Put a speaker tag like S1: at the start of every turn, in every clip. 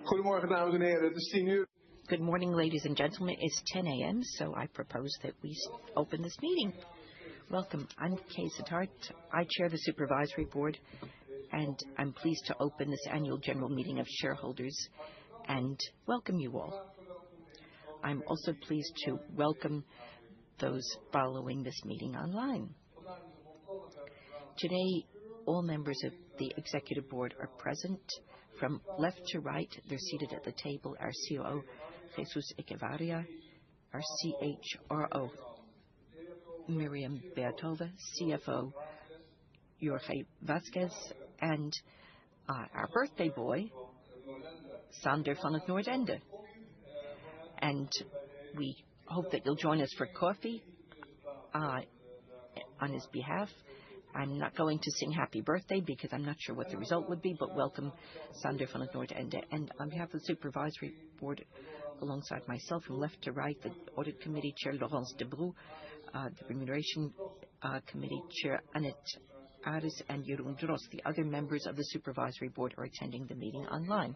S1: Goedemorgen, dames en heren. Het is 10 uur.
S2: Good morning, ladies and gentlemen. It's 10 a.m., so I propose that we open this meeting. Welcome. I'm Kees het Hart. I chair the Supervisory Board, and I'm pleased to open this annual general meeting of shareholders and welcome you all. I'm also pleased to welcome those following this meeting online. Today, all members of the Executive Board are present. From left to right, they're seated at the table. Our COO, Jesus Echevarria, our CHRO, Miriam Beatova, CFO, Jorge Vasquez, and our birthday boy, Sander van het Noordende. And we hope that you'll join us for coffee on his behalf. I'm not going to sing happy birthday because I'm not sure what the result would be, but welcome Sander van het Noordende. And on behalf of the Supervisory Board, alongside myself from left to right, the Audit Committee Chair Laurence de Broe, the Remuneration Committee Chair Annette Aris, and Jeroen Drost. The other members of the Supervisory Board are attending the meeting online.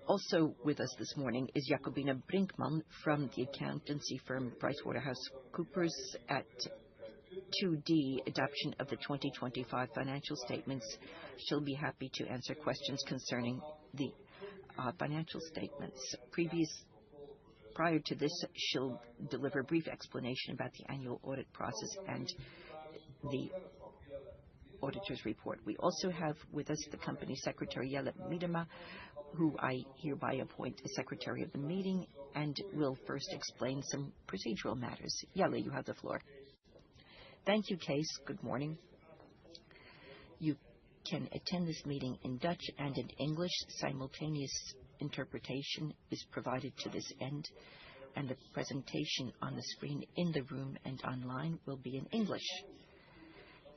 S2: Also with us this morning is Jacobina Brinkman from the accountancy firm PricewaterhouseCoopers at 2D, adoption of the 2025 financial statements. She'll be happy to answer questions concerning the financial statements. Prior to this, she'll deliver a brief explanation about the annual audit process and the auditor's report. We also have with us the company secretary, Jelle Miedema, who I hereby appoint as secretary of the meeting, and will first explain some procedural matters. Jelle, you have the floor.
S3: Thank you, Kees. Good morning. You can attend this meeting in Dutch and in English. Simultaneous interpretation is provided to this end, and the presentation on the screen in the room and online will be in English.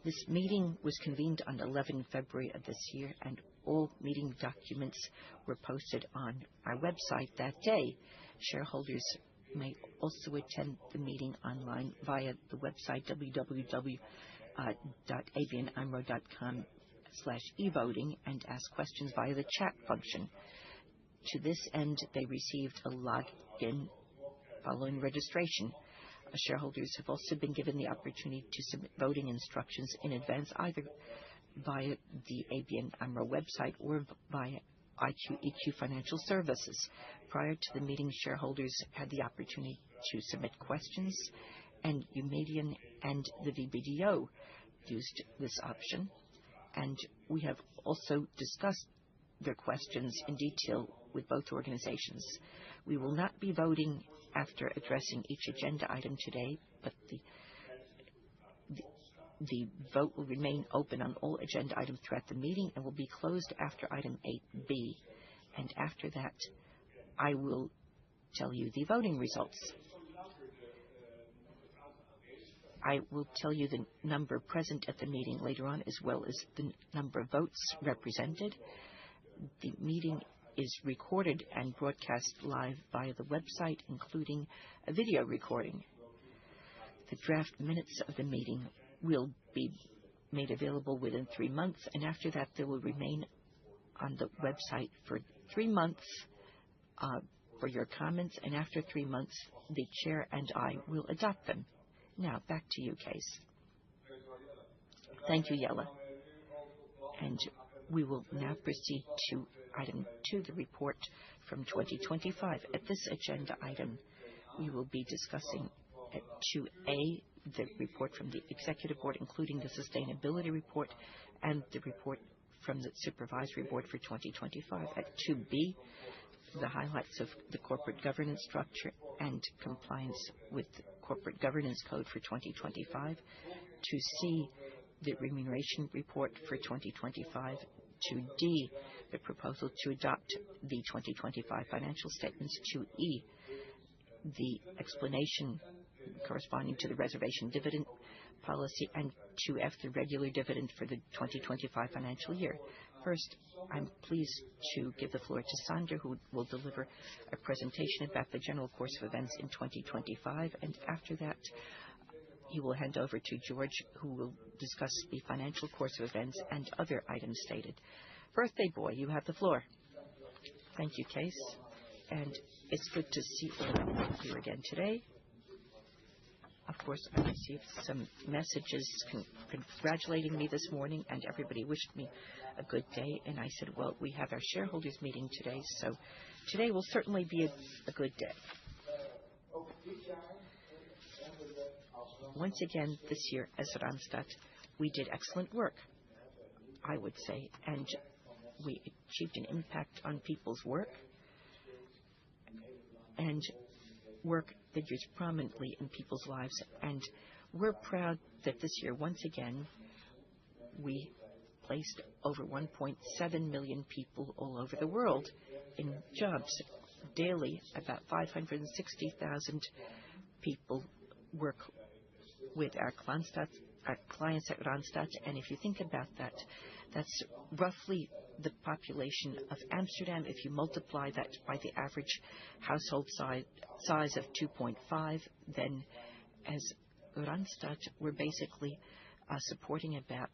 S3: This meeting was convened on 11 February of this year, and all meeting documents were posted on our website that day. Shareholders may also attend the meeting online via the website www.abnamro.com/evoting and ask questions via the chat function. To this end, they received a login following registration. Shareholders have also been given the opportunity to submit voting instructions in advance, either via the ABN AMRO website or via EQ Financial Services. Prior to the meeting, shareholders had the opportunity to submit questions, and Eumedion and the VBDO used this option. And we have also discussed their questions in detail with both organizations. We will not be voting after addressing each agenda item today, but the vote will remain open on all agenda items throughout the meeting and will be closed after item 8B. And after that, I will tell you the voting results. I will tell you the number present at the meeting later on, as well as the number of votes represented. The meeting is recorded and broadcast live via the website, including a video recording. The draft minutes of the meeting will be made available within 3 months, and after that they will remain on the website for 3 months for your comments, and after 3 months the chair and I will adopt them. Now back to you, Kees.
S2: Thank you, Jelle. And we will now proceed to item 2, the report from 2025. At this agenda item, we will be discussing at 2A, the report from the Executive Board, including the sustainability report and the report from the Supervisory Board for 2025. At 2B, the highlights of the corporate governance structure and compliance with the Corporate Governance Code for 2025. 2C, the remuneration report for 2025. 2D, the proposal to adopt the 2025 financial statements. 2E, the explanation corresponding to the reservation dividend policy. And 2F, the regular dividend for the 2025 financial year. First, I'm pleased to give the floor to Sander, who will deliver a presentation about the general course of events in 2025. And after that, he will hand over to George, who will discuss the financial course of events and other items stated. Birthday boy, you have the floor. Thank you, Kees. And it's good to see all of you here again today. Of course, I received some messages congratulating me this morning, and everybody wished me a good day. And I said, well, we have our shareholders meeting today, so today will certainly be a good day. Once again, this year, as Randstad, we did excellent work, I would say, and we achieved an impact on people's work, and work figures prominently in people's lives. And we're proud that this year, once again, we placed over 1.7 million people all over the world in jobs. Daily, about 560,000 people work with our clients at Randstad. And if you think about that, that's roughly the population of Amsterdam. If you multiply that by the average household size of 2.5, then as Randstad, we're basically supporting about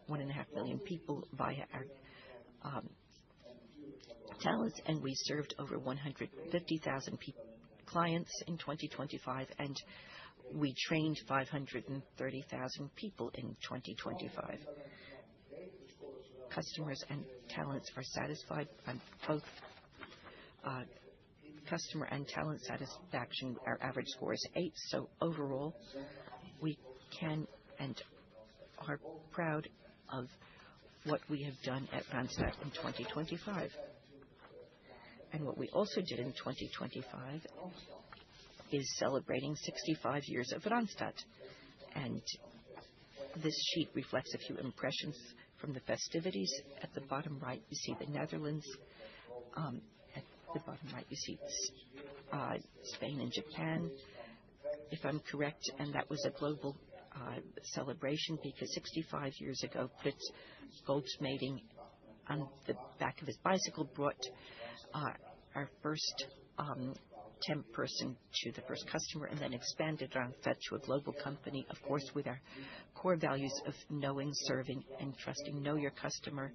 S2: 1.5 million people via our talents, and we served over 150,000 clients in 2025, and we trained 530,000 people in 2025. Customers and talents are satisfied on both customer and talent satisfaction. Our average score is 8, so overall we can and are proud of what we have done at Randstad in 2025. And what we also did in 2025 is celebrating 65 years of Randstad. And this sheet reflects a few impressions from the festivities. At the bottom right, you see the Netherlands. At the bottom right, you see Spain and Japan, if I'm correct. And that was a global celebration because 65 years ago, Fritz Goldsmading on the back of his bicycle brought our first temp person to the first customer, and then expanded Randstad to a global company, of course, with our core values of knowing, serving, and trusting. Know your customer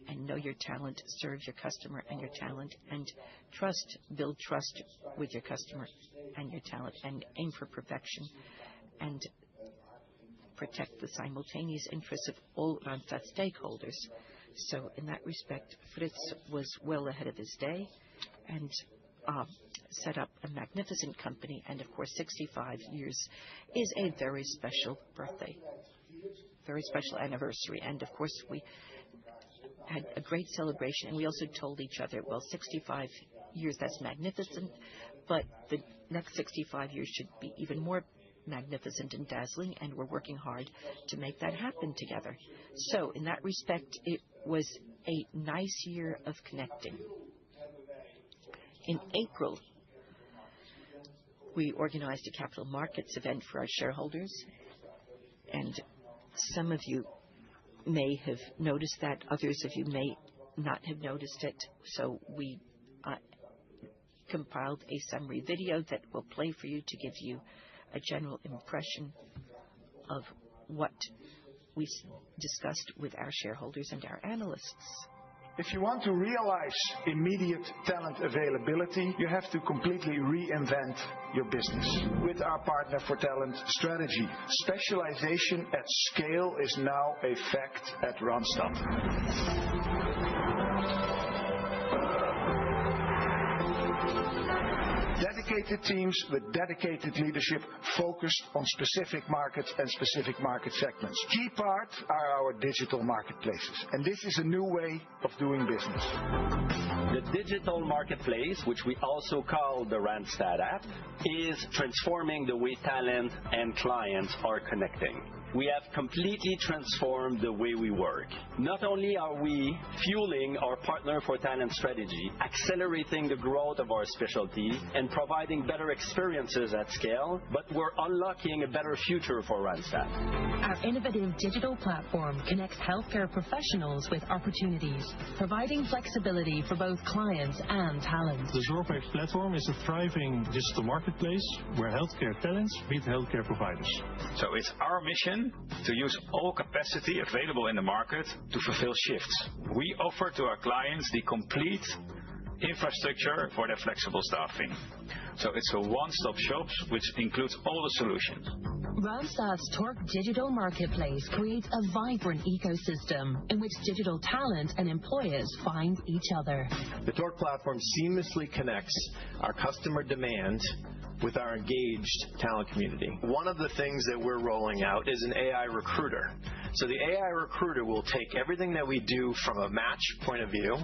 S2: and know your talent. Serve your customer and your talent, and trust. Build trust with your customer and your talent, and aim for perfection, and protect the simultaneous interests of all Randstad stakeholders. So in that respect, Fritz was well ahead of his day and set up a magnificent company. And of course, 65 years is a very special birthday, very special anniversary. And of course, we had a great celebration, and we also told each other, well, 65 years, that's magnificent, but the next 65 years should be even more magnificent and dazzling, and we're working hard to make that happen together. So in that respect, it was a nice year of connecting. In April, we organized a capital markets event for our shareholders, and some of you may have noticed that, others of you may not have noticed it. So we compiled a summary video that will play for you to give you a general impression of what we discussed with our shareholders and our analysts.
S1: If you want to realize immediate talent availability, you have to completely reinvent your business. With our Partner for Talent strategy, specialization at scale is now a fact at Randstad. Dedicated teams with dedicated leadership focused on specific markets and specific market segments. Key part are our digital marketplaces, and this is a new way of doing business.
S4: The digital marketplace, which we also call the Randstad app, is transforming the way talent and clients are connecting. We have completely transformed the way we work. Not only are we fueling our Partner for Talent strategy, accelerating the growth of our specialty and providing better experiences at scale, but we're unlocking a better future for Randstad.
S5: Our innovative digital platform connects healthcare professionals with opportunities, providing flexibility for both clients and talent.
S6: The Zorgwerk platform is a thriving digital marketplace where healthcare talents meet healthcare providers.
S7: So it's our mission
S6: vision to use all capacity available in the market to fulfill shifts. We offer to our clients the complete infrastructure for their flexible staffing. So it's a one-stop shop which includes all the solutions.
S5: Randstad's Torque Digital Marketplace creates a vibrant ecosystem in which digital talent and employers find each other.
S7: The Torque platform seamlessly connects our customer demand with our engaged talent community. One of the things that we're rolling out is an AI recruiter. So the AI recruiter will take everything that we do from a match point of view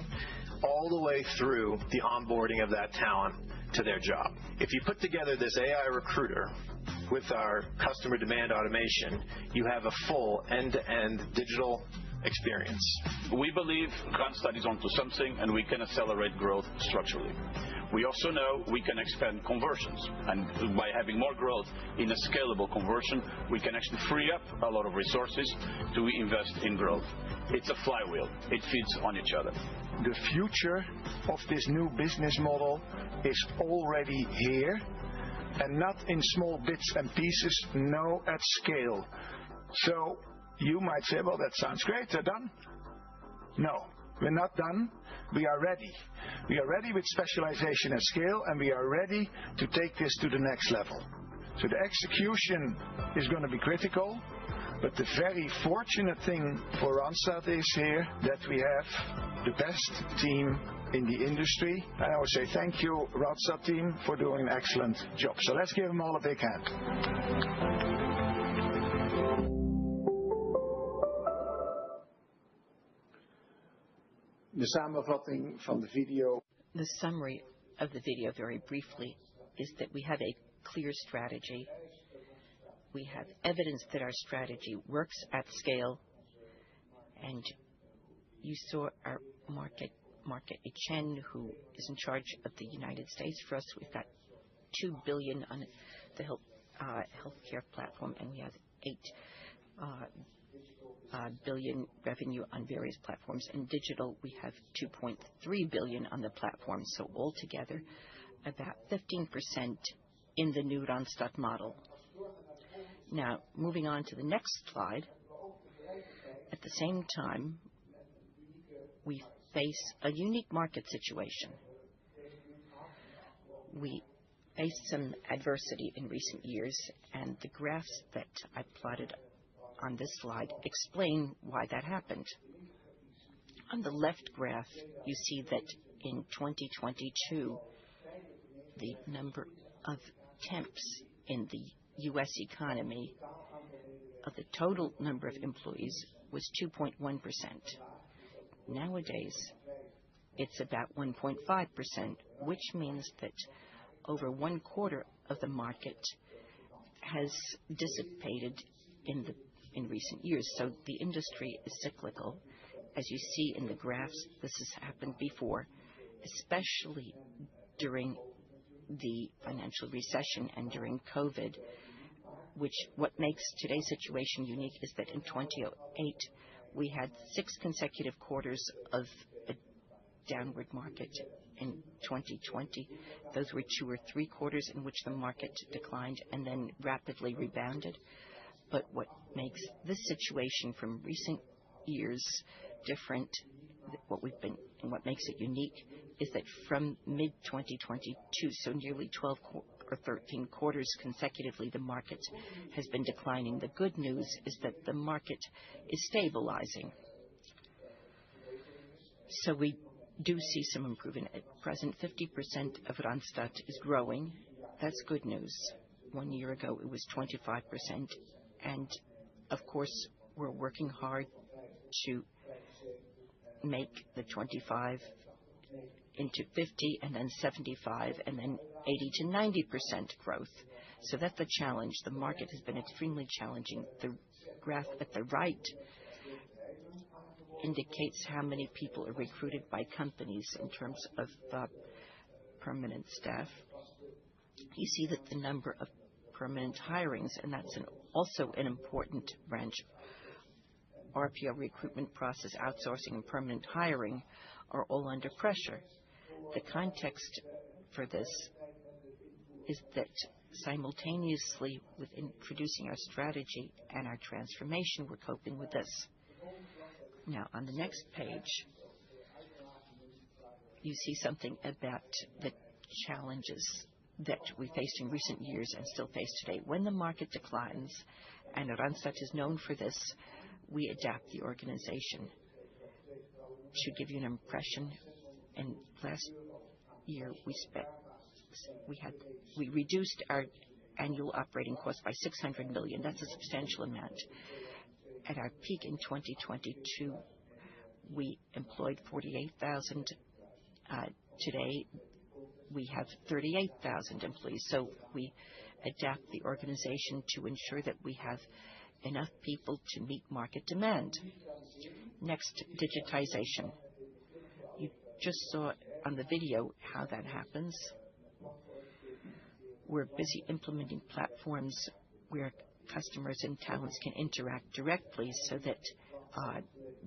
S7: all the way through the onboarding of that talent to their job. If you put together this AI recruiter with our customer demand automation, you have a full end-to-end digital experience.
S8: We believe Randstad is onto something and we can accelerate growth structurally. We also know we can expand conversions, and by having more growth in a scalable conversion, we can actually free up a lot of resources to invest in growth. It's a flywheel. It feeds on each other.
S1: The future of this new business model is already here, and not in small bits and pieces, no, at scale. So you might say, well, that sounds great, they're done. No, we're not done. We are ready. We are ready with specialization at scale, and we are ready to take this to the next level. So the execution is going to be critical, but the very fortunate thing for Randstad is here that we have the best team in the industry. And I would say thank you, Randstad team, for doing an excellent job. So let's give them all a big hand.
S2: The summary of the video, very briefly, is that we have a clear strategy. We have evidence that our strategy works at scale. And you saw our market Chen, who is in charge of the United States. For us, we've got $2 billion on the healthcare platform, and we have $8 billion revenue on various platforms. In digital, we have $2.3 billion on the platform. So altogether, about 15% in the new Randstad model. Now, moving on to the next slide. At the same time, we face a unique market situation. We faced some adversity in recent years, and the graphs that I plotted on this slide explain why that happened. On the left graph, you see that in 2022, the number of temps in the U.S. economy of the total number of employees was 2.1%. Nowadays, it's about 1.5%, which means that over 1/4 of the market has dissipated in recent years. So the industry is cyclical. As you see in the graphs, this has happened before, especially during the financial recession and during COVID, what makes today's situation unique is that in 2008, we had 6 consecutive quarters of a downward market. In 2020, those were 2 or 3 quarters in which the market declined and then rapidly rebounded. But what makes this situation from recent years different, what makes it unique, is that from mid-2022, so nearly 12 or 13 quarters consecutively, the market has been declining. The good news is that the market is stabilizing. So we do see some improvement. At present, 50% of Randstad is growing. That's good news. 1 year ago, it was 25%. And, of course, we're working hard to make the 25 into 50 and then 75 and then 80 to 90% growth. So that's the challenge. The market has been extremely challenging. The graph at the right indicates how many people are recruited by companies in terms of permanent staff. You see that the number of permanent hirings, and that's also an important branch. RPO, recruitment process, outsourcing, and permanent hiring are all under pressure. The context for this is that simultaneously with introducing our strategy and our transformation, we're coping with this. Now, on the next page, you see something about the challenges that we faced in recent years and still face today. When the market declines, and Randstad is known for this, we adapt the organization. To give you an impression, in last year we reduced our annual operating cost by 600 million. That's a substantial amount. At our peak in 2022, we employed 48,000. Today, we have 38,000 employees. So we adapt the organization to ensure that we have enough people to meet market demand. Next, digitization. You just saw on the video how that happens. We're busy implementing platforms where customers and talents can interact directly so that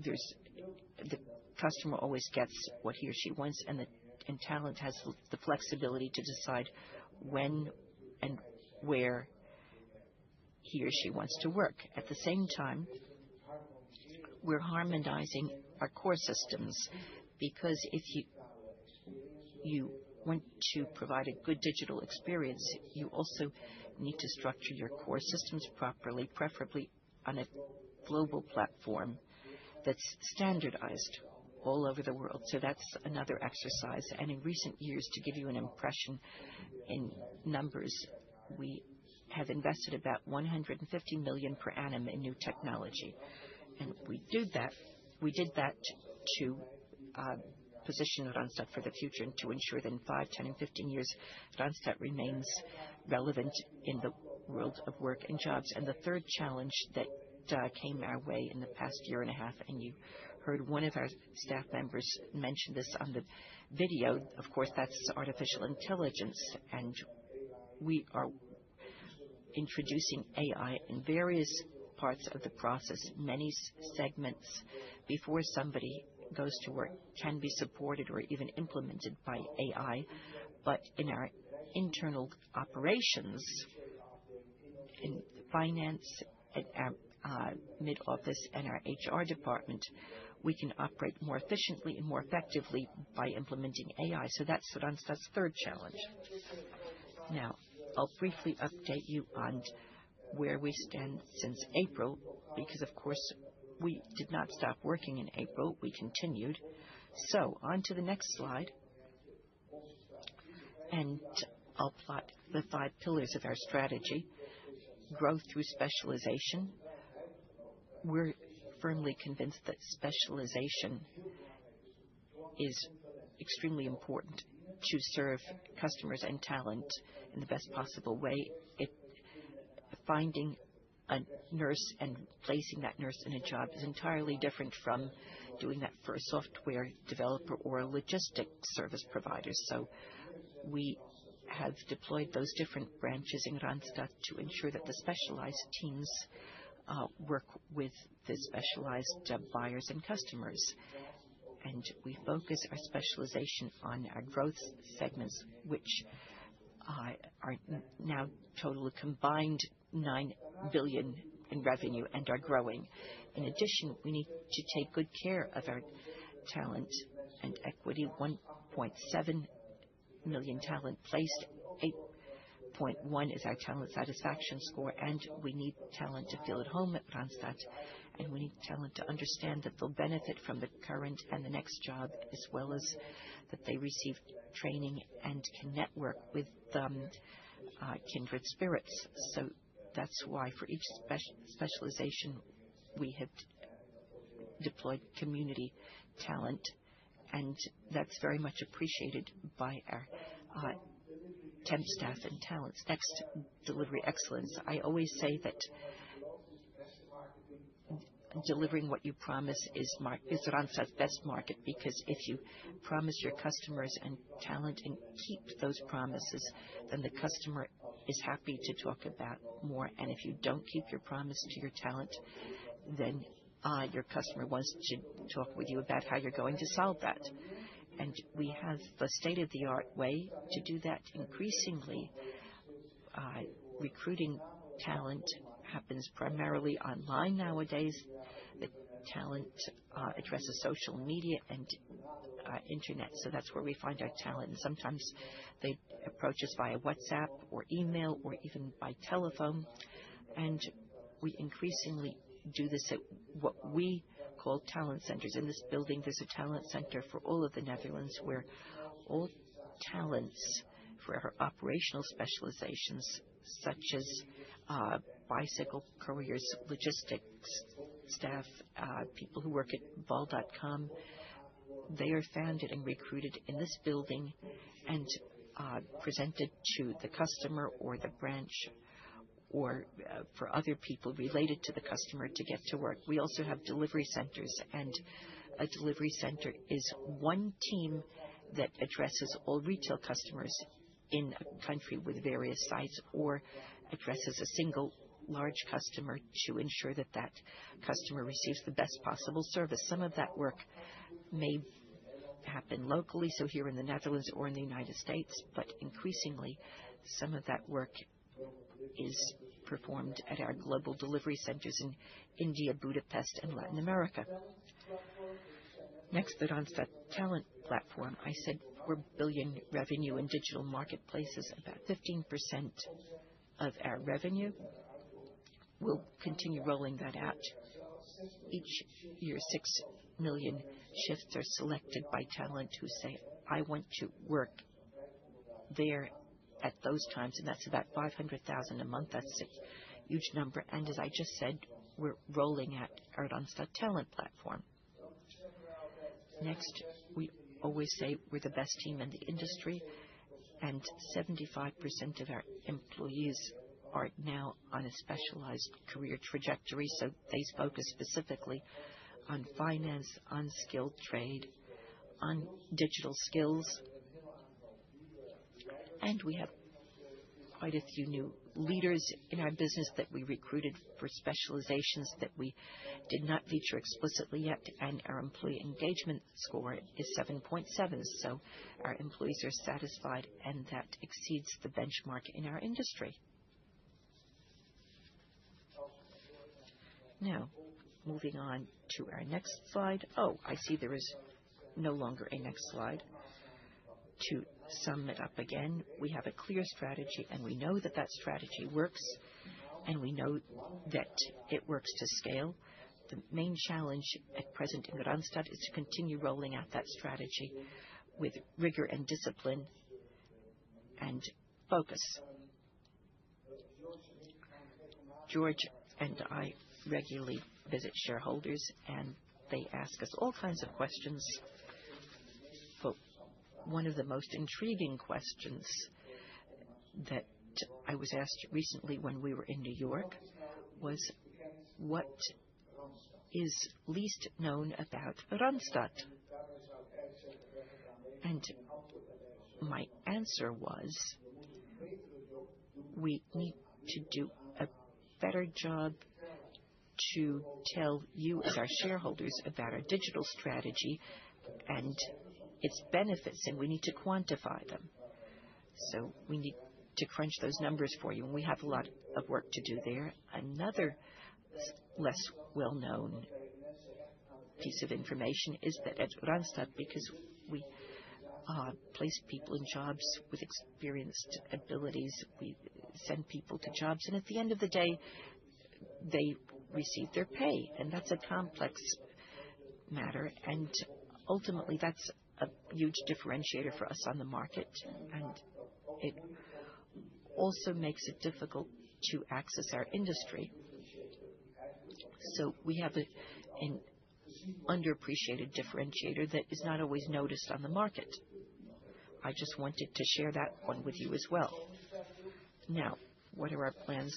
S2: the customer always gets what he or she wants, and talent has the flexibility to decide when and where he or she wants to work. At the same time, we're harmonizing our core systems, because if you want to provide a good digital experience, you also need to structure your core systems properly, preferably on a global platform that's standardized all over the world. So that's another exercise. And in recent years, to give you an impression in numbers, we have invested about 150 million per annum in new technology. And we did that to position Randstad for the future and to ensure that in 5, 10, and 15 years, Randstad remains relevant in the world of work and jobs. And the third challenge that came our way in the past year and a half, and you heard one of our staff members mention this on the video, of course, that's artificial intelligence. And we are introducing AI in various parts of the process. Many segments before somebody goes to work can be supported or even implemented by AI. But in our internal operations, in finance, at our mid-office and our HR department, we can operate more efficiently and more effectively by implementing AI. So that's Randstad's third challenge. Now, I'll briefly update you on where we stand since April, because of course we did not stop working in April, we continued. So on to the next slide, and I'll plot the 5 pillars of our strategy. Growth through specialization. We're firmly convinced that specialization is extremely important to serve customers and talent in the best possible way. Finding a nurse and placing that nurse in a job is entirely different from doing that for a software developer or a logistic service provider. So we have deployed those different branches in Randstad to ensure that the specialized teams work with the specialized buyers and customers. And we focus our specialization on our growth segments, which are now total combined 9 billion in revenue and are growing. In addition, we need to take good care of our talent and equity. 1.7 million talent placed, 8.1 is our talent satisfaction score, and we need talent to feel at home at Randstad, and we need talent to understand that they'll benefit from the current and the next job, as well as that they receive training and can network with kindred spirits. So that's why for each specialization we have deployed community talent, and that's very much appreciated by our temp staff and talents. Next, delivery excellence. I always say that delivering what you promise is Randstad's best market, because if you promise your customers and talent and keep those promises, then the customer is happy to talk about more. And if you don't keep your promise to your talent, then your customer wants to talk with you about how you're going to solve that. And we have a state-of-the-art way to do that. Increasingly, recruiting talent happens primarily online nowadays. The talent addresses social media and internet, so that's where we find our talent. And sometimes they approach us via WhatsApp or email or even by telephone. And we increasingly do this at what we call talent centers. In this building, there's a talent center for all of the Netherlands where all talents for our operational specializations, such as bicycle couriers, logistics staff, people who work at Bol.com, they are founded and recruited in this building and presented to the customer or the branch or for other people related to the customer to get to work. We also have delivery centers, and a delivery center is one team that addresses all retail customers in a country with various sites or addresses a single large customer to ensure that that customer receives the best possible service. Some of that work may happen locally, so here in the Netherlands or in the United States, but increasingly some of that work is performed at our global delivery centers in India, Budapest, and Latin America. Next, the Randstad Talent Platform. I said 4 billion revenue in digital marketplaces, about 15% of our revenue. We'll continue rolling that out. Each year, 6 million shifts are selected by talent who say, I want to work there at those times, and that's about 500,000 a month. That's a huge number. And as I just said, we're rolling out our Randstad Talent Platform. Next, we always say we're the best team in the industry, and 75% of our employees are now on a specialized career trajectory, so they focus specifically on finance, on skilled trade, on digital skills. And we have quite a few new leaders in our business that we recruited for specializations that we did not feature explicitly yet, and our employee engagement score is 7.7, so our employees are satisfied, and that exceeds the benchmark in our industry. Now, moving on to our next slide. Oh, I see there is no longer a next slide. To sum it up again, we have a clear strategy, and we know that that strategy works, and we know that it works to scale. The main challenge at present in Randstad is to continue rolling out that strategy with rigor and discipline and focus. George and I regularly visit shareholders, and they ask us all kinds of questions. But one of the most intriguing questions that I was asked recently when we were in New York was, what is least known about Randstad? And my answer was, we need to do a better job to tell you as our shareholders about our digital strategy and its benefits, and we need to quantify them. So we need to crunch those numbers for you, and we have a lot of work to do there. Another less well-known piece of information is that at Randstad, because we place people in jobs with experienced abilities, we send people to jobs, and at the end of the day, they receive their pay, and that's a complex matter, and ultimately that's a huge differentiator for us on the market, and it also makes it difficult to access our industry. So we have an underappreciated differentiator that is not always noticed on the market. I just wanted to share that one with you as well. Now, what are our plans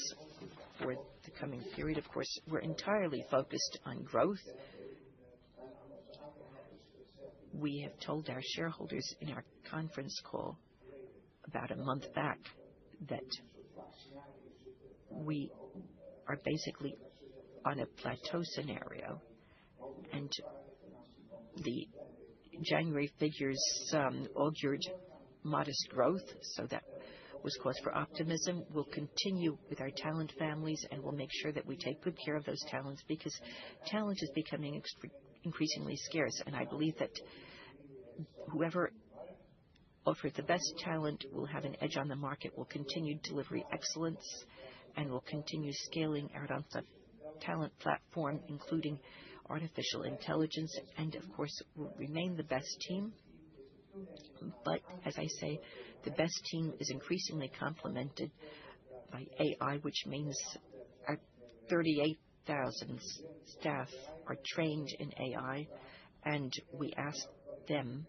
S2: for the coming period? Of course, we're entirely focused on growth. We have told our shareholders in our conference call about a month back that we are basically on a plateau scenario, and the January figures augured modest growth, so that was cause for optimism. We'll continue with our talent families, and we'll make sure that we take good care of those talents, because talent is becoming increasingly scarce. And I believe that whoever offers the best talent will have an edge on the market, will continue delivery excellence, and will continue scaling our Randstad talent platform, including artificial intelligence, and of course will remain the best team. But as I say, the best team is increasingly complemented by AI, which means our 38,000 staff are trained in AI, and we ask them,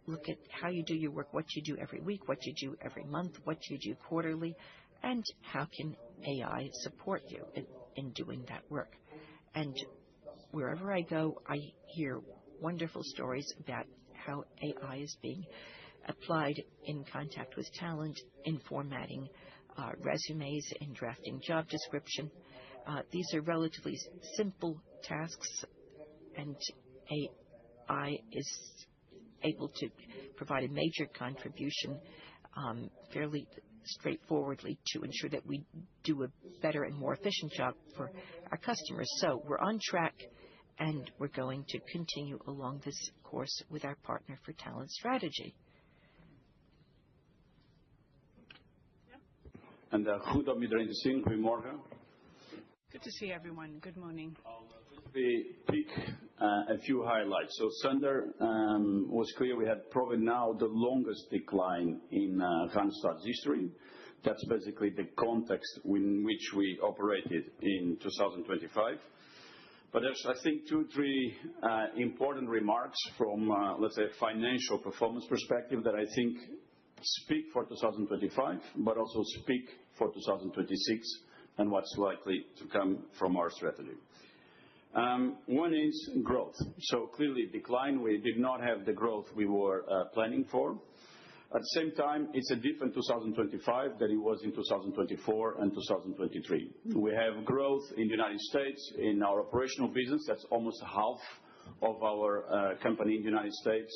S2: look at how you do your work, what you do every week, what you do every month, what you do quarterly, and how can AI support you in doing that work. And wherever I go, I hear wonderful stories about how AI is being applied in contact with talent, in formatting resumes, in drafting job description. These are relatively simple tasks, and AI is able to provide a major contribution fairly straightforwardly to ensure that we do a better and more efficient job for our customers. So we're on track, and we're going to continue along this course with our partner for talent strategy.
S9: En goed om iedereen te zien. Goedemorgen.
S10: Good to see everyone. Good morning.
S9: We pick a few highlights. So Sander was clear we had probably now the longest decline in Randstad's history. That's basically the context in which we operated in 2025. But there's, I think, 2-3 important remarks from, let's say, a financial performance perspective that I think speak for 2025, but also speak for 2026 and what's likely to come from our strategy. One is growth. So clearly decline, we did not have the growth we were planning for. At the same time, it's a different 2025 than it was in 2024 and 2023. We have growth in the United States in our operational business. That's almost half of our company in the United States.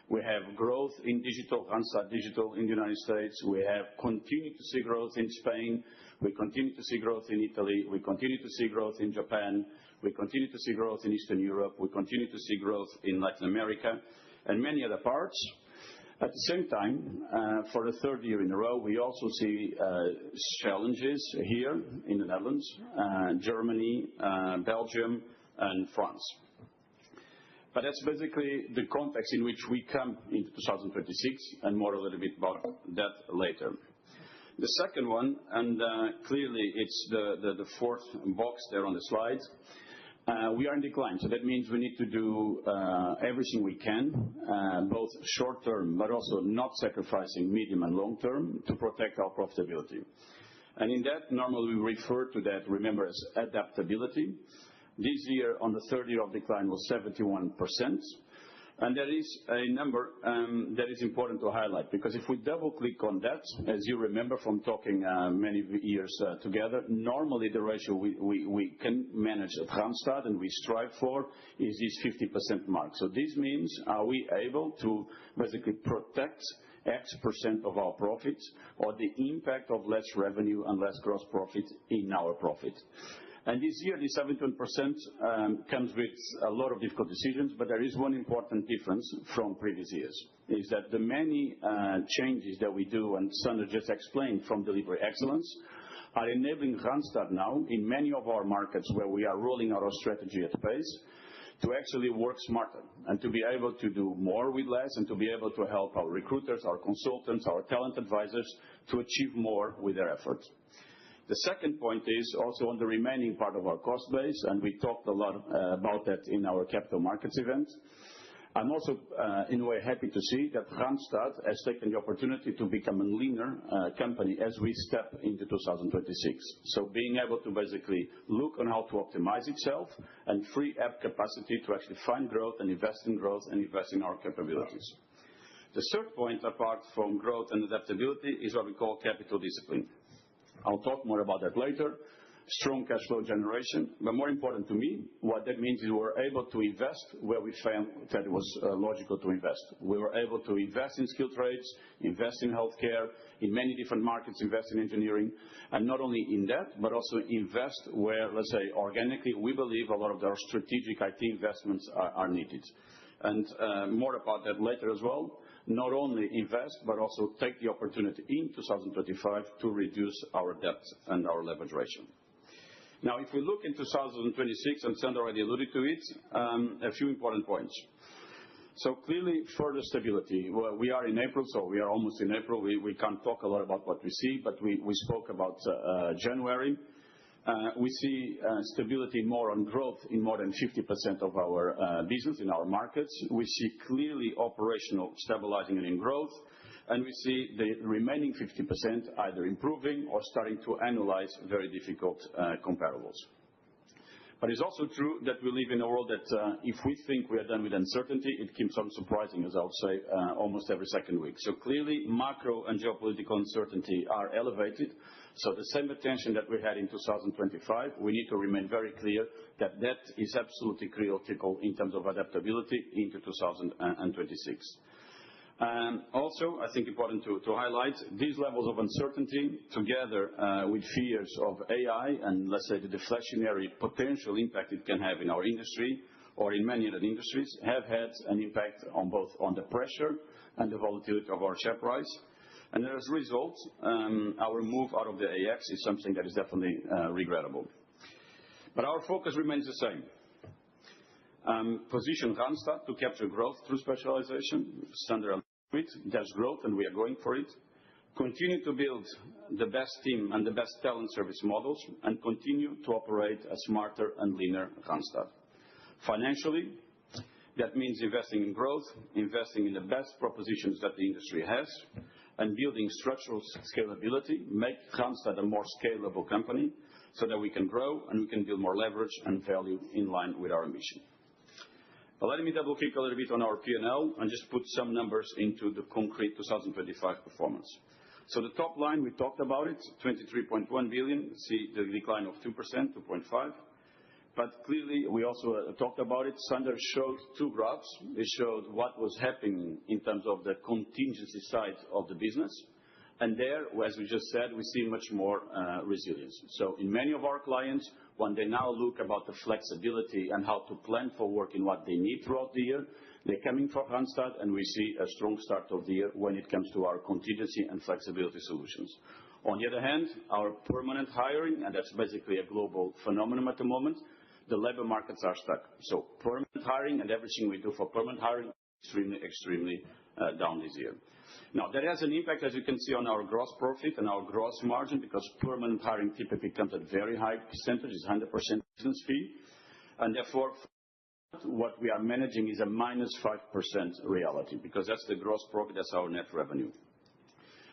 S9: We have growth in digital, Randstad Digital in the United States. We have continued to see growth in Spain. We continue to see growth in Italy. We continue to see growth in Japan. We continue to see growth in Eastern Europe. We continue to see growth in Latin America and many other parts. At the same time, for the third year in a row, we also see challenges here in the Netherlands, Germany, Belgium, and France. But that's basically the context in which we come into 2026, and more a little bit about that later. The second one, and clearly it's the fourth box there on the slide, we are in decline. So that means we need to do everything we can, both short term, but also not sacrificing medium and long term to protect our profitability. And in that, normally we refer to that, remember, as adaptability. This year, on the third year of decline, was 71%. And there is a number that is important to highlight, because if we double click on that, as you remember from talking many years together, normally the ratio we can manage at Randstad and we strive for is this 50% mark. So this means, are we able to basically protect X% of our profit, or the impact of less revenue and less gross profit in our profit? And this year, the 71% comes with a lot of difficult decisions, but there is one important difference from previous years, is that the many changes that we do, and Sander just explained, from delivery excellence, are enabling Randstad now in many of our markets where we are rolling out our strategy at pace, to actually work smarter and to be able to do more with less, and to be able to help our recruiters, our consultants, our talent advisors to achieve more with their efforts. The second point is also on the remaining part of our cost base, and we talked a lot about that in our capital markets event. I'm also, in a way, happy to see that Randstad has taken the opportunity to become a leaner company as we step into 2026. So being able to basically look on how to optimize itself and free up capacity to actually find growth and invest in growth and invest in our capabilities. The third point, apart from growth and adaptability, is what we call capital discipline. I'll talk more about that later. strong cash flow generation. But more important to me, what that means is we were able to invest where we found that it was logical to invest. We were able to invest in skilled trades, invest in healthcare, in many different markets, invest in engineering, and not only in that, but also invest where, let's say, organically, we believe a lot of our strategic IT investments are needed. And more about that later as well. Not only invest, but also take the opportunity in 2025 to reduce our debt and our leverage ratio. Now, if we look in 2026, and Sander already alluded to it, a few important points. So clearly, further stability. Well, we are in April, so we are almost in April. We can't talk a lot about what we see, but we spoke about January. We see stability more on growth in more than 50% of our business in our markets. We see clearly operational stabilizing and in growth, and we see the remaining 50% either improving or starting to analyze very difficult comparables. But it's also true that we live in a world that if we think we are done with uncertainty, it keeps on surprising, as I would say, almost every second week. So clearly, macro and geopolitical uncertainty are elevated. So the same attention that we had in 2025, we need to remain very clear that that is absolutely critical in terms of adaptability into 2026. Also, I think important to highlight these levels of uncertainty together with fears of AI and, let's say, the deflationary potential impact it can have in our industry or in many other industries have had an impact on both on the pressure and the volatility of our share price. And as a result, our move out of the AX is something that is definitely regrettable. But our focus remains the same. Position Randstad to capture growth through specialization. Sander alluded to it. There's growth, and we are going for it. Continue to build the best team and the best talent service models, and continue to operate a smarter and leaner Randstad. Financially, that means investing in growth, investing in the best propositions that the industry has, and building structural scalability, make Randstad a more scalable company so that we can grow and we can build more leverage and value in line with our ambition. But let me double-click a little bit on our P&L and just put some numbers into the concrete 2025 performance. So the top line, we talked about it, 23.1 billion. See the decline of 2%, 2.5%. But clearly, we also talked about it. Sander showed two graphs. It showed what was happening in terms of the contingency side of the business. And there, as we just said, we see much more resilience. So in many of our clients, when they now look about the flexibility and how to plan for work in what they need throughout the year, they're coming from Randstad, and we see a strong start of the year when it comes to our contingency and flexibility solutions. On the other hand, our permanent hiring, and that's basically a global phenomenon at the moment, the labor markets are stuck. So permanent hiring and everything we do for permanent hiring is extremely down this year. Now, that has an impact, as you can see, on our gross profit and our gross margin, because permanent hiring typically comes at very high percentages, 100% business fee. And therefore, what we are managing is a -5% reality, because that's the gross profit, that's our net revenue.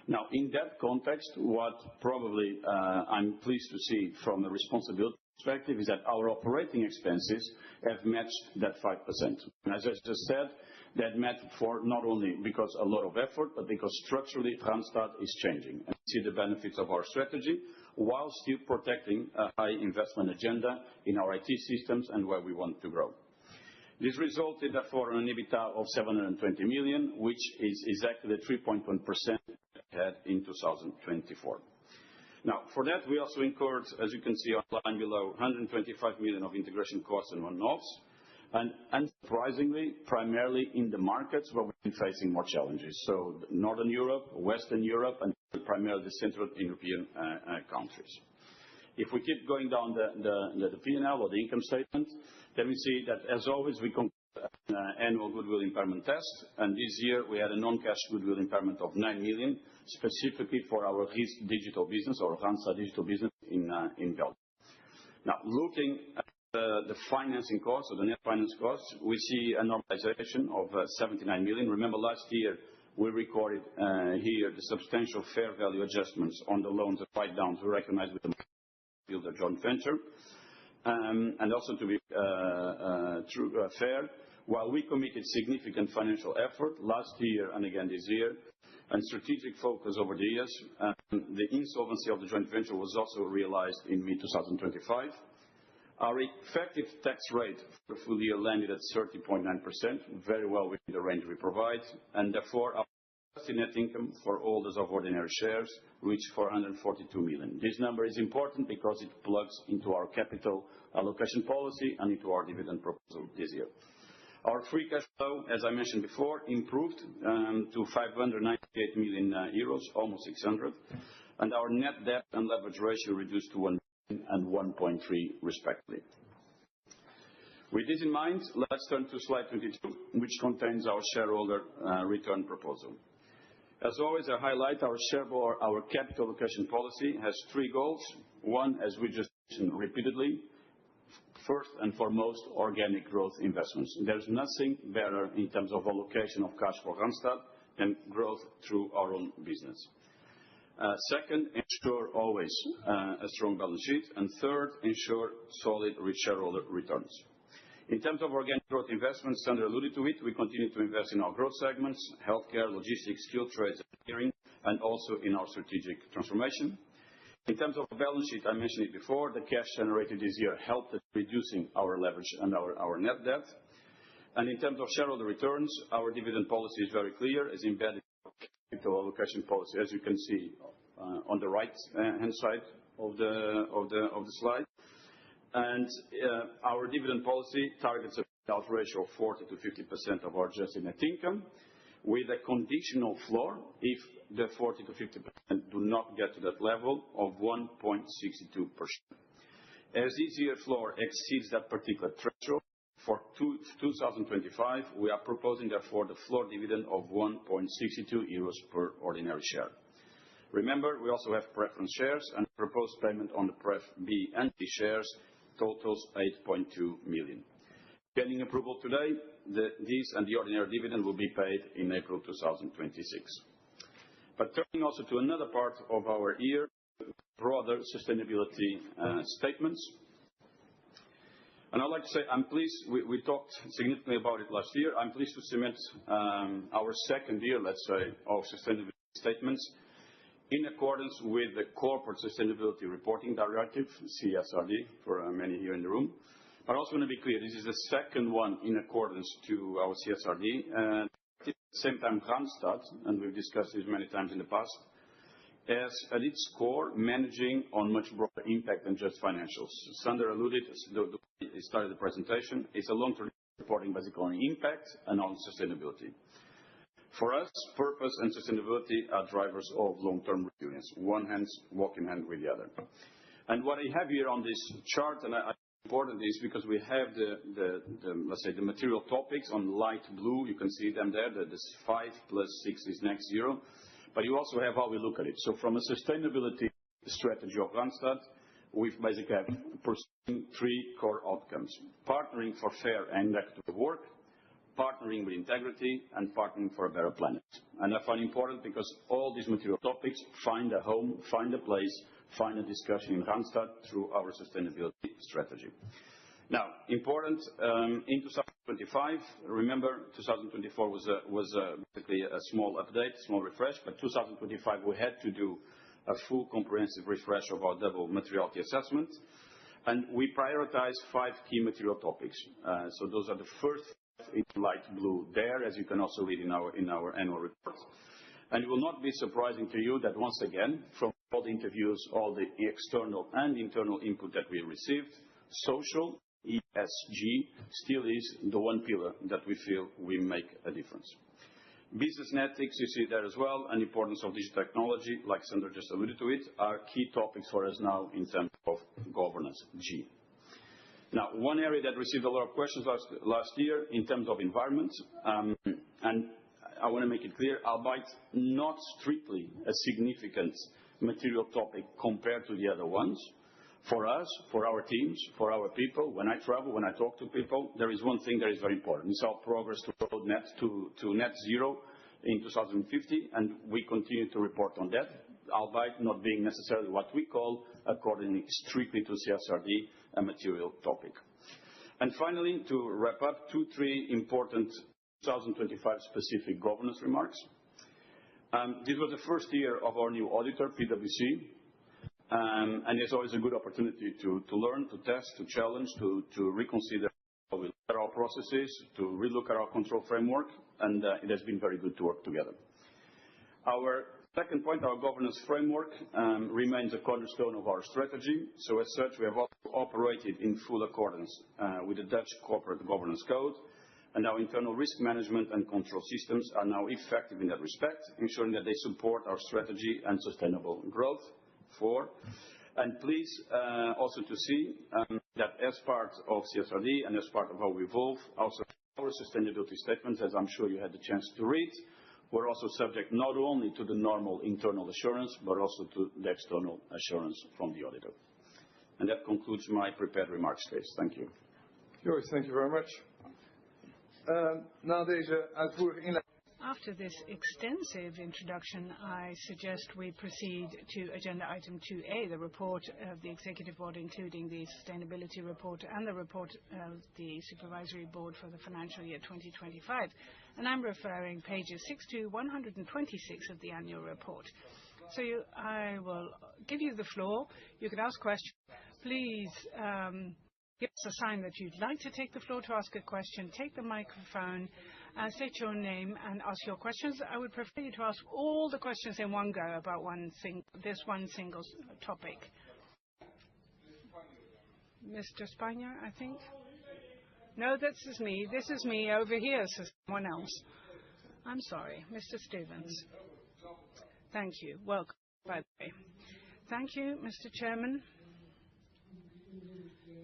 S9: Now, in that context, what probably I'm pleased to see from a responsibility perspective is that our operating expenses have matched that 5%. And as I just said, that met for not only because a lot of effort, but because structurally Randstad is changing. And we see the benefits of our strategy while still protecting a high investment agenda in our IT systems and where we want to grow. This resulted, therefore, in an EBITDA of 720 million, which is exactly the 3.1% we had in 2024. Now, for that, we also incurred, as you can see on the line below, 125 million of integration costs and one-offs. And unsurprisingly, primarily in the markets where we've been facing more challenges. So Northern Europe, Western Europe, and primarily the Central European countries. If we keep going down the P&L or the income statement, then we see that, as always, we complete an annual goodwill impairment test. And this year, we had a non-cash goodwill impairment of 9 million, specifically for our digital business or Randstad digital business in Belgium. Now, looking at the financing costs or the net finance costs, we see a normalization of 79 million. Remember, last year, we recorded here the substantial fair value adjustments on the loans and write-downs we recognized with the joint venture. And also to be fair, While we committed significant financial effort last year and again this year, and strategic focus over the years, the insolvency of the joint venture was also realized in mid-2025. Our effective tax rate for the full year landed at 30.9%, very well within the range we provide, and therefore our adjusted net income for holders of ordinary shares reached 442 million. This number is important because it plugs into our capital allocation policy and into our dividend proposal this year. Our free cash flow, as I mentioned before, improved to 598 million euros, almost 600, and our net debt and leverage ratio reduced to 1 and 1.3 respectively. With this in mind, let's turn to slide 22, which contains our shareholder return proposal. As always, I highlight our capital allocation policy has three goals. One, as we just mentioned repeatedly, first and foremost, organic growth investments. There's nothing better in terms of allocation of cash for Randstad than growth through our own business. Second, ensure always a strong balance sheet. And third, ensure solid shareholder returns. In terms of organic growth investments, Sander alluded to it, we continue to invest in our growth segments, healthcare, logistics, skilled trades, engineering, and also in our strategic transformation. In terms of balance sheet, I mentioned it before, the cash generated this year helped us reducing our leverage and our net debt. And in terms of shareholder returns, our dividend policy is very clear, is embedded in our capital allocation policy, as you can see on the right hand side of the slide. And our dividend policy targets a payout ratio of 40 to 50% of our adjusted net income, with a conditional floor if the 40 to 50% do not get to that level of 1.62%. As this year floor exceeds that particular threshold, for 2025, we are proposing therefore the floor dividend of 1.62 euros per ordinary share. Remember, we also have preference shares, and proposed payment on the Pref B and D shares totals 8.2 million. Pending approval today, these and the ordinary dividend will be paid in April 2026. But turning also to another part of our year, broader sustainability statements. And I'd like to say I'm pleased, we talked significantly about it last year. I'm pleased to cement our second year, let's say, of sustainability statements in accordance with the Corporate Sustainability Reporting Directive, CSRD, for many here in the room. But I also want to be clear, this is the second one in accordance to our CSRD. And at the same time, Randstad, and we've discussed this many times in the past, as at its core, managing on much broader impact than just financials. Sander alluded, he started the presentation, it's a long-term reporting basically on impact and on sustainability. For us, purpose and sustainability are drivers of long-term resilience. One hand walking hand with the other. And what I have here on this chart, and important is because we have the let's say the material topics on light blue. You can see them there. This 5 plus 6 is next 0. But you also have how we look at it. So from a sustainability strategy of Randstad, we've basically have pursuing 3 core outcomes: partnering for fair and equitable work, partnering with integrity, and partnering for a better planet. And I find important because all these material topics find a home, find a place, find a discussion in Randstad through our sustainability strategy. Now, important, in 2025, remember 2024 was basically a small update, small refresh, but 2025 we had to do a full comprehensive refresh of our double materiality assessment, and we prioritized 5 key material topics. So those are the first in light blue there, as you can also read in our annual report. And it will not be surprising to you that once again, from all the interviews, all the external and internal input that we received, social, ESG, still is the one pillar that we feel we make a difference. Business and ethics, you see there as well, and importance of digital technology, like Sander just alluded to it, are key topics for us now in terms of governance, G. Now, one area that received a lot of questions last year in terms of environment, and I want to make it clear, albeit not strictly a significant material topic compared to the other ones. For us, for our teams, for our people, when I travel, when I talk to people, there is one thing that is very important. It's our progress to net zero in 2050, and we continue to report on that, albeit not being necessarily what we call, according strictly to CSRD, a material topic. Finally, to wrap up, three important 2025 specific governance remarks. This was the first year of our new auditor, PwC, and it's always a good opportunity to learn, to test, to challenge, to reconsider how we look at our processes, to relook at our control framework, and it has been very good to work together. Our second point, our governance framework remains a cornerstone of our strategy. So as such, we have also operated in full accordance with the Dutch Corporate Governance Code, and our internal risk management and control systems are now effective in that respect, ensuring that they support our strategy and sustainable growth. And please also to see that as part of CSRD and as part of how we evolve, also our sustainability statements, as I'm sure you had the chance to read, we're also subject not only to the normal internal assurance, but also to the external assurance from the auditor. And that concludes my prepared remarks, Kees. Thank you.
S11: Joyce, thank you very much.
S10: After this extensive introduction, I suggest we proceed to agenda item 2A, the report of the Executive Board, including the sustainability report and the report of the Supervisory Board for the financial year 2025. And I'm referring pages 6 to 126 of the annual report. So I will give you the floor. You can ask questions. Please give us a sign that you'd like to take the floor to ask a question. Take the microphone, state your name, and ask your questions. I would prefer you to ask all the questions in one go about this one single topic. Mr. Spanier, I think. No, this is me. This is me over here, says someone else. I'm sorry, Mr. Stevens. Thank you. Welcome, by the way. Thank you, Mr. Chairman.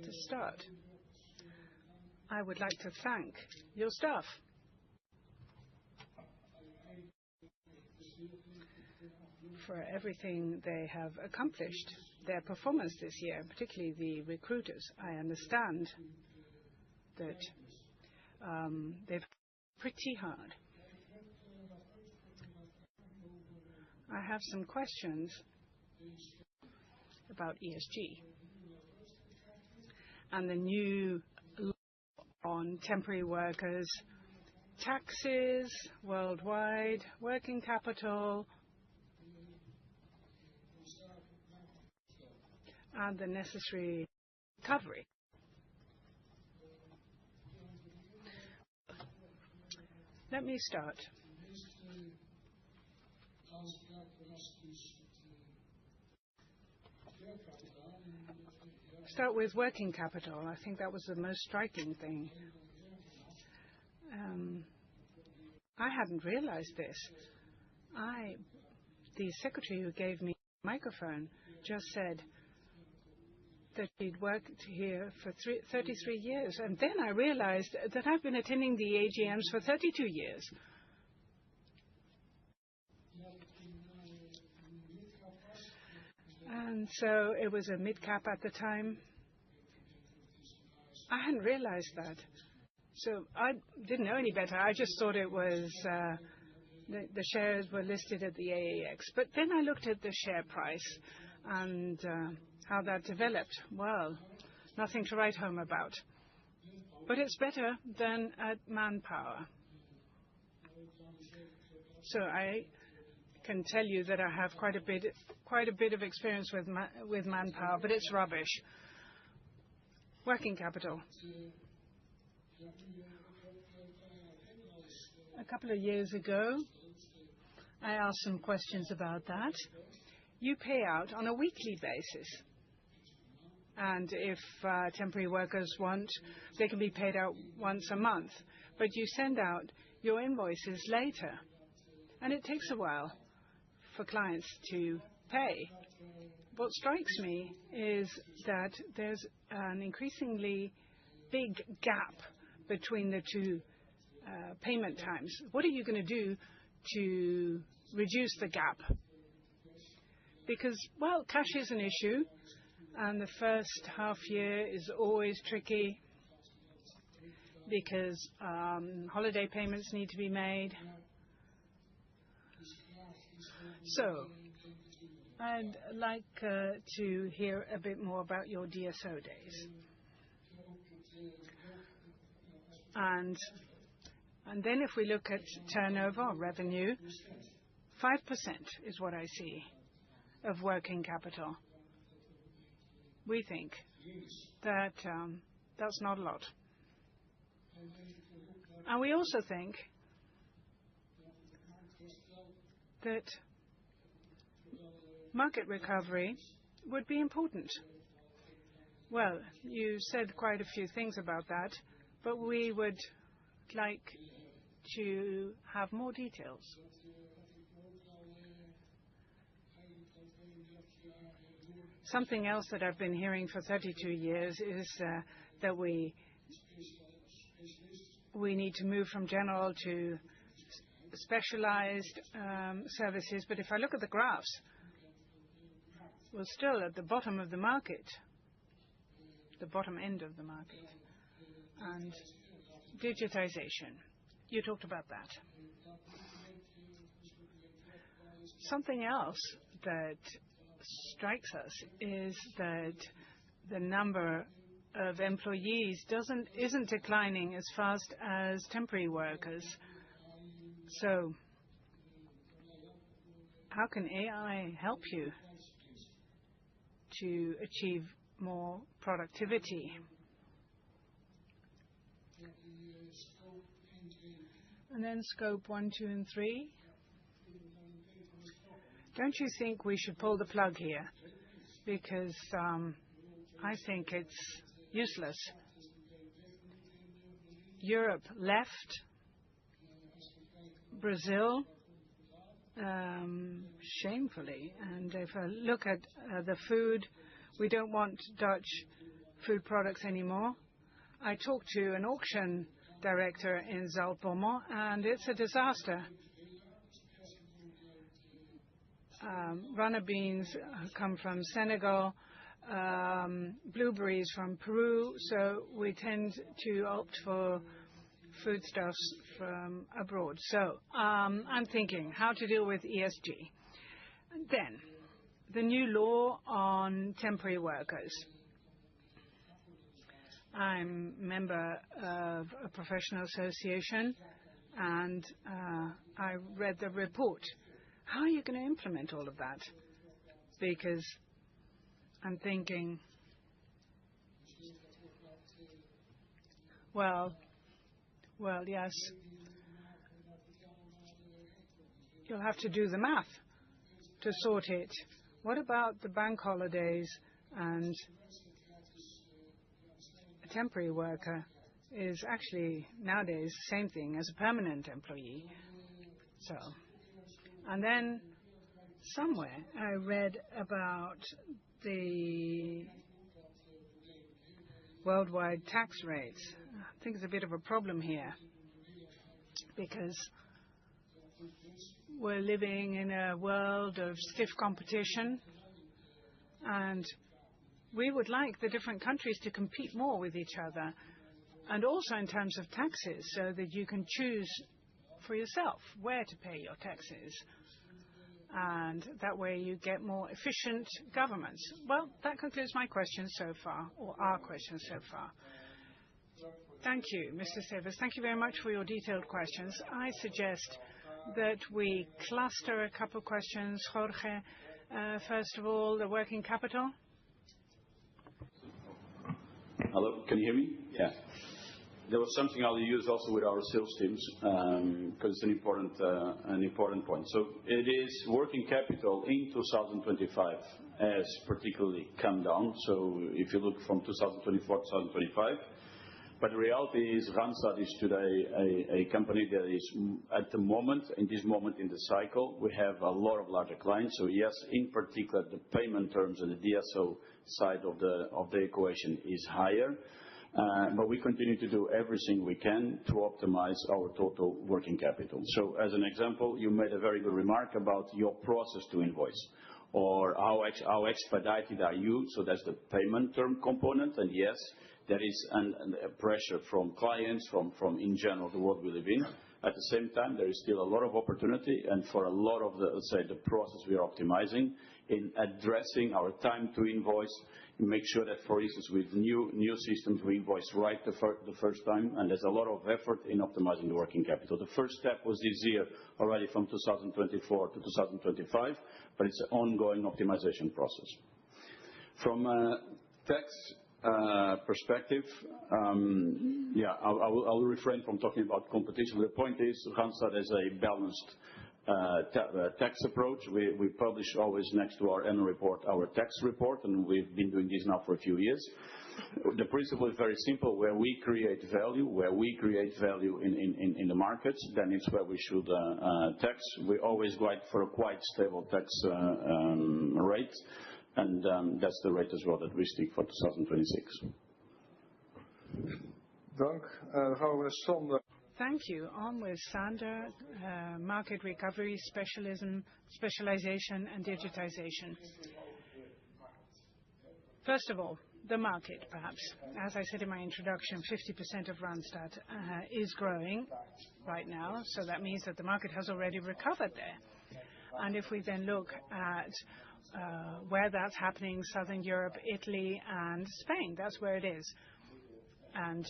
S10: To start, I would like to thank your staff. For everything they have accomplished, their performance this year, particularly the recruiters. I understand that they've pretty hard. I have some questions about ESG and the new law on temporary workers, taxes worldwide, working capital, and the necessary recovery. Let me start. Start with working capital. I think that was the most striking thing. I hadn't realized this. The secretary who gave me the microphone just said that he'd worked here for 33 years. And then I realized that I've been attending the AGMs for 32 years. And so it was a mid-cap at the time. I hadn't realized that. So I didn't know any better. I just thought it was the shares were listed at the AEX. But then I looked at the share price and how that developed. Well, nothing to write home about. But it's better than at Manpower. So I can tell you that I have quite a bit of experience with Manpower, but it's rubbish. Working capital. A couple of years ago, I asked some questions about that. You pay out on a weekly basis. And if temporary workers want, they can be paid out once a month. But you send out your invoices later. And it takes a while for clients to pay. What strikes me is that there's an increasingly big gap between the two payment times. What are you going to do to reduce the gap? Because, well, cash is an issue, and the first half year is always tricky because holiday payments need to be made. So I'd like to hear a bit more about your DSO days. Then if we look at turnover or revenue, 5% is what I see of working capital. We think that that's not a lot. And we also think that market recovery would be important. Well, you said quite a few things about that, but we would like to have more details. Something else that I've been hearing for 32 years is that we need to move from general to specialized services. But if I look at the graphs, we're still at the bottom of the market, the bottom end of the market. And digitization, you talked about that. Something else that strikes us is that the number of employees isn't declining as fast as temporary workers. So how can AI help you to achieve more productivity? And then scope 1, 2, and 3. Don't you think we should pull the plug here? Because I think it's useless. Europe left Brazil shamefully. And if I look at the food, we don't want Dutch food products anymore. I talked to an auction director in Zaltbommel, and it's a disaster. Runner beans come from Senegal, blueberries from Peru, so we tend to opt for foodstuffs from abroad. So I'm thinking how to deal with ESG. And then the new law on temporary workers. I'm a member of a professional association, and I read the report. How are you going to implement all of that? Because I'm thinking, well, yes, you'll have to do the math to sort it. What about the bank holidays? And a temporary worker is actually nowadays the same thing as a permanent employee. So, and then somewhere I read about the worldwide tax rates. I think there's a bit of a problem here because we're living in a world of stiff competition, and we would like the different countries to compete more with each other, and also in terms of taxes, so that you can choose for yourself where to pay your taxes. And that way you get more efficient governments. Well, that concludes my questions so far, or our questions so far. Thank you, Mr. Severs. Thank you very much for your detailed questions. I suggest that we cluster a couple of questions. Jorge, first of all, the working capital.
S9: Hello, can you hear me? Yeah. There was something I'll use also with our sales teams because it's an important point. So it is working capital in 2025 has particularly come down. So if you look from 2024 to 2025, but the reality is Randstad is today a company that is at the moment, in this moment in the cycle, we have a lot of larger clients. So yes, in particular, the payment terms and the DSO side of the equation is higher. But we continue to do everything we can to optimize our total working capital. So as an example, you made a very good remark about your process to invoice or how expedited are you. So that's the payment term component. And yes, there is a pressure from clients, from in general the world we live in. At the same time, there is still a lot of opportunity, and for a lot of the, let's say, the process we are optimizing in addressing our time to invoice, make sure that, for instance, with new systems, we invoice right the first time, and there's a lot of effort in optimizing the working capital. The first step was this year already from 2024 to 2025, but it's an ongoing optimization process. From a tax perspective, I'll refrain from talking about competition. The point is, Randstad has a balanced tax approach. We publish always next to our annual report our tax report, and we've been doing this now for a few years. The principle is very simple. Where we create value in the markets, then it's where we should tax. We always go for a quite stable tax rate, and that's the rate as well that we stick for 2026.
S10: Thank you. On with Sander, market recovery, specialization, and digitization. First of all, the market, perhaps. As I said in my introduction, 50% of Randstad is growing right now, so that means that the market has already recovered there. And if we then look at where that's happening, Southern Europe, Italy, and Spain, that's where it is. And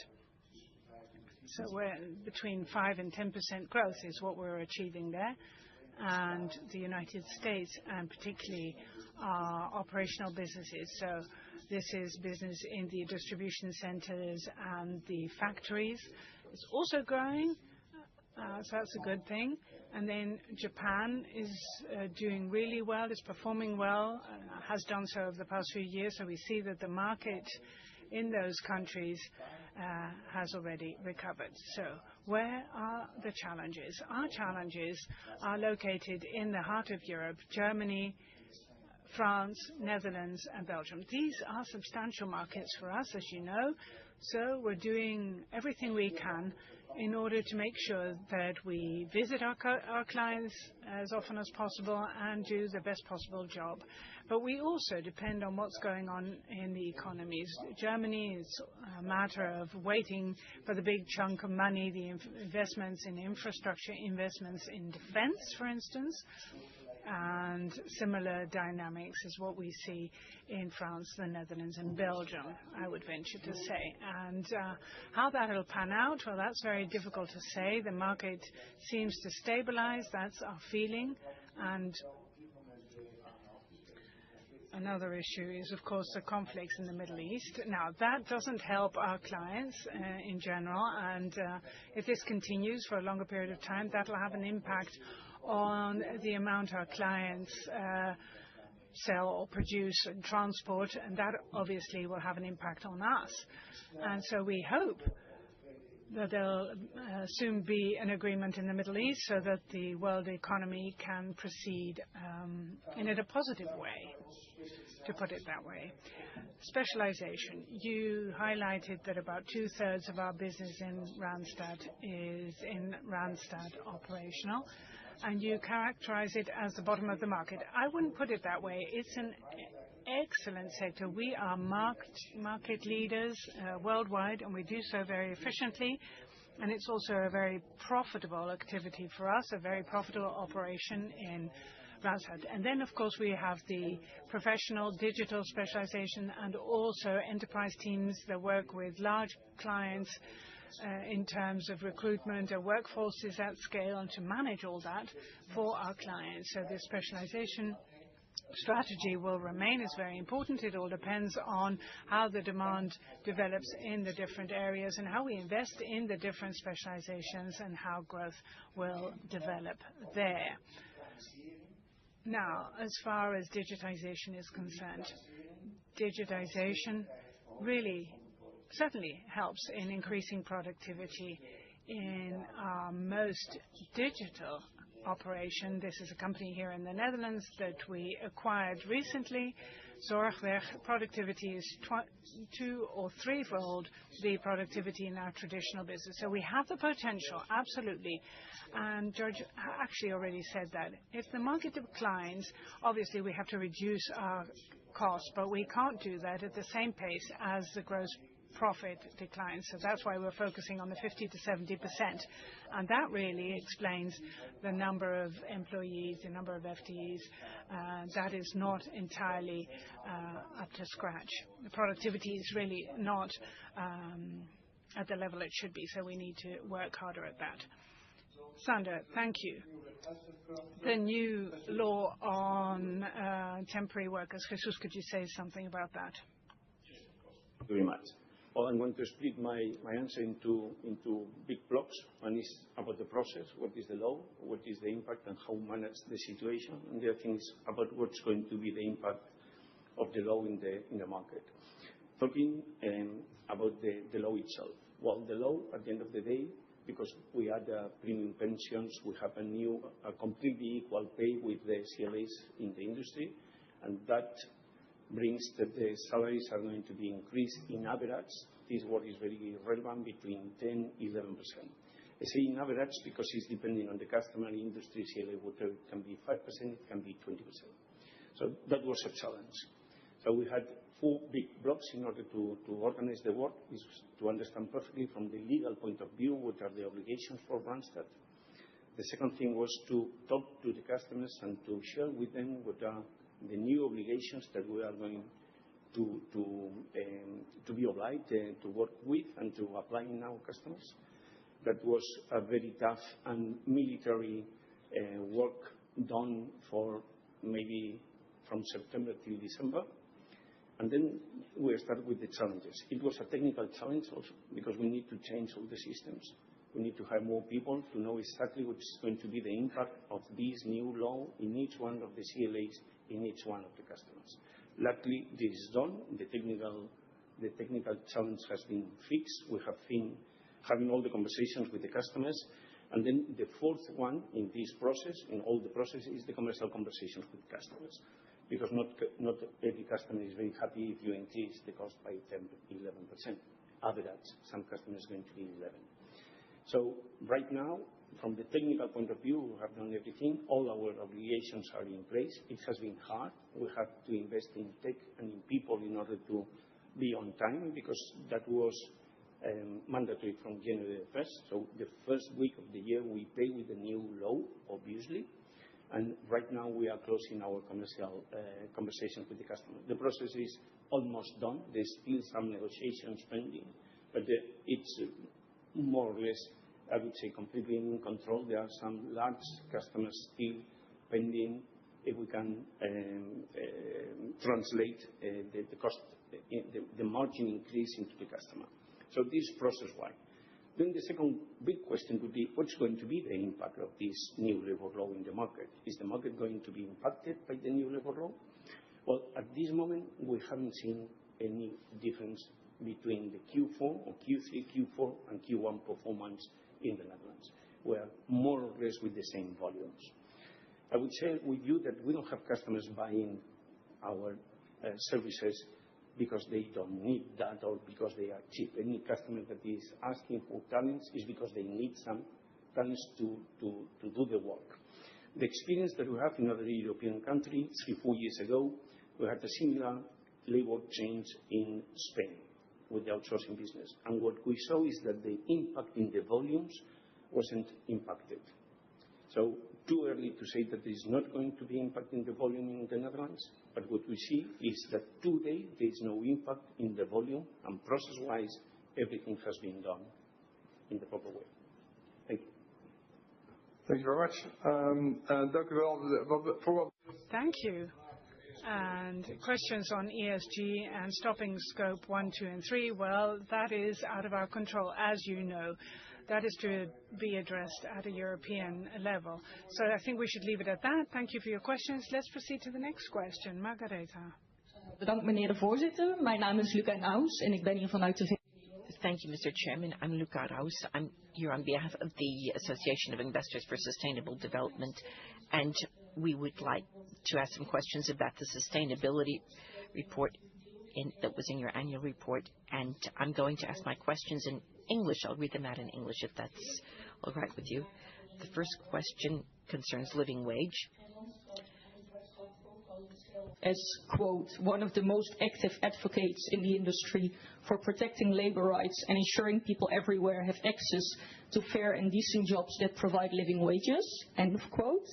S10: so we're between 5 and 10% growth is what we're achieving there. And the United States, and particularly operational businesses. So this is business in the distribution centers and the factories. It's also growing, so that's a good thing. And then Japan is doing really well, is performing well, has done so over the past few years. So we see that the market in those countries has already recovered. So where are the challenges? Our challenges are located in the heart of Europe: Germany, France, Netherlands, and Belgium. These are substantial markets for us, as you know. So we're doing everything we can in order to make sure that we visit our clients as often as possible and do the best possible job. But we also depend on what's going on in the economies. Germany is a matter of waiting for the big chunk of money, the investments in infrastructure, investments in defense, for instance. And similar dynamics is what we see in France, the Netherlands, and Belgium, I would venture to say. And how that will pan out, well, that's very difficult to say. The market seems to stabilize. That's our feeling. And another issue is, of course, the conflicts in the Middle East. Now, that doesn't help our clients in general. And if this continues for a longer period of time, that will have an impact on the amount our clients sell or produce and transport, and that obviously will have an impact on us. And so we hope that there'll soon be an agreement in the Middle East so that the world economy can proceed in a positive way, to put it that way. Specialization. You highlighted that about 2/3 of our business in Randstad is in Randstad operational, and you characterize it as the bottom of the market. I wouldn't put it that way. It's an excellent sector. We are market leaders worldwide, and we do so very efficiently. And it's also a very profitable activity for us, a very profitable operation in Randstad. And then, of course, we have the professional digital specialization and also enterprise teams that work with large clients in terms of recruitment of workforces at scale and to manage all that for our clients. So the specialization strategy will remain. It's very important. It all depends on how the demand develops in the different areas and how we invest in the different specializations and how growth will develop there. Now, as far as digitization is concerned, digitization really certainly helps in increasing productivity in our most digital operation. This is a company here in the Netherlands that we acquired recently. Zorgweg productivity is 2 or 3-fold the productivity in our traditional business. So we have the potential, absolutely. And George actually already said that. If the market declines, obviously we have to reduce our costs, but we can't do that at the same pace as the gross profit declines. That's why we're focusing on the 50% to 70%. That really explains the number of employees, the number of FTEs. That is not entirely up to scratch. The productivity is really not at the level it should be. We need to work harder at that. Sander, thank you. The new law on temporary workers. Jesus, could you say something about that?
S12: Thank you very much. Well, I'm going to split my answer into big blocks. One is about the process, what is the law, what is the impact, and how we manage the situation. And the other thing is about what's going to be the impact of the law in the market. Talking about the law itself. Well, the law, at the end of the day, because we had premium pensions, we have a completely equal pay with the CLAs in the industry, and that brings that the salaries are going to be increased in average. This word is very relevant, between 10% and 11%. I say in average because it's depending on the customer industry CLA, whether it can be 5%, it can be 20%. So that was a challenge. So we had 4 big blocks in order to organize the work, is to understand perfectly from the legal point of view what are the obligations for Randstad. The second thing was to talk to the customers and to share with them what are the new obligations that we are going to be obliged to work with and to apply in our customers. That was a very tough and military work done for maybe from September till December. And then we started with the challenges. It was a technical challenge also because we need to change all the systems. We need to hire more people to know exactly what is going to be the impact of this new law in each one of the CLAs, in each one of the customers. Luckily, this is done. The technical challenge has been fixed. We have been having all the conversations with the customers. And then the fourth one in this process, in all the processes, is the commercial conversations with customers. Because not every customer is very happy if you increase the cost by 10 to 11%. Average, some customers are going to be 11%. So right now, from the technical point of view, we have done everything. All our obligations are in place. It has been hard. We have to invest in tech and in people in order to be on time because that was mandatory from January 1st. So the first week of the year, we pay with the new law, obviously. And right now, we are closing our commercial conversations with the customer. The process is almost done. There's still some negotiations pending, but it's more or less, I would say, completely in control. There are some large customers still pending if we can translate the cost, the margin increase into the customer. So this process-wise. Then the second big question would be, what's going to be the impact of this new labor law in the market? Is the market going to be impacted by the new labor law? Well, at this moment, we haven't seen any difference between the Q4 or Q3, Q4, and Q1 performance in the Netherlands. We are more or less with the same volumes. I would share with you that we don't have customers buying our services because they don't need that or because they are cheap. Any customer that is asking for talents is because they need some talents to do the work. The experience that we have in other European countries, 3-4 years ago, we had a similar labor change in Spain with the outsourcing business. And what we saw is that the impact in the volumes wasn't impacted. So too early to say that there's not going to be impact in the volume in the Netherlands, but what we see is that today there is no impact in the volume, and process-wise, everything has been done in the proper way. Thank you.
S11: Thank you very much.
S10: Thank you. And questions on ESG and stopping scope 1, 2, and 3, well, that is out of our control, as you know. That is to be addressed at a European level. So I think we should leave it at that. Thank you for your questions. Let's proceed to the next question. Margaretha.
S3: Bedankt, meneer de voorzitter. Mijn naam is Luca Naus en ik ben hier vanuit de... Thank you, Mr. Chairman. I'm Luca Raus. I'm here on behalf of the Association of Investors for Sustainable Development, and we would like to ask some questions about the sustainability report that was in your annual report, and I'm going to ask my questions in English. I'll read them out in English if that's all right with you. The first question concerns living wage.
S13: as, quote, one of the most active advocates in the industry for protecting labor rights and ensuring people everywhere have access to fair and decent jobs that provide living wages, end of quote.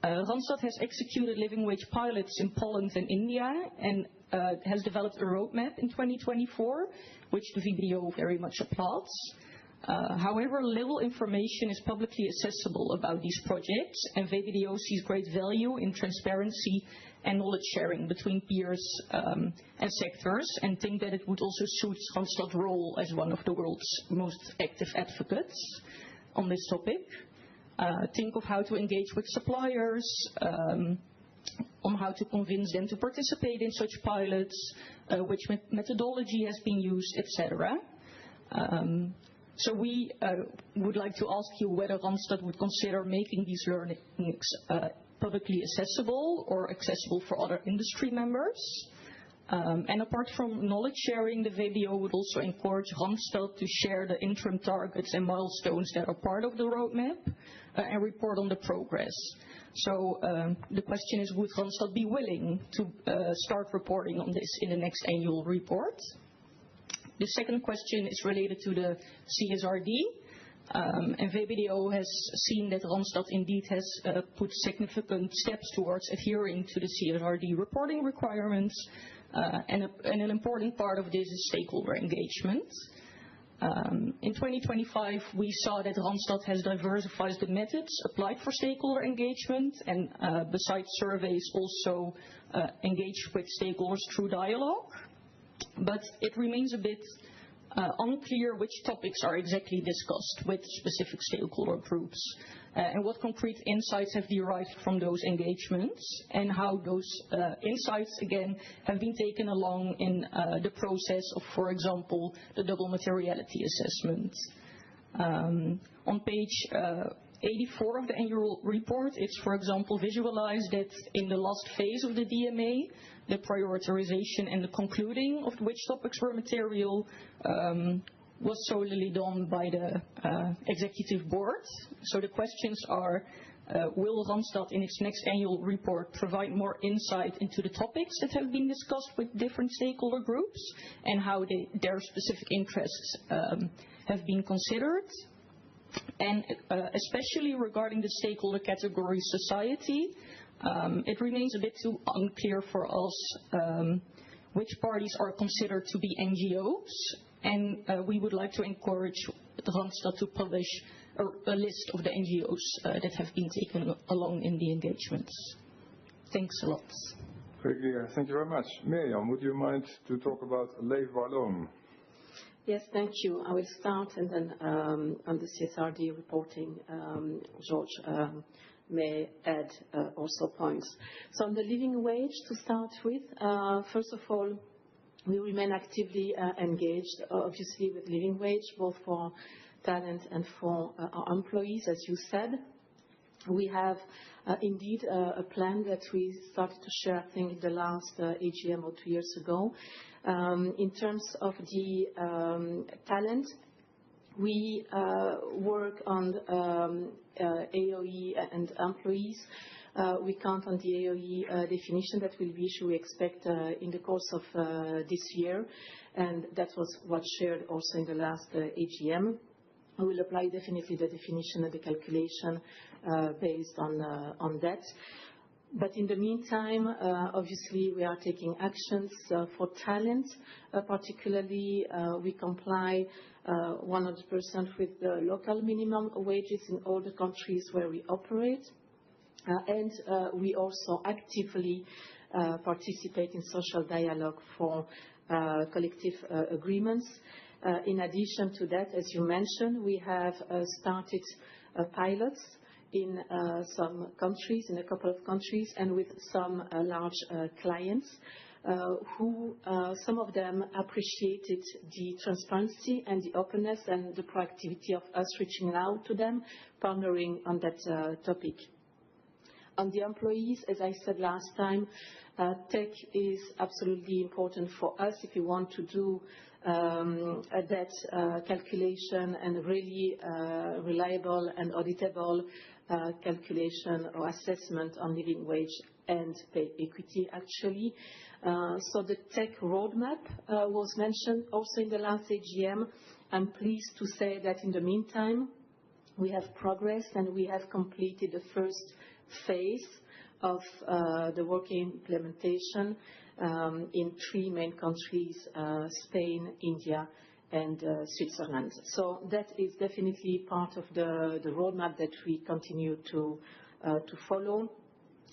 S13: Randstad has executed living wage pilots in Poland and India and has developed a roadmap in 2024, which the VBDO very much applauds. However, little information is publicly accessible about these projects, and VBDO sees great value in transparency and knowledge sharing between peers and sectors, and think that it would also suit Randstad's role as one of the world's most active advocates on this topic. Think of how to engage with suppliers, on how to convince them to participate in such pilots, which methodology has been used, etc. So we would like to ask you whether Randstad would consider making these learnings publicly accessible or accessible for other industry members. And apart from knowledge sharing, the VBO would also encourage Randstad to share the interim targets and milestones that are part of the roadmap and report on the progress. So the question is, would Randstad be willing to start reporting on this in the next annual report? The second question is related to the CSRD. And VBDO has seen that Randstad indeed has put significant steps towards adhering to the CSRD reporting requirements. And an important part of this is stakeholder engagement. In 2025, we saw that Randstad has diversified the methods applied for stakeholder engagement, and besides surveys, also engaged with stakeholders through dialogue. But it remains a bit unclear which topics are exactly discussed with specific stakeholder groups, and what concrete insights have derived from those engagements, and how those insights, again, have been taken along in the process of, for example, the double materiality assessment. On page 84 of the annual report, it's, for example, visualized that in the last phase of the DMA, the prioritization and the concluding of which topics were material was solely done by the executive board. So the questions are, will Randstad in its next annual report provide more insight into the topics that have been discussed with different stakeholder groups and how their specific interests have been considered? And especially regarding the stakeholder category society, it remains a bit too unclear for us which parties are considered to be NGOs, and we would like to encourage Randstad to publish a list of the NGOs that have been taken along in the engagements. Thanks a lot.
S11: Very clear. Thank you very much. Mirjam, would you mind to talk about Leefbaar Loon?
S3: Yes, thank you. I will start, and then on the CSRD reporting, George may add also points. So on the living wage, to start with, first of all, we remain actively engaged, obviously, with living wage, both for talent and for our employees, as you said. We have indeed a plan that we started to share, I think, the last AGM or 2 years ago. In terms of the talent, we work on AOE and employees. We count on the AOE definition that will be issued, we expect, in the course of this year, and that was what's shared also in the last AGM. We will apply definitely the definition and the calculation based on that. But in the meantime, obviously, we are taking actions for talent. Particularly, we comply 100% with the local minimum wages in all the countries where we operate. And we also actively participate in social dialogue for collective agreements. In addition to that, as you mentioned, we have started pilots in some countries, in a couple of countries, and with some large clients who, some of them appreciated the transparency and the openness and the proactivity of us reaching out to them, pondering on that topic. On the employees, as I said last time, tech is absolutely important for us if you want to do that calculation and really reliable and auditable calculation or assessment on living wage and pay equity, actually. So the tech roadmap was mentioned also in the last AGM. I'm pleased to say that in the meantime, we have progressed and we have completed the first phase of the working implementation in 3 main countries, Spain, India, and Switzerland. So that is definitely part of the roadmap that we continue to follow.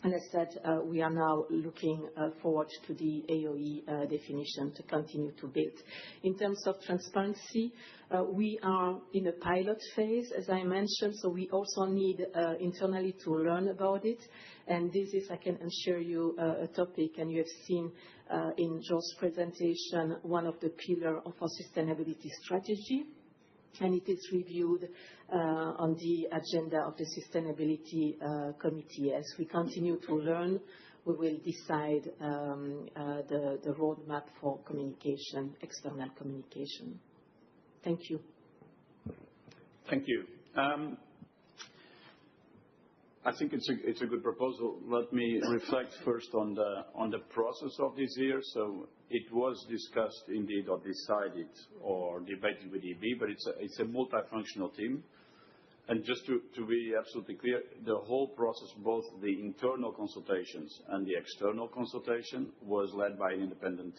S3: And as said, we are now looking forward to the AOE definition to continue to build. In terms of transparency, we are in a pilot phase, as I mentioned, so we also need internally to learn about it. And this is, I can assure you, a topic, and you have seen in Joe's presentation, one of the pillars of our sustainability strategy. And it is reviewed on the agenda of the Sustainability Committee. As we continue to learn, we will decide the roadmap for communication, external communication. Thank you.
S9: Thank you. I think it's a good proposal. Let me reflect first on the process of this year. So it was discussed indeed or decided or debated with EB, but it's a multifunctional team. And just to be absolutely clear, the whole process, both the internal consultations and the external consultation, was led by an independent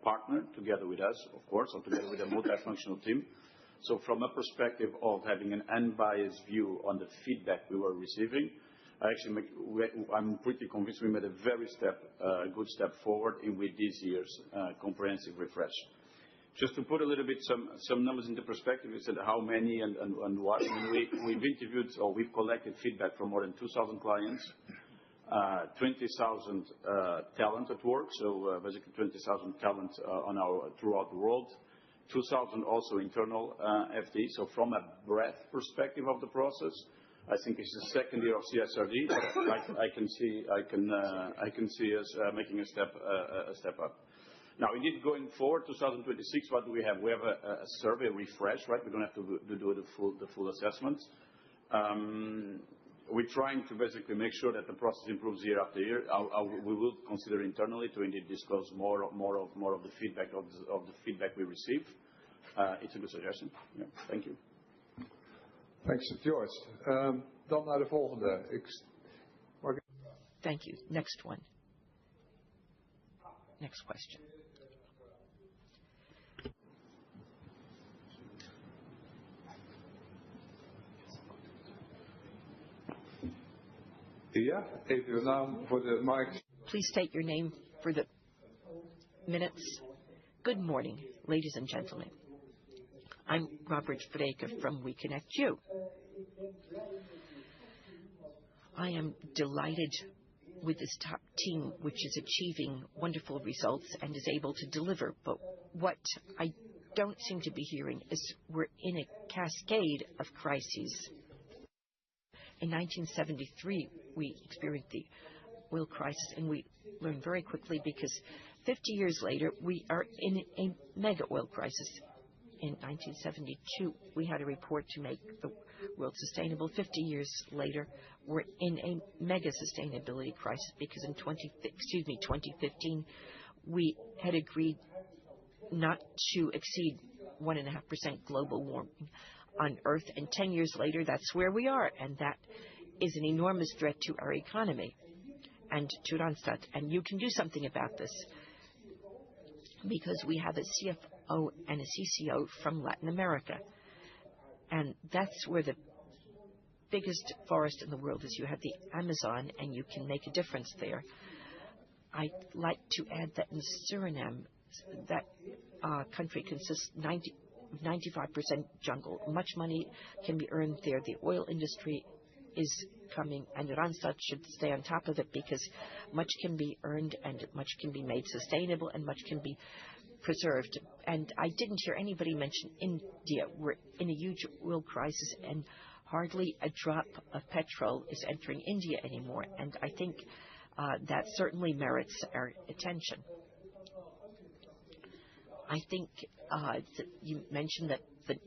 S9: partner together with us, of course, or together with a multifunctional team. So from a perspective of having an unbiased view on the feedback we were receiving, I'm pretty convinced we made a very good step forward with this year's comprehensive refresh. Just to put a little bit some numbers into perspective, you said how many and what. We've interviewed or we've collected feedback from more than 2,000 clients, 20,000 talent at work, so basically 20,000 talent throughout the world. 2,000 also internal FTE. So from a breadth perspective of the process, I think it's the second year of CSRD. I can see us making a step up. Now, indeed, going forward, 2026, what do we have? We have a survey refresh, right? We don't have to do the full assessment. We're trying to basically make sure that the process improves year after year. We will consider internally to indeed disclose more of the feedback we receive. It's a good suggestion. Yeah. Thank you.
S11: Thanks, Joyce. Dan naar de volgende.
S2: Thank you. Next one. Next question.
S11: Ja, even uw naam voor de mic.
S2: Please state your name for the minutes. Good morning, ladies and gentlemen. I'm Robert Vreeke from We Connect You. I am delighted with this top team, which is achieving wonderful results and is able to deliver. But what I don't seem to be hearing is we're in a cascade of crises. In 1973, we experienced the oil crisis, and we learned very quickly because 50 years later, we are in a mega oil crisis. In 1972, we had a report to make the world sustainable. 50 years later, we're in a mega sustainability crisis because in 2015, we had agreed not to exceed 1.5% global warming on Earth. And 10 years later, that's where we are. And that is an enormous threat to our economy and to Randstad. And you can do something about this because we have a CFO and a CCO from Latin America. And that's where the biggest forest in the world is. You have the Amazon, and you can make a difference there. I'd like to add that in Suriname, that country consists 95% jungle. Much money can be earned there. The oil industry is coming, and Randstad should stay on top of it because much can be earned and much can be made sustainable and much can be preserved. And I didn't hear anybody mention India. We're in a huge oil crisis, and hardly a drop of petrol is entering India anymore. And I think that certainly merits our attention. I think you mentioned that the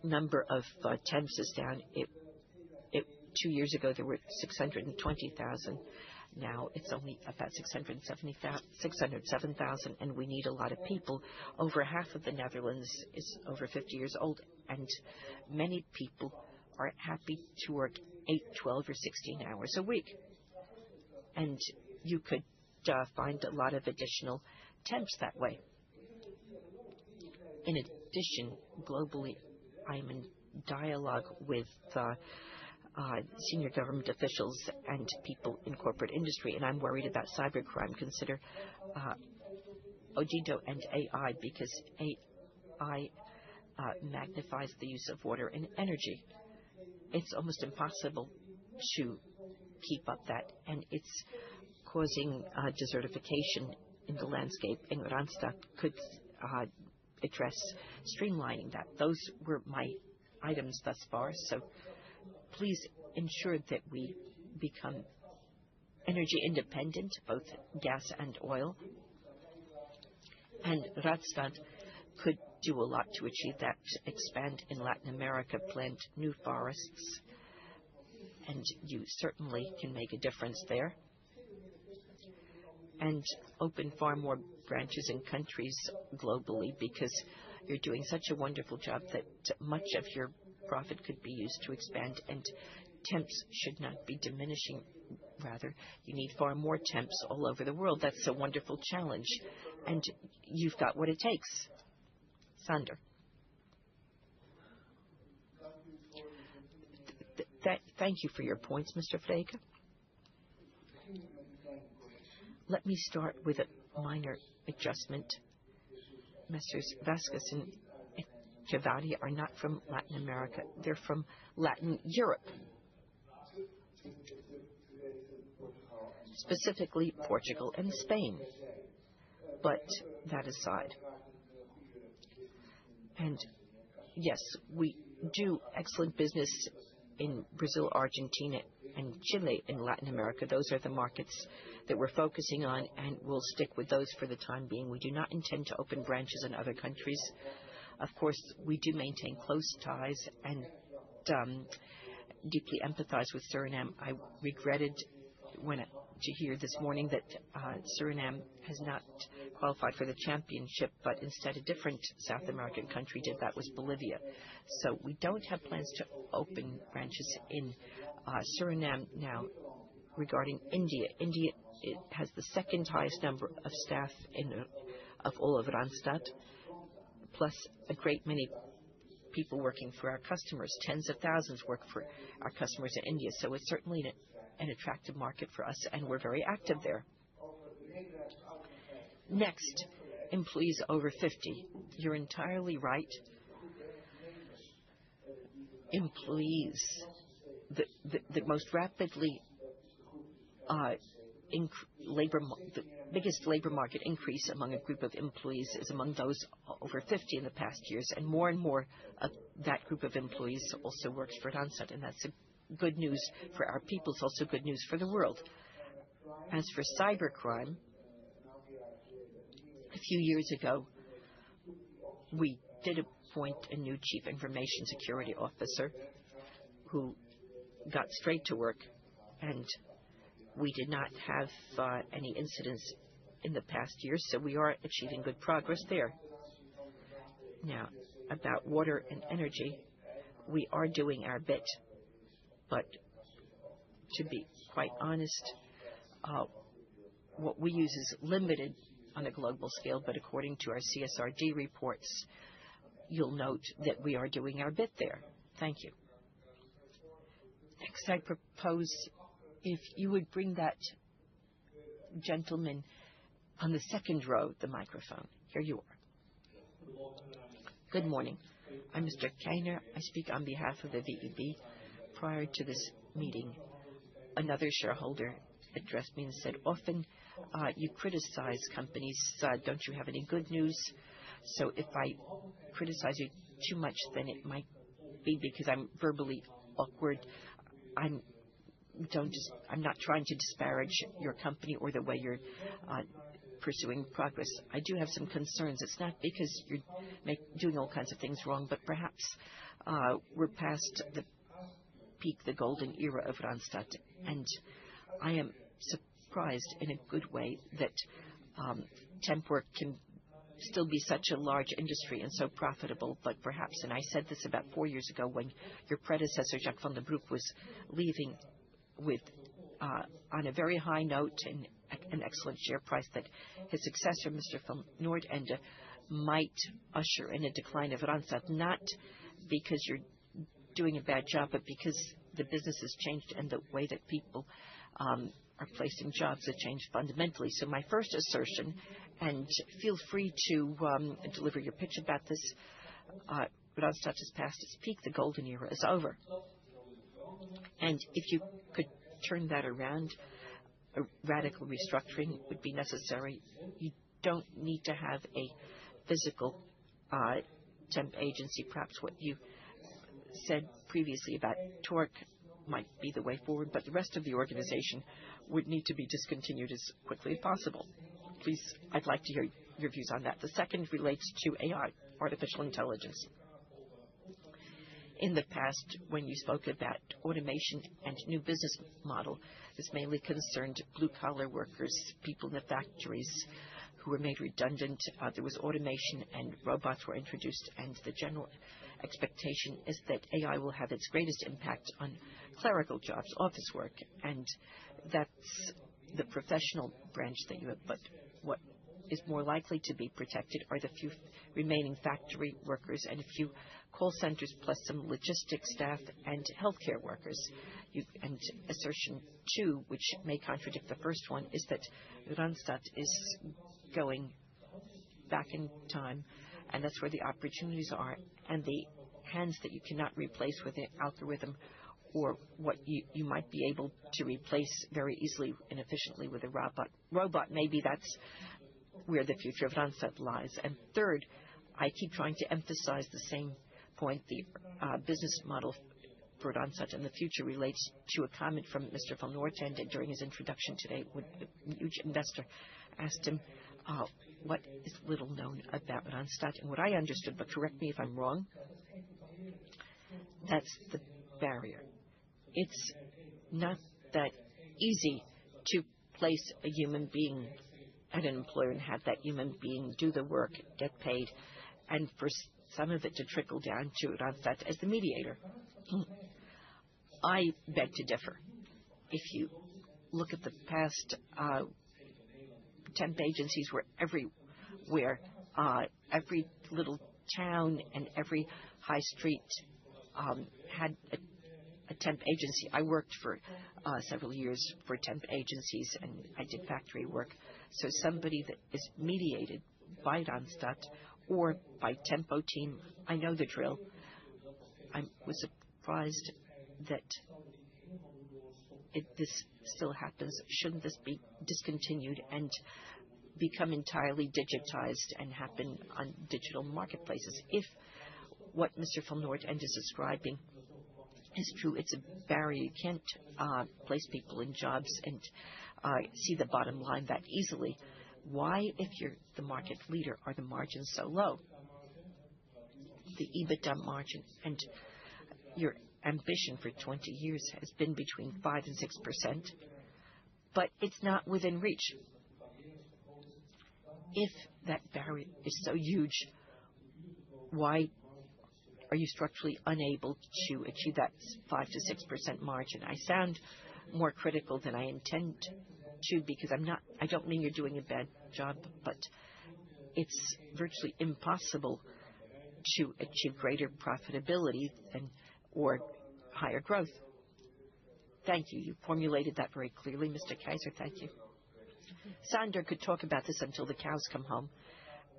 S2: number of temps is down. It 2 years ago, there were 620,000. Now it's only about 607,000, and we need a lot of people. Over half of the Netherlands is over 50 years old, and many people are happy to work 8, 12, or 16 hours a week. And you could find a lot of additional temps that way. In addition, globally, I'm in dialogue with senior government officials and people in corporate industry, and I'm worried about cybercrime. Consider Odido and AI, because AI magnifies the use of water and energy. It's almost impossible to keep up that, and it's causing desertification in the landscape, and Randstad could address streamlining that. Those were my items thus far, so please ensure that we become energy independent, both gas and oil. And Randstad could do a lot to achieve that, expand in Latin America, plant new forests, and you certainly can make a difference there. And open far more branches in countries globally, because you're doing such a wonderful job that much of your profit could be used to expand, and temps should not be diminishing. Rather, you need far more temps all over the world. That's a wonderful challenge, and you've got what it takes. Sander. Thank you for your points, Mr. Frege. Let me start with a minor adjustment. Messrs. Vasquez and Chiavari are not from Latin America. They're from Latin Europe, specifically Portugal and Spain. But that aside, and yes, we do excellent business in Brazil, Argentina, and Chile in Latin America. Those are the markets that we're focusing on, and we'll stick with those for the time being. We do not intend to open branches in other countries. Of course, we do maintain close ties and deeply empathize with Suriname. I regretted to hear this morning that Suriname has not qualified for the championship, but instead a different South American country did. That was Bolivia. So we don't have plans to open branches in Suriname now. Regarding India, India has the second highest number of staff of all of Randstad, plus a great many people working for our customers. Tens of thousands work for our customers in India, so it's certainly an attractive market for us, and we're very active there. Next, employees over 50. You're entirely right. Employees, the most rapidly the biggest labor market increase among a group of employees is among those over 50 in the past years, and more of that group of employees also works for Randstad, and that's good news for our people. It's also good news for the world. As for cybercrime, a few years ago, we did appoint a new Chief Information Security Officer who got straight to work, and we did not have any incidents in the past year, so we are achieving good progress there. Now, about water and energy, we are doing our bit, but to be quite honest, what we use is limited on a global scale, but according to our CSRD reports, you'll note that we are doing our bit there. Thank you. Next, I propose if you would bring that gentleman on the second row, the microphone. Here you are. Good morning. I'm Mr. Keiner. I speak on behalf of the VEB. Prior to this meeting, another shareholder addressed me and said, often you criticize companies. Don't you have any good news? So if I criticize you too much, then it might be because I'm verbally awkward. I'm not trying to disparage your company or the way you're pursuing progress. I do have some concerns. It's not because you're doing all kinds of things wrong, but perhaps we're past the peak the golden era of Randstad. And I am surprised in a good way that temp work can still be such a large industry and so profitable. But perhaps, and I said this about 4 years ago when your predecessor, Jacques van den Broek, was leaving with on a very high note and an excellent share price, that his successor, Mr. van Noordende, might usher in a decline of Randstad, not because you're doing a bad job, but because the business has changed and the way that people are placing jobs have changed fundamentally. So my first assertion, and feel free to deliver your pitch about this, Randstad has passed its peak, the golden era is over. And if you could turn that around, a radical restructuring would be necessary. You don't need to have a physical temp agency. Perhaps what you said previously about Torque might be the way forward, but the rest of the organization would need to be discontinued as quickly as possible. Please, I'd like to hear your views on that. The second relates to AI, artificial intelligence. In the past, when you spoke about automation and new business model, this mainly concerned blue-collar workers, people in the factories who were made redundant. There was automation and robots were introduced, and the general expectation is that AI will have its greatest impact on clerical jobs, office work, and that's the professional branch that you have. But what is more likely to be protected are the few remaining factory workers and a few call centers, plus some logistics staff and healthcare workers. And assertion 2, which may contradict the first one, is that Randstad is going back in time, and that's where the opportunities are, and the hands that you cannot replace with an algorithm, or what you might be able to replace very easily and efficiently with a robot. Maybe that's where the future of Randstad lies. And third, I keep trying to emphasize the same point. The business model for Randstad in the future relates to a comment from Mr. van Noordende during his introduction today, when a huge investor asked him what is little known about Randstad. And what I understood, but correct me if I'm wrong, that's the barrier. It's not that easy to place a human being at an employer and have that human being do the work, get paid, and for some of it to trickle down to Randstad as the mediator. I beg to differ. If you look at the past, temp agencies were everywhere. Every little town and every high street had a temp agency. I worked for several years for temp agencies, and I did factory work. So somebody that is mediated by Randstad or by Tempo Team, I know the drill. I was surprised that this still happens. Shouldn't this be discontinued and become entirely digitized and happen on digital marketplaces? If what Mr. van Noordende is describing is true, it's a barrier. You can't place people in jobs and see the bottom line that easily. Why, if you're the market leader, are the margins so low? The EBITDA margin and your ambition for 20 years has been between 5 and 6%, but it's not within reach. If that barrier is so huge, why are you structurally unable to achieve that 5 to 6% margin? I sound more critical than I intend to, because I don't mean you're doing a bad job, but it's virtually impossible to achieve greater profitability or higher growth. Thank you. You formulated that very clearly, Mr. Keizer. Thank you. Sander could talk about this until the cows come home,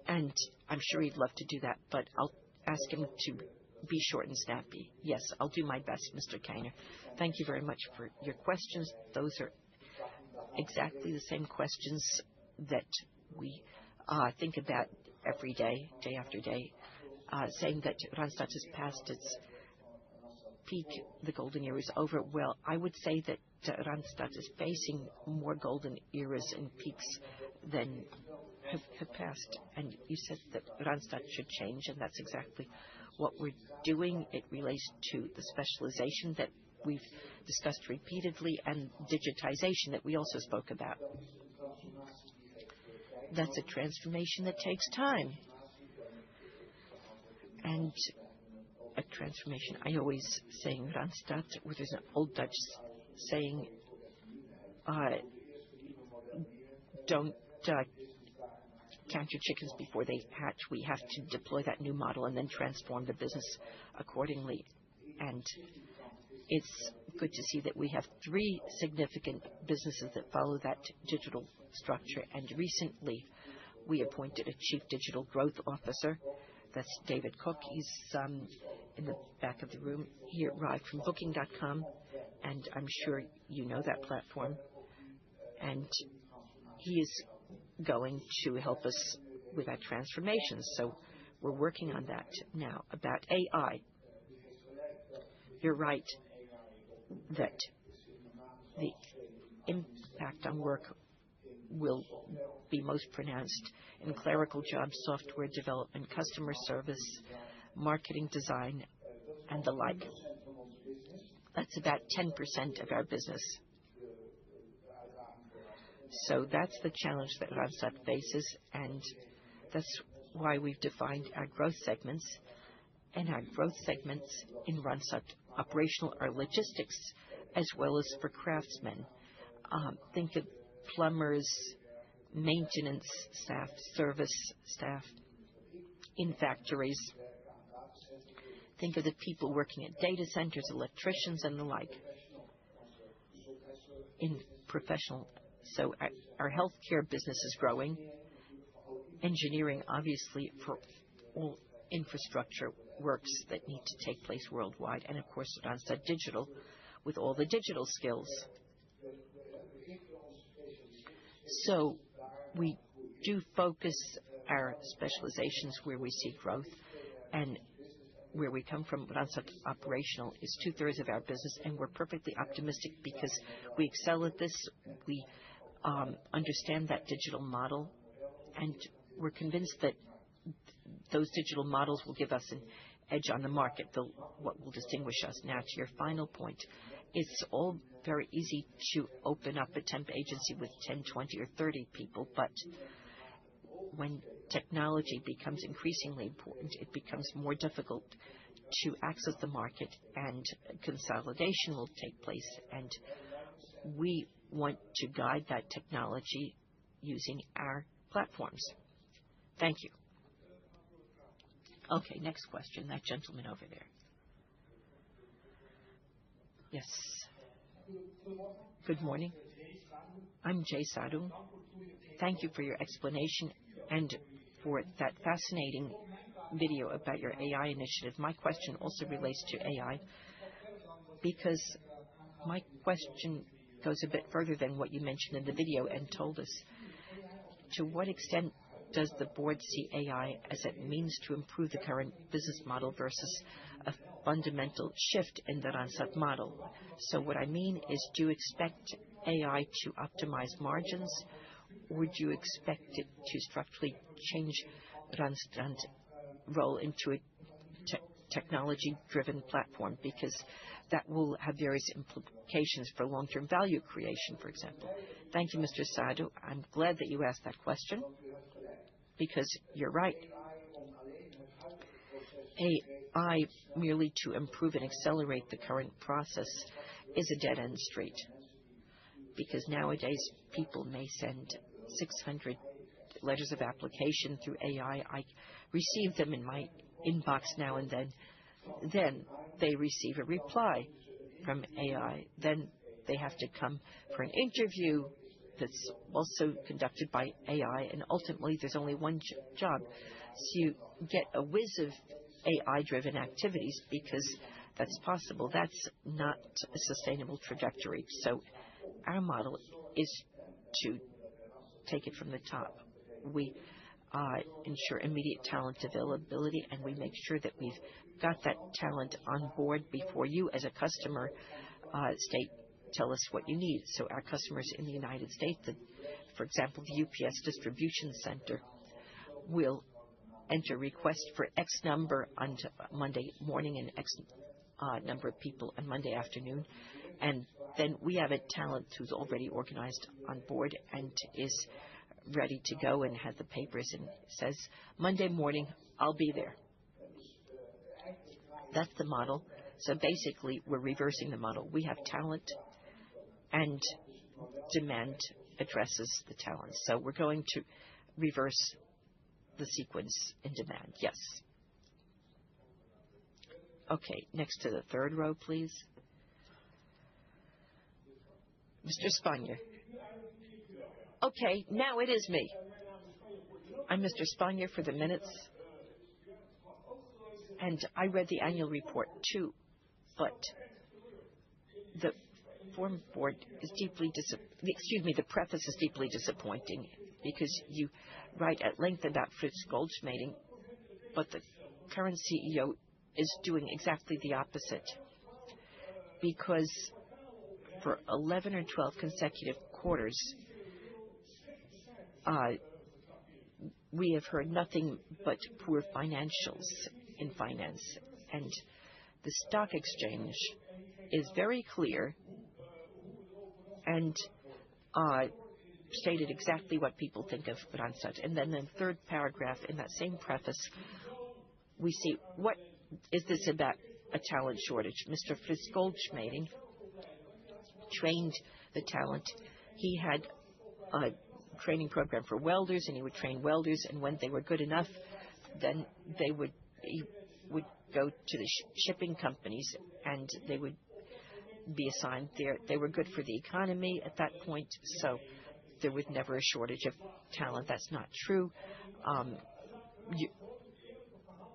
S2: and I'm sure he'd love to do that, but I'll ask him to be short and snappy. Yes, I'll do my best, Mr. Keizer. Thank you very much for your questions. Those are exactly the same questions that we think about every day, day after day, saying that Randstad has passed its peak, the golden era is over. Well, I would say that Randstad is facing more golden eras and peaks than have passed. And you said that Randstad should change, and that's exactly what we're doing. It relates to the specialization that we've discussed repeatedly, and digitization that we also spoke about. That's a transformation that takes time. And a transformation, I always say in Randstad, where there's an old Dutch saying, don't count your chickens before they hatch. We have to deploy that new model and then transform the business accordingly. And it's good to see that we have 3 significant businesses that follow that digital structure. And recently, we appointed a Chief Digital Growth Officer. That's David Cook. He's in the back of the room. He arrived from Booking.com, and I'm sure you know that platform. And he is going to help us with that transformation. So we're working on that now. About AI, you're right that the impact on work will be most pronounced in clerical jobs, software development, customer service, marketing design, and the like. That's about 10% of our business. So that's the challenge that Randstad faces, and that's why we've defined our growth segments. And our growth segments in Randstad operational are logistics, as well as for craftsmen. Think of plumbers, maintenance staff, service staff in factories. Think of the people working at data centers, electricians, and the like. In professional, so our healthcare business is growing. Engineering, obviously, for all infrastructure works that need to take place worldwide. And of course, Randstad Digital with all the digital skills. So we do focus our specializations where we see growth, and where we come from. Randstad operational is 2/3 of our business, and we're perfectly optimistic because we excel at this. We understand that digital model, and we're convinced that those digital models will give us an edge on the market, what will distinguish us. Now, to your final point, it's all very easy to open up a temp agency with 10, 20, or 30 people, but when technology becomes increasingly important, it becomes more difficult to access the market, and consolidation will take place. And we want to guide that technology using our platforms. Thank you. Okay, next question. That gentleman over there. Yes. Good morning. I'm Jay Sadhu. Thank you for your explanation and for that fascinating video about your AI initiative. My question also relates to AI, because my question goes a bit further than what you mentioned in the video and told us. To what extent does the board see AI as a means to improve the current business model versus a fundamental shift in the Randstad model? So what I mean is, do you expect AI to optimize margins, or do you expect it to structurally change Randstad's role into a technology-driven platform? Because that will have various implications for long-term value creation, for example. Thank you, Mr. Sadhu. I'm glad that you asked that question, because you're right. AI, merely to improve and accelerate the current process, is a dead-end street. Because nowadays, people may send 600 letters of application through AI. I receive them in my inbox now and then. Then they receive a reply from AI. Then they have to come for an interview that's also conducted by AI, and ultimately there's only one job. So you get a whiz of AI-driven activities because that's possible. That's not a sustainable trajectory. So our model is to take it from the top. We ensure immediate talent availability, and we make sure that we've got that talent on board before you, as a customer, tell us what you need. So our customers in the United States, for example, the UPS distribution center, will enter a request for X number on Monday morning and X number of people on Monday afternoon. And then we have a talent who's already organized on board and is ready to go and has the papers and says, Monday morning, I'll be there. That's the model. So basically, we're reversing the model. We have talent and demand addresses the talent. So we're going to reverse the sequence in demand. Yes. Okay, next to the third row, please. Mr. Spanier. Okay, now it is me. I'm Mr. Spanier for the minutes. And I read the annual report too, but the form board is deeply the preface is deeply disappointing because you write at length about Frits Goldschmeding, but the current CEO is doing exactly the opposite. Because for 11 or 12 consecutive quarters, we have heard nothing but poor financials in finance. And the stock exchange is very clear and stated exactly what people think of Randstad. And then in the third paragraph in that same preface, we see, what is this about a talent shortage? Mr. Frits Goldschmeding trained the talent. He had a training program for welders, and he would train welders, and when they were good enough, then he would go to the shipping companies, and they would be assigned there. They were good for the economy at that point, so there was never a shortage of talent. That's not true.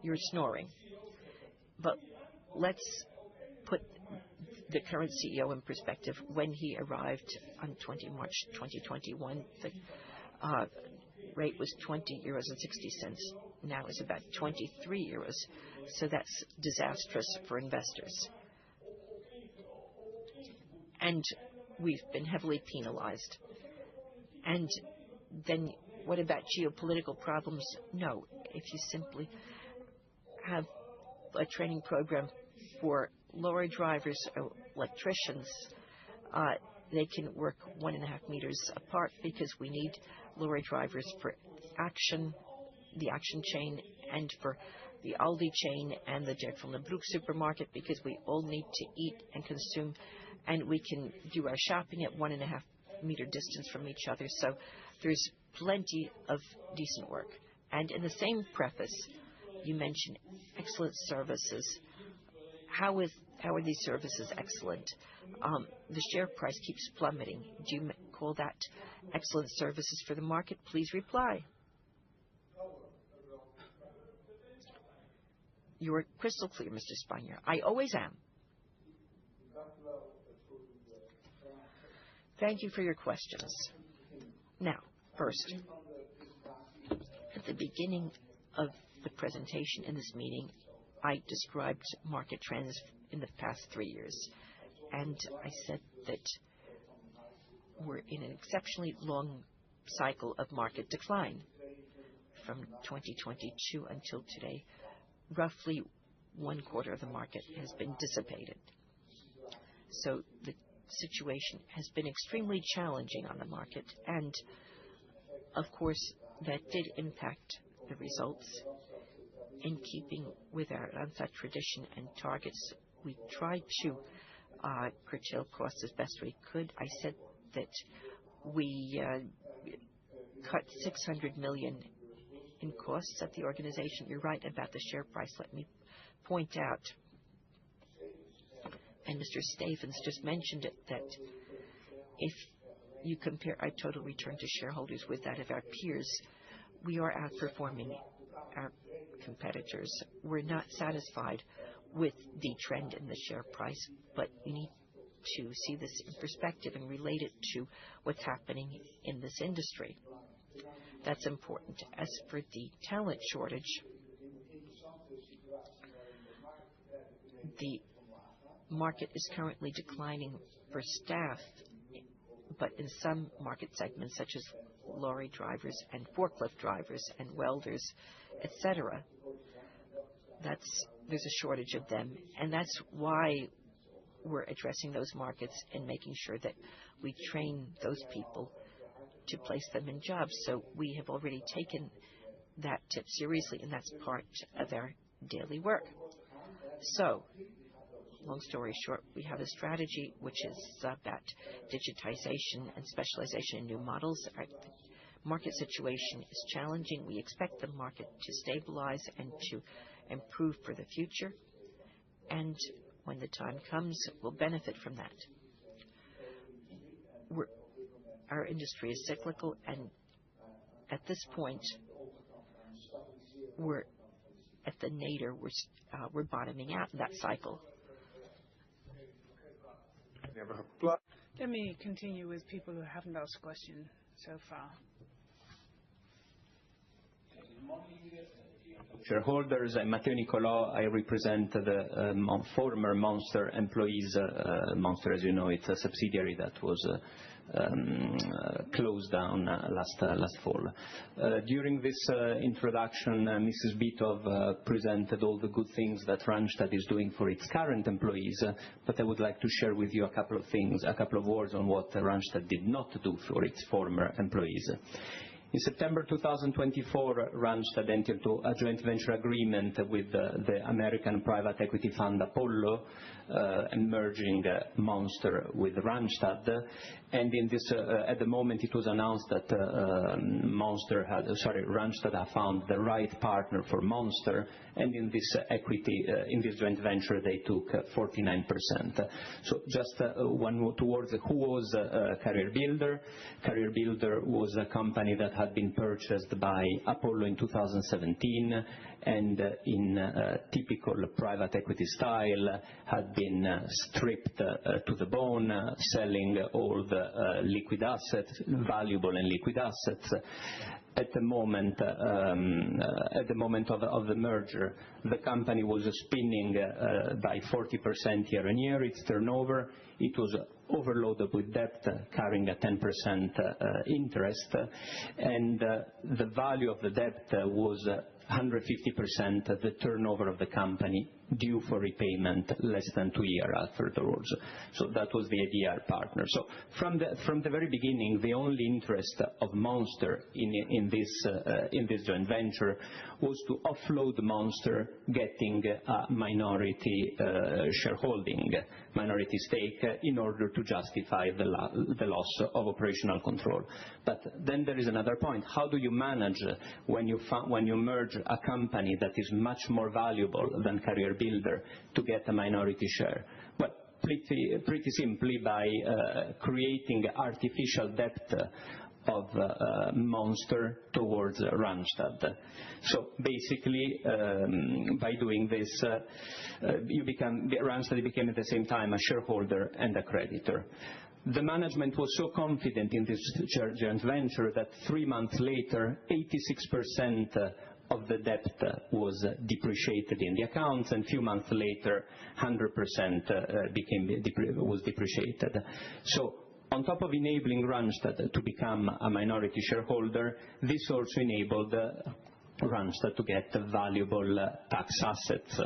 S2: You're snoring. But let's put the current CEO in perspective. When he arrived on 20 March 2021, the rate was €20.60. Now it's about €23. So that's disastrous for investors. And we've been heavily penalized. And then what about geopolitical problems? No, if you simply have a training program for lorry drivers or electricians, they can work 1.5 meters apart because we need lorry drivers for the action chain, and for the Aldi chain and the Dirk van den Broek supermarket, because we all need to eat and consume, and we can do our shopping at 1.5 meter distance from each other. So there's plenty of decent work. And in the same preface, you mentioned excellent services. How are these services excellent? The share price keeps plummeting. Do you call that excellent services for the market? Please reply. You are crystal clear, Mr. Spanier. I always am. Thank you for your questions. Now, first, at the beginning of the presentation in this meeting, I described market trends in the past 3 years. And I said that we're in an exceptionally long cycle of market decline. From 2022 until today, roughly 1/4 of the market has been dissipated. So the situation has been extremely challenging on the market. And of course, that did impact the results. In keeping with our Randstad tradition and targets, we tried to curtail costs as best we could. I said that we cut 600 million in costs at the organization. You're right about the share price. Let me point out, and Mr. Stevens just mentioned it, that if you compare our total return to shareholders with that of our peers, we are outperforming our competitors. We're not satisfied with the trend in the share price, but you need to see this in perspective and relate it to what's happening in this industry. That's important. As for the talent shortage, the market is currently declining for staff, but in some market segments, such as lorry drivers and forklift drivers and welders, etc., that's there's a shortage of them. And that's why we're addressing those markets and making sure that we train those people to place them in jobs. So we have already taken that tip seriously, and that's part of our daily work. So, long story short, we have a strategy which is about digitization and specialization in new models. Our market situation is challenging. We expect the market to stabilize and to improve for the future. And when the time comes, we'll benefit from that. Our industry is cyclical, and at this point, we're at the nadir. We're bottoming out in that cycle.
S10: Let me continue with people who haven't asked a question so far.
S14: Shareholders, I'm Matteo Nicolò. I represent the former Monster employees. Monster, as you know, it's a subsidiary that was closed down last fall. During this introduction, Mrs. Bitov presented all the good things that Randstad is doing for its current employees, but I would like to share with you a couple of words on what Randstad did not do for its former employees. In September 2024, Randstad entered into a joint venture agreement with the American private equity fund Apollo, merging Monster with Randstad. And in this, at the moment, it was announced that Randstad had found the right partner for Monster, and in this in this joint venture, they took 49%. So just one more towards who was Career Builder. Career Builder was a company that had been purchased by Apollo in 2017, and in typical private equity style, had been stripped to the bone, selling all the liquid assets, valuable and liquid assets. At the moment of the merger, the company was spinning by 40% year on year its turnover. It was overloaded with debt, carrying a 10% interest, and the value of the debt was 150% of the turnover of the company, due for repayment less than 2 years afterwards. So that was the ideal partner. So from the very beginning, the only interest of Monster in this joint venture was to offload Monster, getting a minority minority stake, in order to justify the loss of operational control. But then there is another point. How do you manage when you merge a company that is much more valuable than Career Builder to get a minority share? Well, pretty simply by creating artificial debt of Monster towards Randstad. So basically, by doing this, Randstad became at the same time a shareholder and a creditor. The management was so confident in this joint venture that 3 months later, 86% of the debt was depreciated in the accounts, and a few months later, 100% was depreciated. So on top of enabling Randstad to become a minority shareholder, this also enabled Randstad to get valuable tax assets.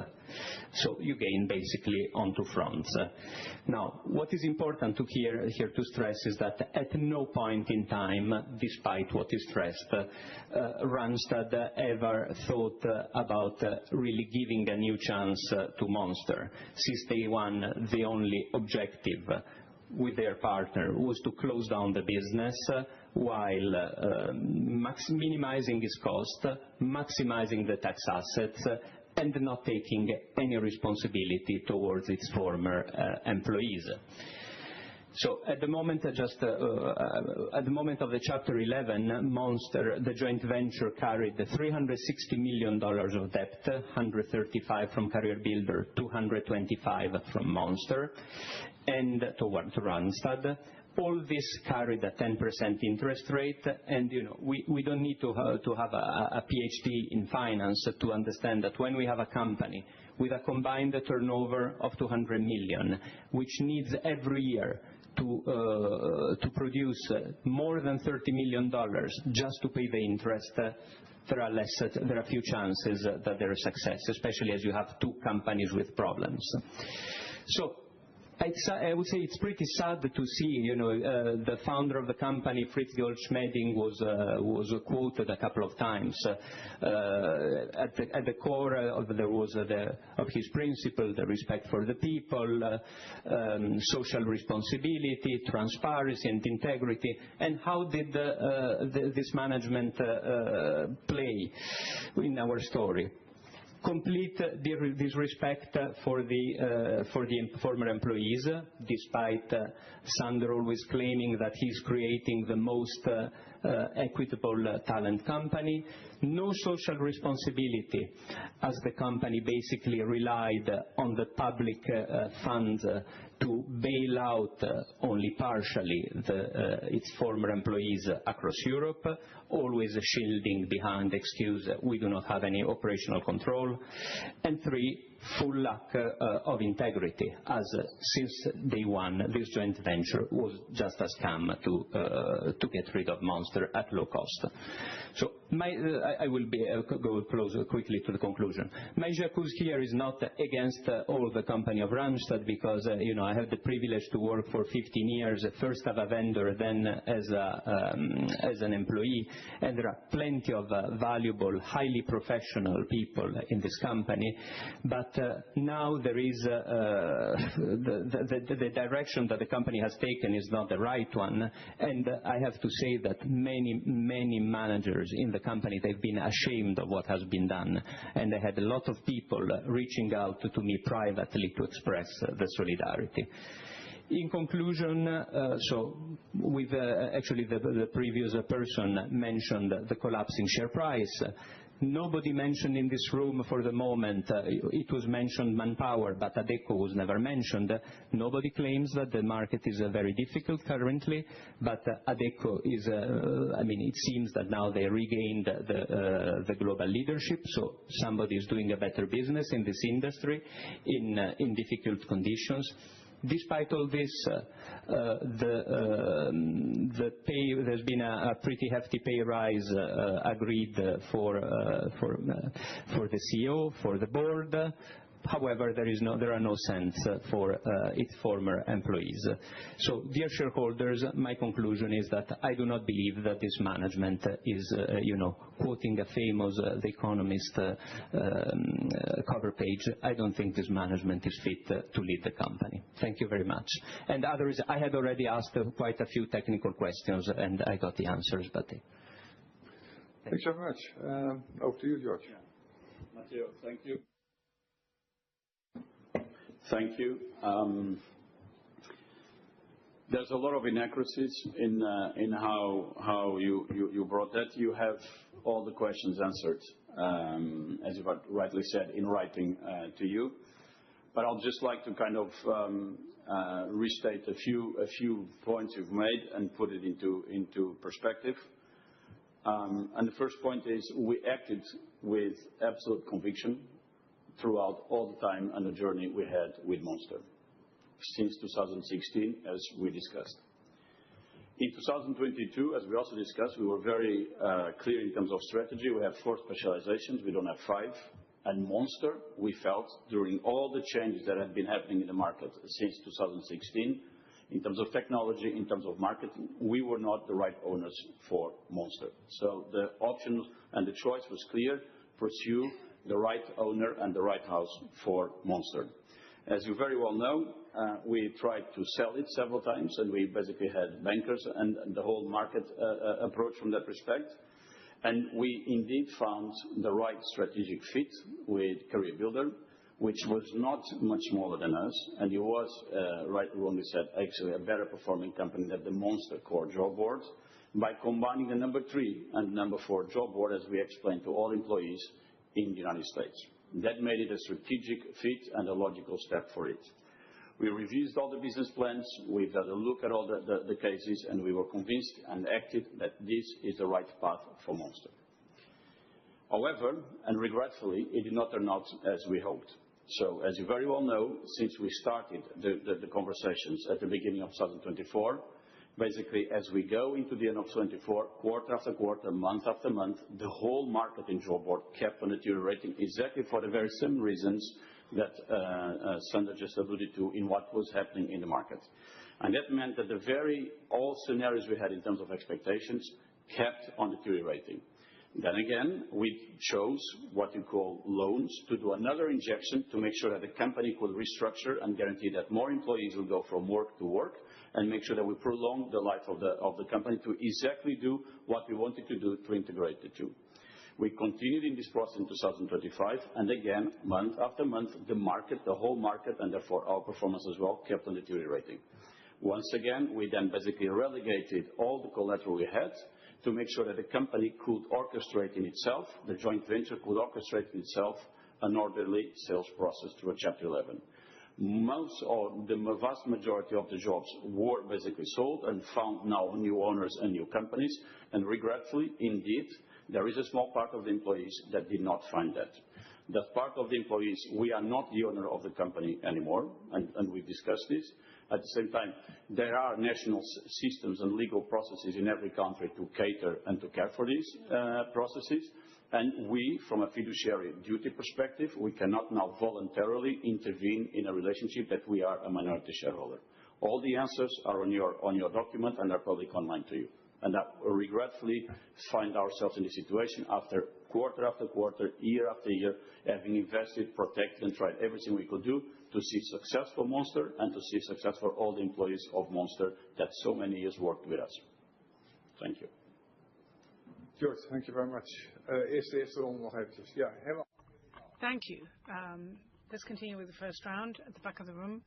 S14: So you gain basically on two fronts. Now, what is important to here to stress is that at no point in time, despite what is stressed, Randstad ever thought about really giving a new chance to Monster. Since day one, the only objective with their partner was to close down the business, while minimizing its cost, maximizing the tax assets, and not taking any responsibility towards its former employees. So at the moment, at the moment of the Chapter 11, Monster, the joint venture, carried $360 million of debt, 135 from Career Builder, 225 from Monster, and toward Randstad. All this carried a 10% interest rate, and we don't need to have a PhD in finance to understand that when we have a company with a combined turnover of 200 million, which needs every year to produce more than $30 million just to pay the interest, there are few chances that there is success, especially as you have two companies with problems. So I would say it's pretty sad to see, the founder of the company, Fritz Goldschmeding, was quoted a couple of times. At the core of his principle, the respect for the people, social responsibility, transparency and integrity. And how did this management play in our story? Complete disrespect for the former employees, despite Sander always claiming that he's creating the most equitable talent company. No social responsibility, as the company basically relied on the public funds to bail out only partially its former employees across Europe, always shielding behind the excuse we do not have any operational control. And three, full lack of integrity, as since day one this joint venture was just a scam to get rid of Monster at low cost. So I will go closer quickly to the conclusion. My j'accuse here is not against all the company of Randstad, because I have the privilege to work for 15 years, first as a vendor, then as an employee, and there are plenty of valuable, highly professional people in this company. But now there is the direction that the company has taken is not the right one, and I have to say that many managers in the company, they've been ashamed of what has been done, and I had a lot of people reaching out to me privately to express the solidarity. In conclusion, actually the previous person mentioned the collapsing share price. Nobody mentioned in this room for the moment, it was mentioned manpower, but Adecco was never mentioned. Nobody claims that the market is very difficult currently, but Adecco is, it seems that now they regained the global leadership, so somebody is doing a better business in this industry in difficult conditions. Despite all this, there's been a pretty hefty pay rise agreed for the CEO, for the board. However, there are no cents for its former employees. So, dear shareholders, my conclusion is that I do not believe that this management is, quoting a famous The Economist cover page. I don't think this management is fit to lead the company. Thank you very much. And others, I had already asked quite a few technical questions, and I got the answers, but...
S11: Thanks so much. Over to you, George.
S9: Yeah. Matteo, thank you. Thank you. There's a lot of inaccuracies in how you brought that. You have all the questions answered, as you rightly said, in writing to you. But I'll just like to kind of restate a few points you've made and put it into perspective. And the first point is we acted with absolute conviction throughout all the time and the journey we had with Monster since 2016, as we discussed. In 2022, as we also discussed, we were very clear in terms of strategy. We have 4 specializations. We don't have 5. And Monster, we felt, during all the changes that have been happening in the market since 2016, in terms of technology, in terms of marketing, we were not the right owners for Monster. So the option and the choice was clear: pursue the right owner and the right house for Monster. As you very well know, we tried to sell it several times, and we basically had bankers and the whole market approach from that respect. And we indeed found the right strategic fit with Career Builder, which was not much smaller than us, and it was, wrongly said, actually a better performing company than the Monster core job board, by combining the number 3 and number 4 job board, as we explained to all employees in the United States. That made it a strategic fit and a logical step for it. We reviewed all the business plans, we've had a look at all the cases, and we were convinced and acted that this is the right path for Monster. However, and regretfully, it did not turn out as we hoped. So, as you very well know, since we started the conversations at the beginning of 2024, Basically, as we go into the end of 2024, quarter after quarter, month after month, the whole market in job board kept on deteriorating exactly for the very same reasons that Sander just alluded to in what was happening in the market. And that meant that all scenarios we had in terms of expectations kept on deteriorating. Then again, we chose what you call loans to do another injection to make sure that the company could restructure and guarantee that more employees will go from work to work and make sure that we prolong the life of the company to exactly do what we wanted to do to integrate the two. We continued in this process in 2025, and again, month after month, the market, the whole market, and therefore our performance as well, kept on deteriorating. Once again, we then basically relegated all the collateral we had to make sure that the company could orchestrate in itself, the joint venture could orchestrate in itself an orderly sales process through a Chapter 11. Most or the vast majority of the jobs were basically sold and found now new owners and new companies. And regretfully, indeed, there is a small part of the employees that did not find that. That part of the employees, we are not the owner of the company anymore, and we've discussed this. At the same time, there are national systems and legal processes in every country to cater and to care for these processes. And we, from a fiduciary duty perspective, we cannot now voluntarily intervene in a relationship that we are a minority shareholder. All the answers are on your document and are public online to you. And that regretfully find ourselves in this situation after quarter, year after year, having invested, protected, and tried everything we could do to see success for Monster and to see success for all the employees of Monster that so many years worked with us. Thank you.
S11: George, thank you very much. Eerste ronde nog eventjes. Ja, helemaal.
S10: Thank you. Let's continue with the first round at the back of the room.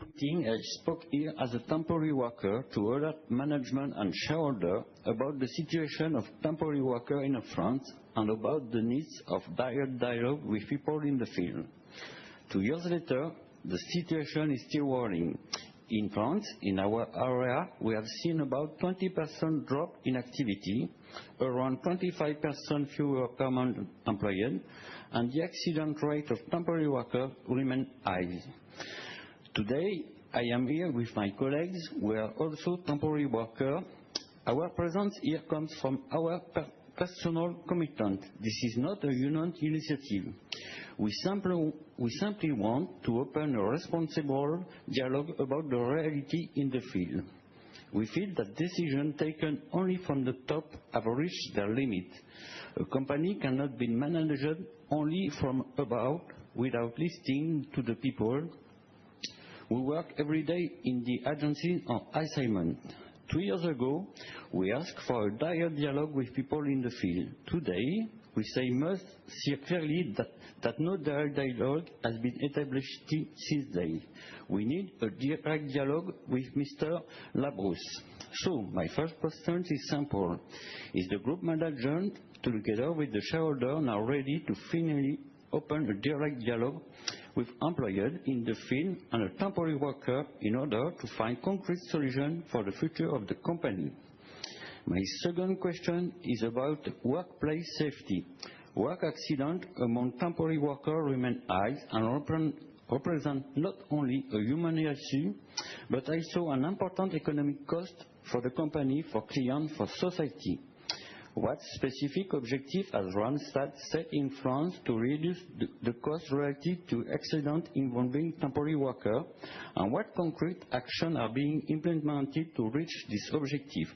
S15: I spoke here as a temporary worker to alert management and shareholder about the situation of temporary worker in France and about the needs of direct dialogue with people in the field. 2 years later, the situation is still worrying. In France, in our area, we have seen about 20% drop in activity, around 25% fewer permanent employees, and the accident rate of temporary workers remains high. Today, I am here with my colleagues who are also temporary workers. Our presence here comes from our personal commitment. This is not a union initiative. We simply want to open a responsible dialogue about the reality in the field. We feel that decisions taken only from the top have reached their limit. A company cannot be managed only from above without listening to the people. We work every day in the agency on assignment. 2 years ago, we asked for a direct dialogue with people in the field. Today, we say must see clearly that no direct dialogue has been established since then. We need a direct dialogue with Mr. Labrousse. So, my first question is simple. Is the group management, together with the shareholder, now ready to finally open a direct dialogue with employees in the field and a temporary worker in order to find concrete solutions for the future of the company? My second question is about workplace safety. Work accidents among temporary workers remain high and represent not only a human issue, but also an important economic cost for the company, for clients, for society. What specific objective has Randstad set in France to reduce the cost related to accidents involving temporary workers, and what concrete actions are being implemented to reach this objective?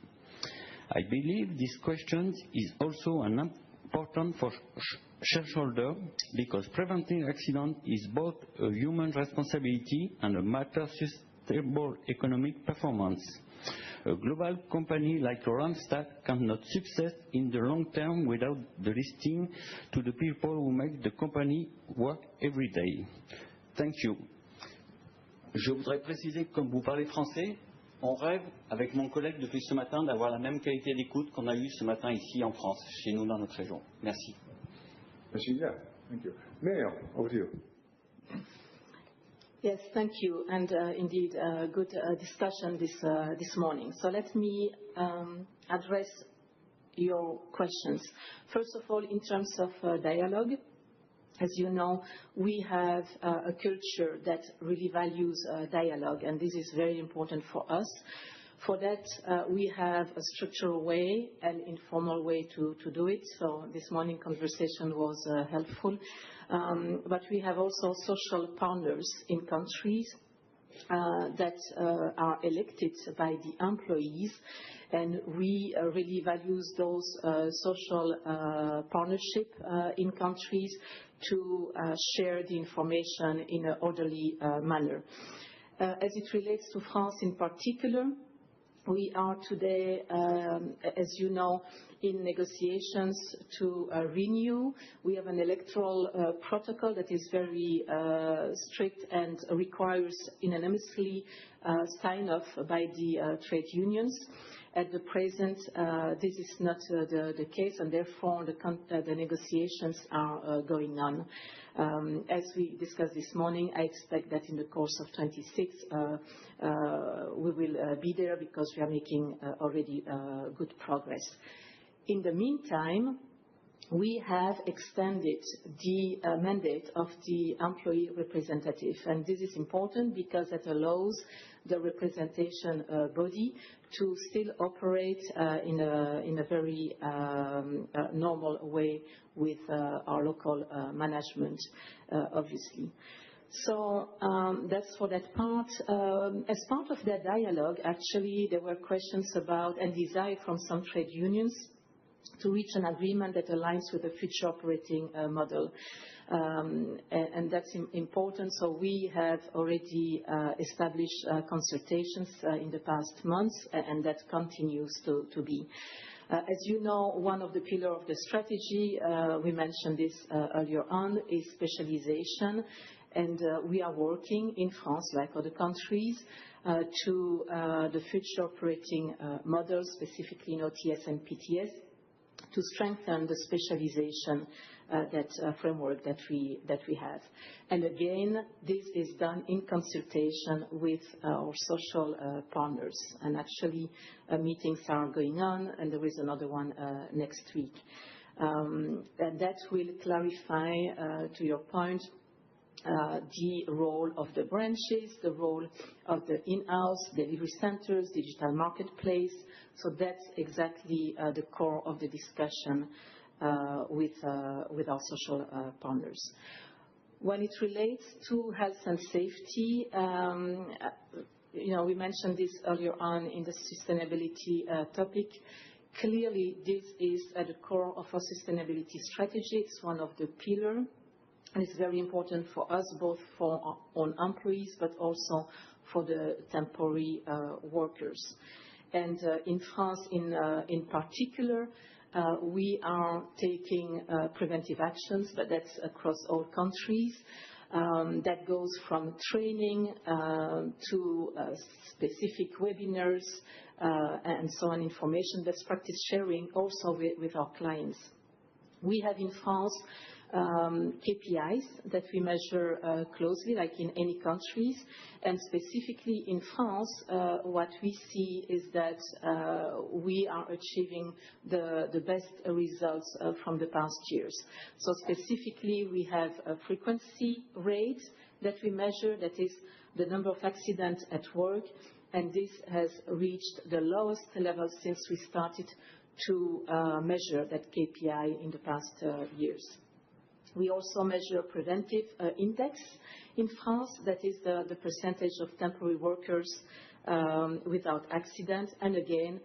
S15: I believe this question is also important for shareholders because preventing accidents is both a human responsibility and a matter of sustainable economic performance. A global company like Randstad cannot succeed in the long term without the listening to the people who make the company work every day. Thank you.
S14: Je voudrais préciser que comme vous parlez français, on rêve avec mon collègue depuis ce matin d'avoir la même qualité d'écoute qu'on a eue ce matin ici en France, chez nous dans notre région. Merci.
S11: Merci, yeah. Thank you. Mirjam, over to you.
S3: Yes, thank you, and indeed a good discussion this morning. So let me address your questions. First of all, in terms of dialogue, As you know, we have a culture that really values dialogue, and this is very important for us. For that, we have a structural way and informal way to do it. So this morning conversation was helpful. But we have also social partners in countries that are elected by the employees, and we really value those social partnership in countries to share the information in an orderly manner. As it relates to France in particular, we are today, as you know, in negotiations to renew. We have an electoral protocol that is very strict and requires unanimously sign-off by the trade unions. At the present, this is not the case, and therefore the negotiations are going on. As we discussed this morning, I expect that in the course of 26 we will be there because we are making already good progress. In the meantime, we have extended the mandate of the employee representative, and this is important because it allows the representation body to still operate in a very normal way with our local management, obviously. So that's for that part. As part of that dialogue, actually, there were questions about and desire from some trade unions to reach an agreement that aligns with the future operating model. And that's important. So we have already established consultations in the past months, and that continues to be. As you know, one of the pillars of the strategy, we mentioned this earlier on, is specialization. And we are working in France, like other countries, to the future operating models, specifically in OTS and PTS, to strengthen the specialization framework that we have. And again, this is done in consultation with our social partners. And actually, meetings are going on, and there is another one next week. And that will clarify, to your point, the role of the branches, the role of the in-house delivery centers, digital marketplace. So that's exactly the core of the discussion with our social partners. When it relates to health and safety, we mentioned this earlier on in the sustainability topic. Clearly, this is at the core of our sustainability strategy. It's one of the pillars. And it's very important for us, both for our own employees, but also for the temporary workers. And in France, in particular, we are taking preventive actions, but that's across all countries. That goes from training to specific webinars and so on, information, best practice sharing also with our clients. We have in France KPIs that we measure closely, like in any countries. And specifically in France, what we see is that we are achieving the best results from the past years. So specifically, we have a frequency rate that we measure, that is the number of accidents at work, and this has reached the lowest level since we started to measure that KPI in the past years. We also measure preventive index in France, that is the percentage of temporary workers without accident. And again,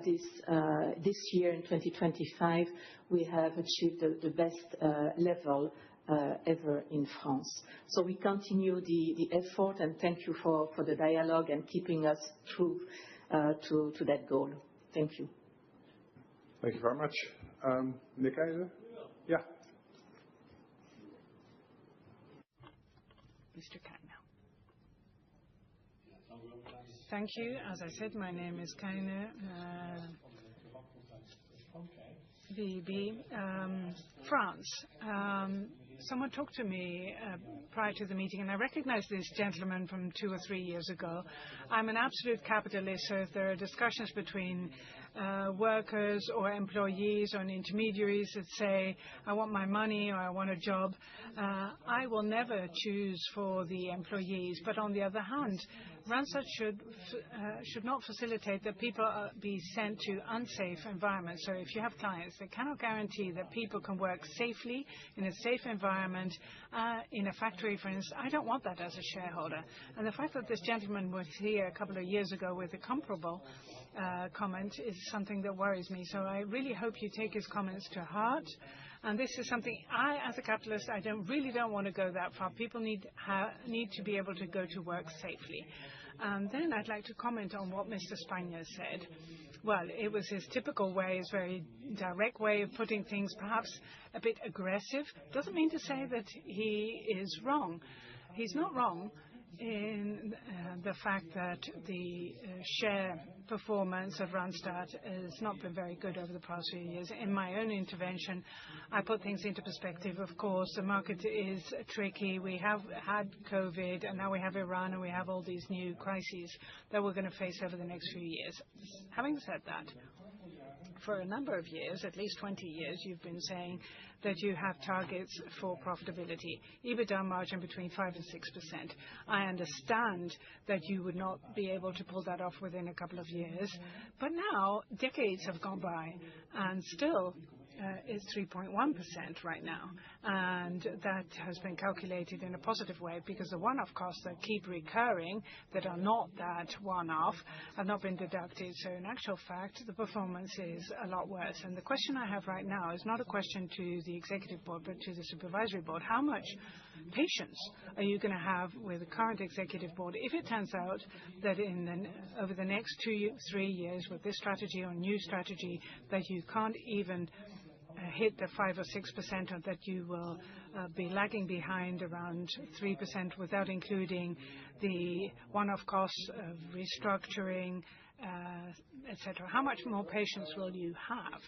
S3: this year in 2025, we have achieved the best level ever in France. So we continue the effort, and thank you for the dialogue and keeping us true to that goal. Thank you.
S11: Thank you very much. Meneer Keizer? Yeah.
S10: Mr. Keiner. Thank you. As I said, my name is Keiner, VEB, France. Someone talked to me prior to the meeting, and I recognized this gentleman from 2 or 3 years ago. I'm an absolute capitalist, so if there are discussions between workers or employees or intermediaries that say, I want my money or I want a job. I will never choose for the employees. But on the other hand, Randstad should not facilitate that people be sent to unsafe environments. So if you have clients that cannot guarantee that people can work safely in a safe environment in a factory, for instance, I don't want that as a shareholder. And the fact that this gentleman was here a couple of years ago with a comparable comment is something that worries me. So I really hope you take his comments to heart. And this is something as a capitalist, I really don't want to go that far. People need to be able to go to work safely. And then I'd like to comment on what Mr. Spanier said. Well, it was his typical way, his very direct way of putting things, perhaps a bit aggressive. Doesn't mean to say that he is wrong. He's not wrong in the fact that the share performance of Randstad has not been very good over the past few years. In my own intervention, I put things into perspective. Of course, the market is tricky. We have had COVID, and now we have Iran, and we have all these new crises that we're going to face over the next few years. Having said that, for a number of years, at least 20 years, you've been saying that you have targets for profitability, EBITDA margin between 5% and 6%. I understand that you would not be able to pull that off within a couple of years, but now decades have gone by, and still is 3.1% right now. And that has been calculated in a positive way because the one-off costs that keep recurring, that are not that one-off, have not been deducted. So in actual fact, the performance is a lot worse. And the question I have right now is not a question to the executive board, but to the supervisory board. How much patience are you going to have with the current executive board if it turns out that over the next 2-3 years with this strategy or new strategy that you can't even hit the 5 or 6%, or that you will be lagging behind around 3% without including the one-off costs of restructuring, etc. How much more patience will you have?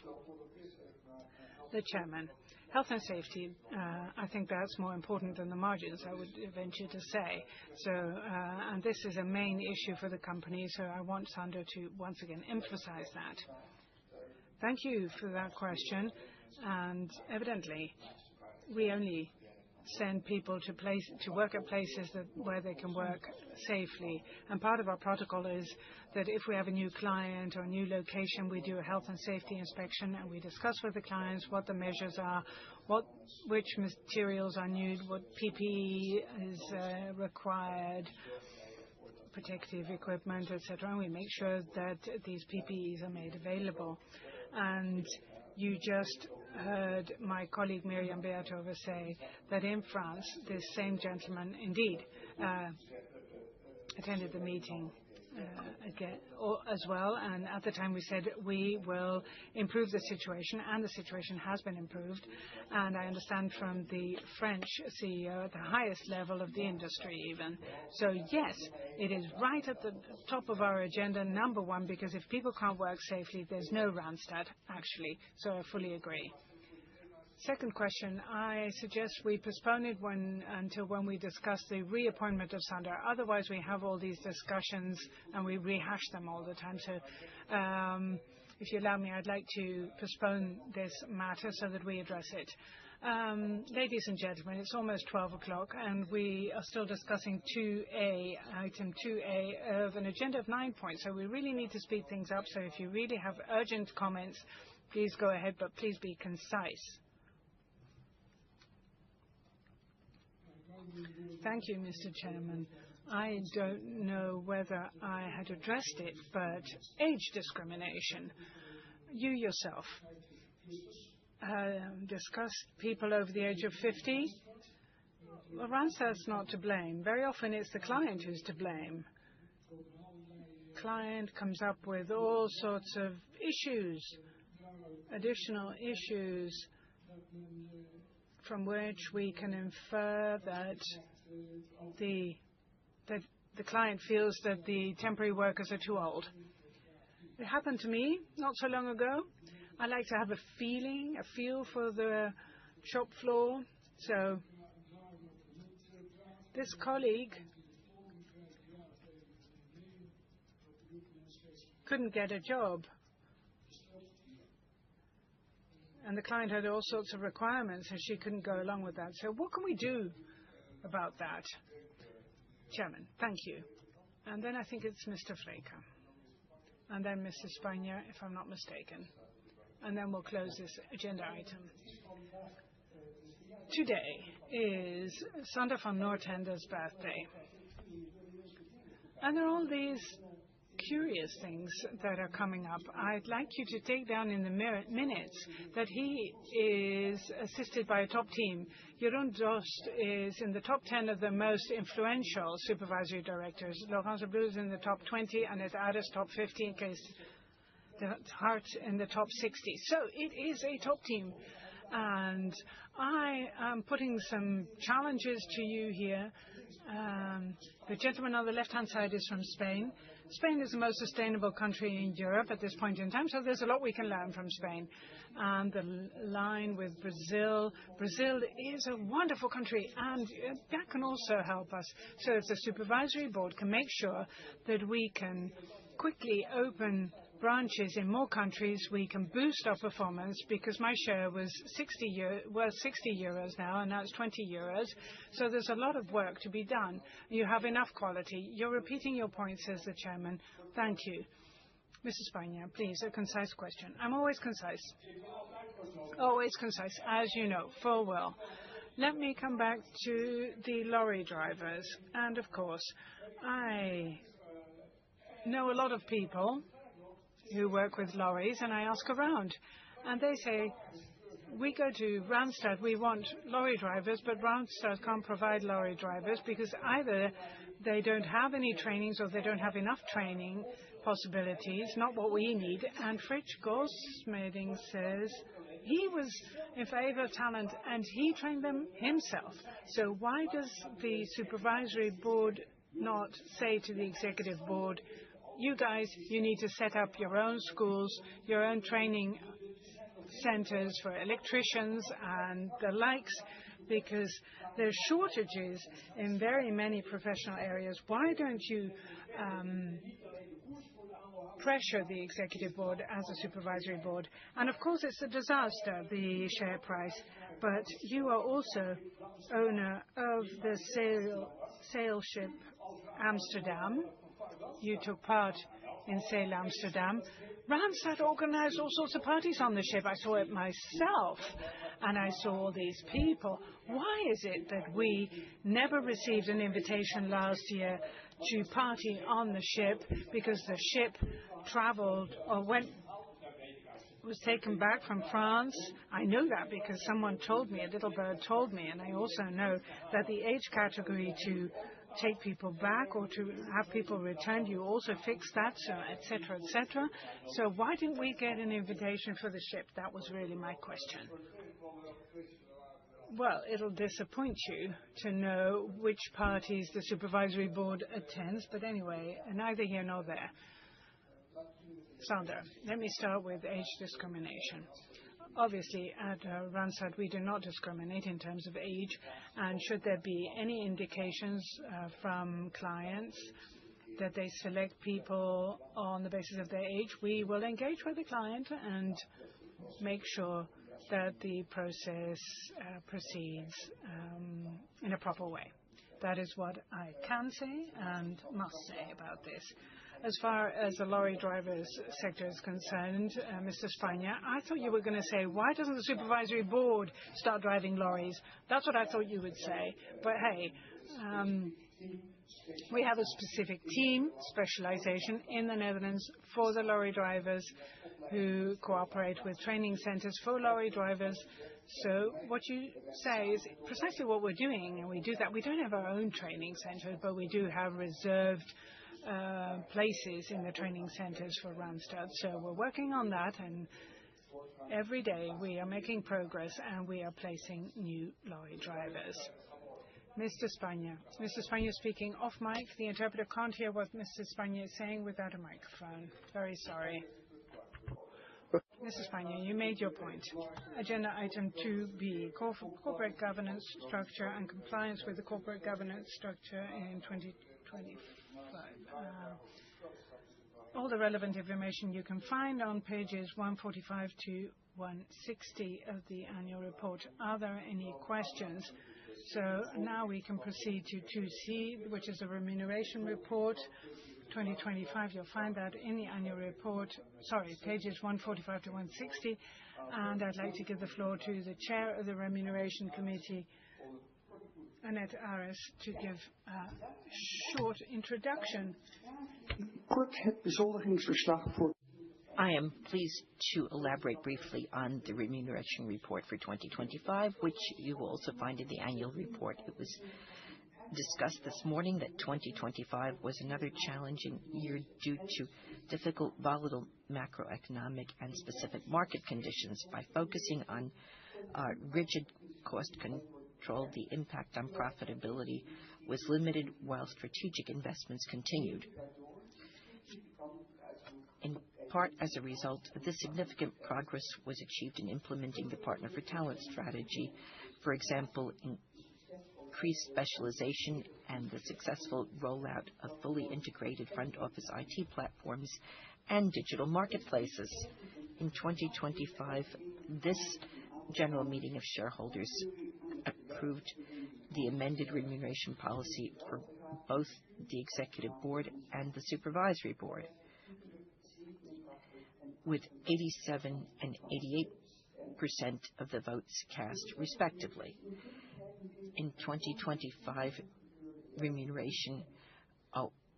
S10: The chairman. Health and safety, I think that's more important than the margins, I would venture to say. So, and this is a main issue for the company, so I want Sander to once again emphasize that. Thank you for that question. And evidently, we only send people to work at places where they can work safely. And part of our protocol is that if we have a new client or a new location, we do a health and safety inspection, and we discuss with the clients what the measures are, which materials are needed, what PPE is required, protective equipment, etc. And we make sure that these PPEs are made available. And you just heard my colleague Miriam Beatova say that in France, this same gentleman indeed attended the meeting again as well. And at the time we said we will improve the situation, and the situation has been improved. And I understand from the French CEO at the highest level of the industry even. So yes, it is right at the top of our agenda, number one, because if people can't work safely, there's no Randstad, actually. So I fully agree. Second question, I suggest we postpone it until when we discuss the reappointment of Sander. Otherwise, we have all these discussions and we rehash them all the time. So if you allow me, I'd like to postpone this matter so that we address it. Ladies and gentlemen, it's almost 12 o'clock and we are still discussing item 2A of an agenda of 9 points. So we really need to speed things up. So if you really have urgent comments, please go ahead, but please be concise. Thank you, Mr. Chairman. I don't know whether I had addressed it, but age discrimination. You yourself discussed people over the age of 50. Well, Randstad's not to blame. Very often it's the client who's to blame. Client comes up with all sorts of issues, additional issues, from which we can infer that the client feels that the temporary workers are too old. It happened to me not so long ago. I like to have a feel for the shop floor. So this colleague couldn't get a job And the client had all sorts of requirements, and she couldn't go along with that. So what can we do about that? Chairman, thank you. And then I think it's Mr. Vreker. And then Mrs. Spanja, if I'm not mistaken. And then we'll close this agenda item. Today is Sander van Noortende's birthday. And there are all these curious things that are coming up. I'd like you to take down in the minutes that he is assisted by a top team. Jeroen Dost is in the top 10 of the most influential supervisory directors. Laurence Bleu is in the top 20, and it's Aris top 50 in case the Hart in the top 60. So it is a top team. And I am putting some challenges to you here. The gentleman on the left-hand side is from Spain. Spain is the most sustainable country in Europe at this point in time, so there's a lot we can learn from Spain. And the line with Brazil. Brazil is a wonderful country, and that can also help us. So if the supervisory board can make sure that we can quickly open branches in more countries, we can boost our performance, because my share was 60 euros now, and now it's 20 euros. So there's a lot of work to be done. You have enough quality. You're repeating your point, says the chairman. Thank you. Mrs. Spanja, please, a concise question. I'm always concise. Always concise, as you know, full well. Let me come back to the lorry drivers. And of course, I know a lot of people who work with lorries, and I ask around. And they say, we go to Randstad, we want lorry drivers, but Randstad can't provide lorry drivers because either they don't have any trainings or they don't have enough training possibilities, not what we need. And Frits Goldschmeding says he was in favor of talent and he trained them himself. So why does the supervisory board not say to the executive board, you guys, you need to set up your own schools, your own training centers for electricians and the likes, because there's shortages in very many professional areas. Why don't you pressure the executive board as a supervisory board? And of course, it's a disaster, the share price, but you are also owner of the sail ship Amsterdam. You took part in Sail Amsterdam. Randstad organized all sorts of parties on the ship. I saw it myself, and I saw all these people. Why is it that we never received an invitation last year to party on the ship, because the ship traveled or was taken back from France? I know that because someone told me, a little bird told me, and I also know that the age category to take people back or to have people returned, you also fix that, so etc., etc. So why didn't we get an invitation for the ship? That was really my question. Well, it'll disappoint you to know which parties the supervisory board attends, but anyway, neither here nor there. Sander, let me start with age discrimination. Obviously, at Randstad, we do not discriminate in terms of age, and should there be any indications from clients that they select people on the basis of their age, we will engage with the client and make sure that the process proceeds in a proper way. That is what I can say and must say about this. As far as the lorry drivers sector is concerned, Mr. Spanja, I thought you were going to say, why doesn't the supervisory board start driving lorries? That's what I thought you would say. But hey, we have a specific team, specialization in the Netherlands for the lorry drivers who cooperate with training centers for lorry drivers. So what you say is precisely what we're doing, and we do that. We don't have our own training centers, but we do have reserved places in the training centers for Randstad. So we're working on that, and every day we are making progress, and we are placing new lorry drivers. Mr. Spanja. Mr. Spanja speaking off mic. The interpreter can't hear what Mr. Spanja is saying without a microphone. Very sorry. Mr. Spanja, you made your point. Agenda item 2B, corporate governance structure and compliance with the corporate governance structure in 2025. All the relevant information you can find on pages 145 to 160 of the annual report. Are there any questions? So now we can proceed to 2C, which is a remuneration report 2025. You'll find that in the annual report, pages 145 to 160. And I'd like to give the floor to the chair of the Remuneration Committee, Annette Aris, to give a short introduction.
S2: I am pleased to elaborate briefly on the remuneration report for 2025, which you will also find in the annual report. It was discussed this morning that 2025 was another challenging year due to difficult, volatile macroeconomic and specific market conditions. By focusing on rigid cost control, the impact on profitability was limited while strategic investments continued. In part as a result, this significant progress was achieved in implementing the Partner for Talent strategy. For example, increased specialization and the successful rollout of fully integrated front office IT platforms and digital marketplaces. In 2025, this general meeting of shareholders approved the amended remuneration policy for both the executive board and the supervisory board, with 87% and 88% of the votes cast, respectively. In 2025, remuneration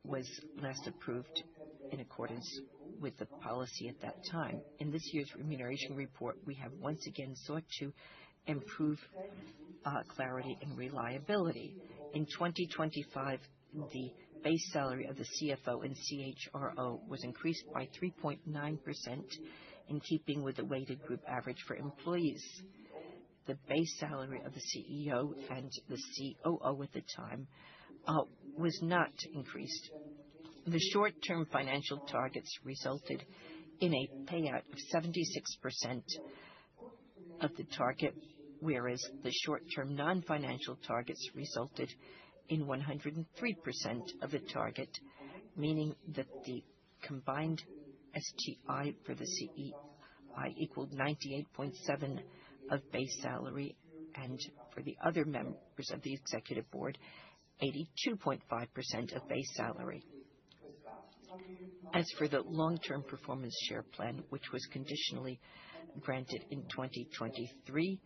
S2: was last approved in accordance with the policy at that time. In this year's remuneration report, we have once again sought to improve clarity and reliability. In 2025, the base salary of the CFO and CHRO was increased by 3.9% in keeping with the weighted group average for employees. The base salary of the CEO and the COO at the time was not increased. The short-term financial targets resulted in a payout of 76% of the target, whereas the short-term non-financial targets resulted in 103% of the target, meaning that the combined STI for the CEI equaled 98.7% of base salary, and for the other members of the executive board, 82.5% of base salary. As for the long-term performance share plan, which was conditionally granted in 2023,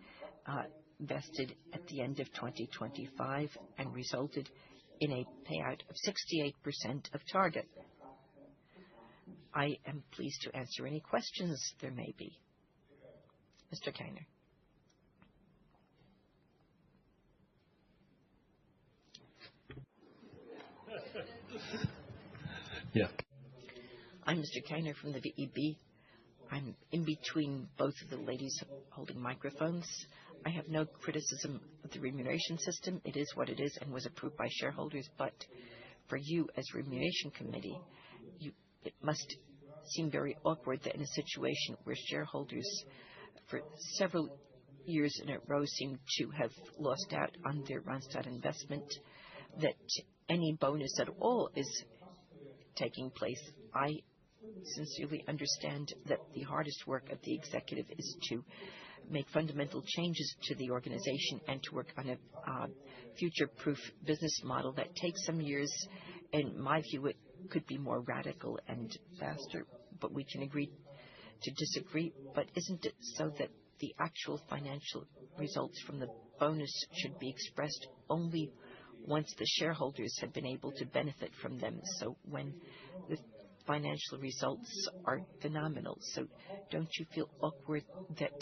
S2: vested at the end of 2025 and resulted in a payout of 68% of target. I am pleased to answer any questions there may be. Mr. Keyner.
S16: Yeah.
S2: I'm Mr. Keyner from the VEB. I'm in between both of the ladies holding microphones. I have no criticism of the remuneration system. It is what it is and was approved by shareholders. But for you as Remuneration Committee, it must seem very awkward that in a situation where shareholders for several years in a row seem to have lost out on their Randstad investment, that any bonus at all is taking place. I sincerely understand that the hardest work of the executive is to make fundamental changes to the organization and to work on a future-proof business model that takes some years. In my view, it could be more radical and faster, but we can agree to disagree. But isn't it so that the actual financial results from the bonus should be expressed only once the shareholders have been able to benefit from them? So when the financial results are phenomenal. So don't you feel awkward that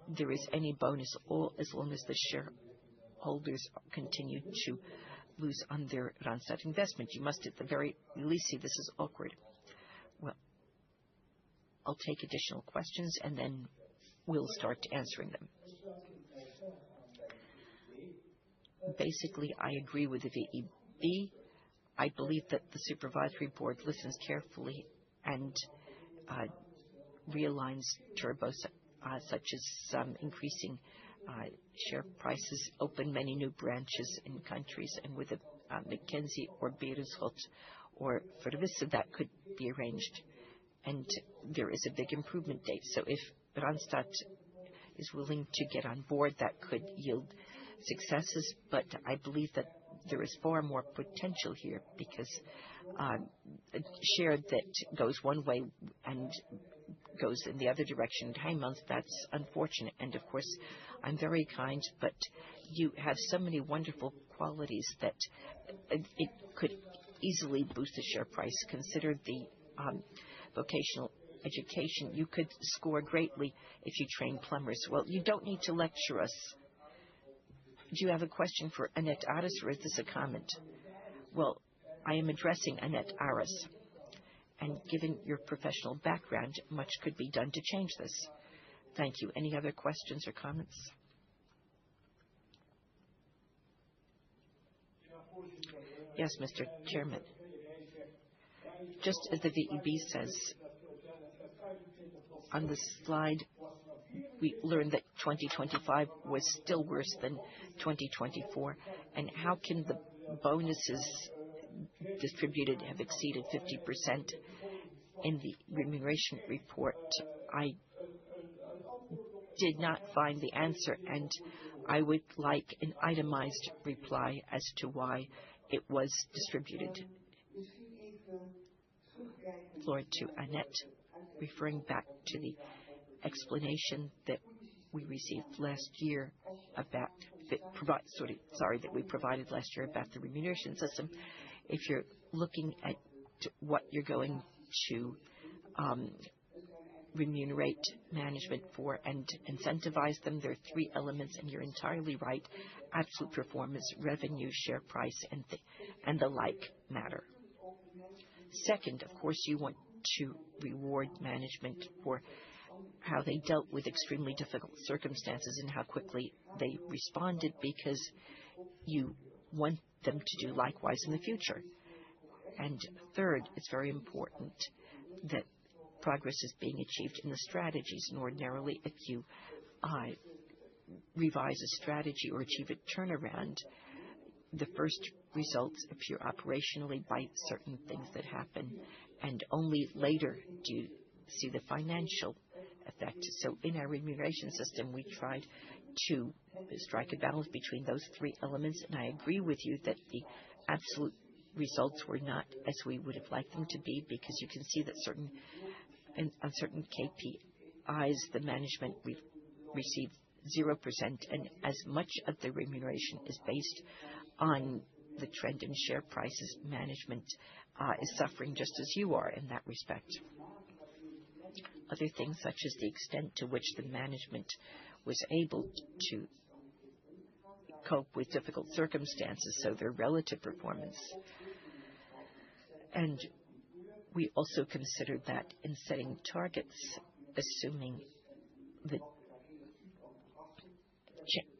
S2: there is any bonus all as long as the shareholders continue to lose on their Randstad investment? You must at the very least see this is awkward. Well, I'll take additional questions and then we'll start answering them. Basically, I agree with the VEB. I believe that the supervisory board listens carefully and realigns turbos such as increasing share prices, open many new branches in countries, and with a McKinsey or Berenschot or Verwisse that could be arranged. and there is a big improvement date. So if Randstad is willing to get on board, that could yield successes, but I believe that there is far more potential here because a share that goes one way and goes in the other direction in 9 months, that's unfortunate. And of course, I'm very kind, but you have so many wonderful qualities that it could easily boost the share price. Consider the vocational education. You could score greatly if you train plumbers. Well, you don't need to lecture us. Do you have a question for Annette Aris, or is this a comment? Well, I am addressing Annette Aris. And given your professional background, much could be done to change this. Thank you. Any other questions or comments? Yes, Mr. Chairman. Just as the VEB says, on the slide, we learned that 2025 was still worse than 2024. And how can the bonuses distributed have exceeded 50% in the remuneration report? I did not find the answer, and I would like an itemized reply as to why it was distributed. Floor to Annette, referring back to the explanation that we received last year about that we provided last year about the remuneration system. If you're looking at what you're going to remunerate management for and incentivize them, there are 3 elements, and you're entirely right. Absolute performance, revenue, share price, and the like matter. Second, of course, you want to reward management for how they dealt with extremely difficult circumstances and how quickly they responded, because you want them to do likewise in the future. And third, it's very important that progress is being achieved in the strategies. And ordinarily, if you revise a strategy or achieve a turnaround, the first results appear operationally by certain things that happen, and only later do you see the financial effect. So in our remuneration system, we tried to strike a balance between those 3 elements, and I agree with you that the absolute results were not as we would have liked them to be, because you can see that on certain KPIs, the management received 0%, and as much of the remuneration is based on the trend in share prices, management is suffering just as you are in that respect. Other things, such as the extent to which the management was able to cope with difficult circumstances, so their relative performance. And we also considered that in setting targets, assuming the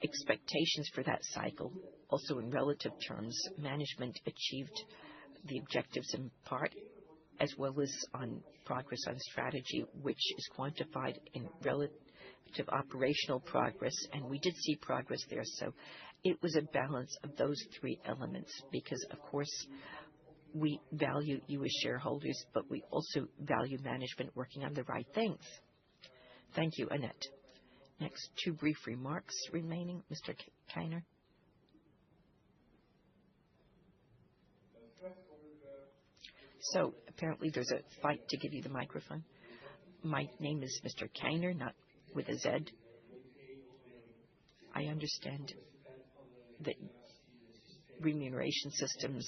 S2: expectations for that cycle, also in relative terms, management achieved the objectives in part, as well as on progress on strategy, which is quantified in relative operational progress, and we did see progress there. So it was a balance of those 3 elements, because, of course, we value you as shareholders, but we also value management working on the right things. Thank you, Annette. Next, 2 brief remarks remaining. Mr. Keiner. So apparently there's a fight to give you the microphone. My name is Mr. Keiner, not with a Z. I understand that remuneration systems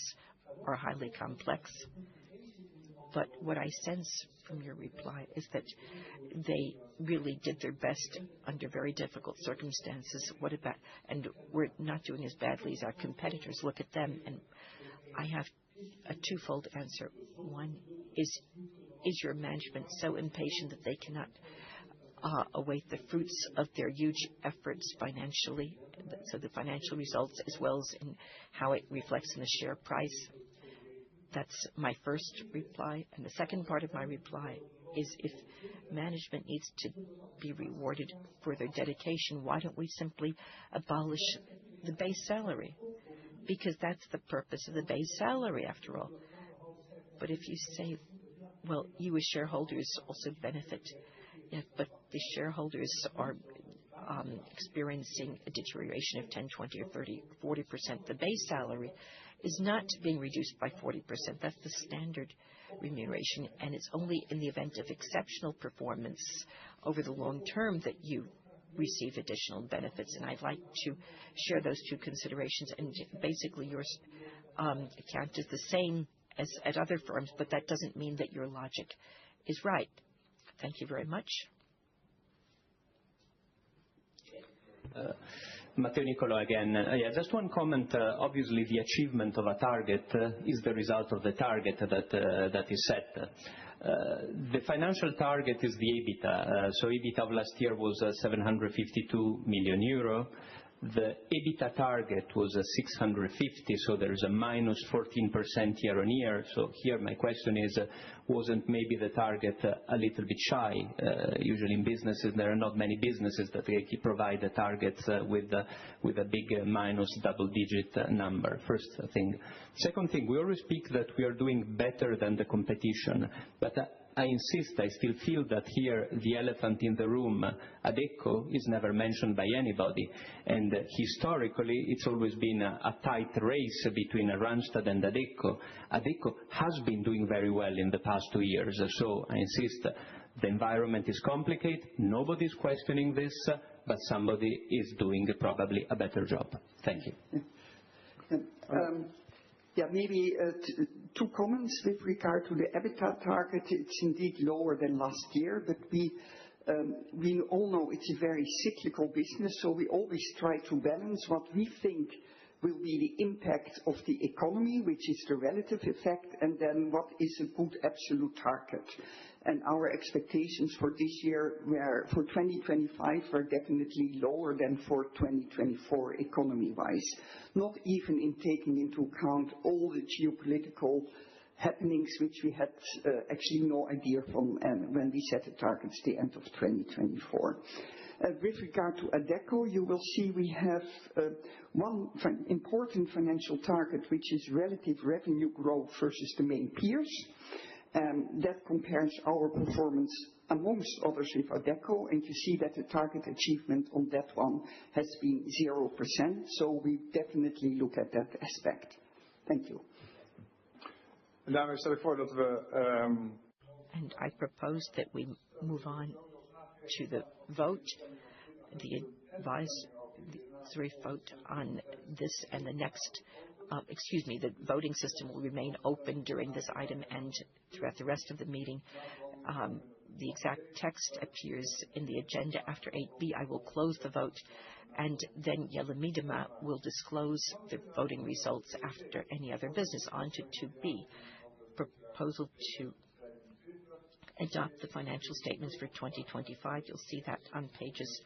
S2: are highly complex, but what I sense from your reply is that they really did their best under very difficult circumstances. And we're not doing as badly as our competitors. Look at them. And I have a twofold answer. One is your management so impatient that they cannot await the fruits of their huge efforts financially, so the financial results as well as in how it reflects in the share price? That's my first reply. And the second part of my reply is, if management needs to be rewarded for their dedication, why don't we simply abolish the base salary? Because that's the purpose of the base salary, after all. But if you say Well, you as shareholders also benefit, but the shareholders are experiencing a deterioration of 10, 20, or 30, 40%. The base salary is not being reduced by 40%. That's the standard remuneration, and it's only in the event of exceptional performance over the long term that you receive additional benefits. And I'd like to share those two considerations. And basically, your account is the same as at other firms, but that doesn't mean that your logic is right. Thank you very much.
S14: Matteo Nicolò again. Just one comment. Obviously, the achievement of a target is the result of the target that is set. The financial target is the EBITDA. So EBITDA of last year was 752 million euro. The EBITDA target was 650, so there is a minus 14% year on year. So here my question is, wasn't maybe the target a little bit shy? Usually in businesses, there are not many businesses that provide the targets with a big minus double-digit number. First thing. Second thing, we always speak that we are doing better than the competition, but I insist, I still feel that here the elephant in the room, Adecco, is never mentioned by anybody. And historically, it's always been a tight race between Randstad and Adecco. Adecco has been doing very well in the past 2 years. So I insist, the environment is complicated. Nobody's questioning this, but somebody is doing probably a better job. Thank you.
S16: Maybe two comments with regard to the EBITDA target. It's indeed lower than last year, but we all know it's a very cyclical business, so we always try to balance what we think will be the impact of the economy, which is the relative effect, and then what is a good absolute target. And our expectations for this year, for 2025, were definitely lower than for 2024 economy-wise, not even in taking into account all the geopolitical happenings which we had actually no idea from when we set the targets at the end of 2024. With regard to Adecco, you will see we have one important financial target, which is relative revenue growth versus the main peers. That compares our performance amongst others with Adecco, and you see that the target achievement on that one has been 0%. So we definitely look at that aspect. Thank you.
S11: And
S2: I propose that we move on to the vote, the advisory vote on this and the next. The voting system will remain open during this item and throughout the rest of the meeting. The exact text appears in the agenda after 8B. I will close the vote, and then Jelle Miedema will disclose the voting results after any other business. On to 2B, proposal to adopt the financial statements for 2025. You'll see that on pages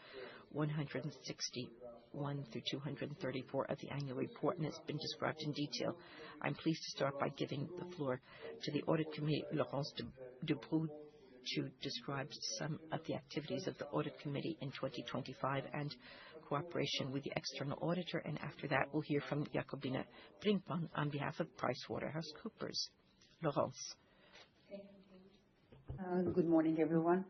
S2: 161 through 234 of the annual report, and it's been described in detail. I'm pleased to start by giving the floor to the Audit Committee, Laurence Dubroux, to describe some of the activities of the Audit Committee in 2025 and cooperation with the external auditor. And after that, we'll hear from Jacobine Brinkman on behalf of PricewaterhouseCoopers. Laurence.
S3: Good morning, everyone.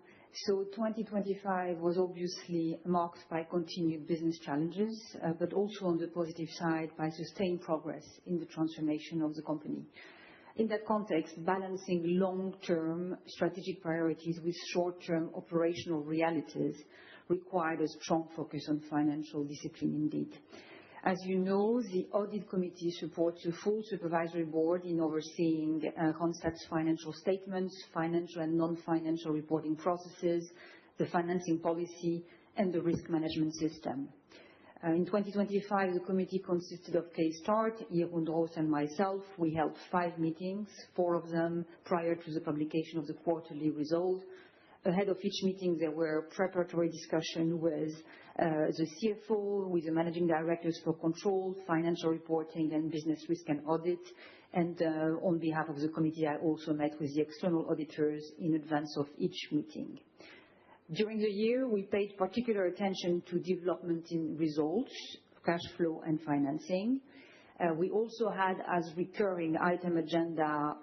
S3: So 2025 was obviously marked by continued business challenges, but also on the positive side by sustained progress in the transformation of the company. In that context, balancing long-term strategic priorities with short-term operational realities required a strong focus on financial discipline indeed. As you know, the Audit Committee supports the full Supervisory Board in overseeing Randstad's financial statements, financial and non-financial reporting processes, the financing policy, and the risk management system. In 2025, the committee consisted of Kay Start, Jeroen Roos, and myself. We held 5 meetings, 4 of them prior to the publication of the quarterly result. Ahead of each meeting, there were preparatory discussions with the CFO, with the managing directors for control, financial reporting, and business risk and audit. And on behalf of the committee, I also met with the external auditors in advance of each meeting. During the year, we paid particular attention to development in results, cash flow, and financing. We also had as recurring item agenda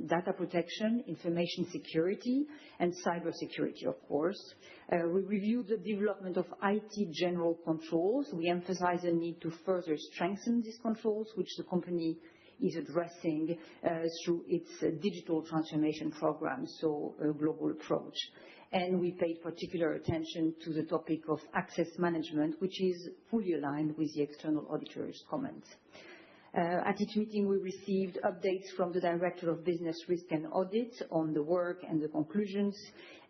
S3: data protection, information security, and cybersecurity, of course. We reviewed the development of IT general controls. We emphasized the need to further strengthen these controls, which the company is addressing through its digital transformation program, so a global approach. And we paid particular attention to the topic of access management, which is fully aligned with the external auditor's comments. At each meeting, we received updates from the Director of Business Risk and Audit on the work and the conclusions.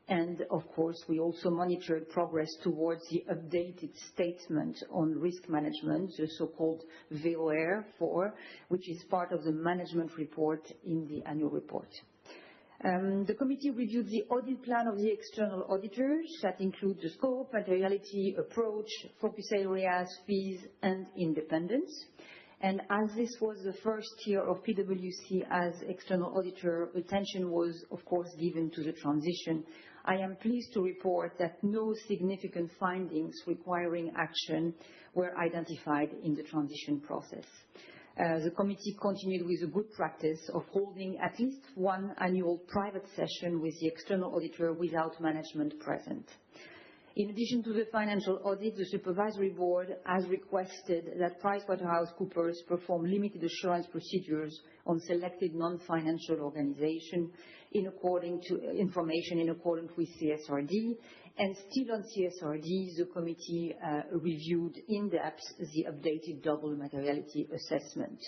S3: And of course, we also monitored progress towards the updated statement on risk management, the so-called VOR4, which is part of the management report in the annual report. The committee reviewed the audit plan of the external auditors that include the scope, materiality, approach, focus areas, fees, and independence. And as this was the first year of PwC as external auditor, attention was, of course, given to the transition. I am pleased to report that no significant findings requiring action were identified in the transition process. The committee continued with a good practice of holding at least one annual private session with the external auditor without management present. In addition to the financial audit, the Supervisory Board has requested that PricewaterhouseCoopers perform limited assurance procedures on selected non-financial organizations in accordance with CSRD. And still on CSRD, the committee reviewed in depth the updated double materiality assessment.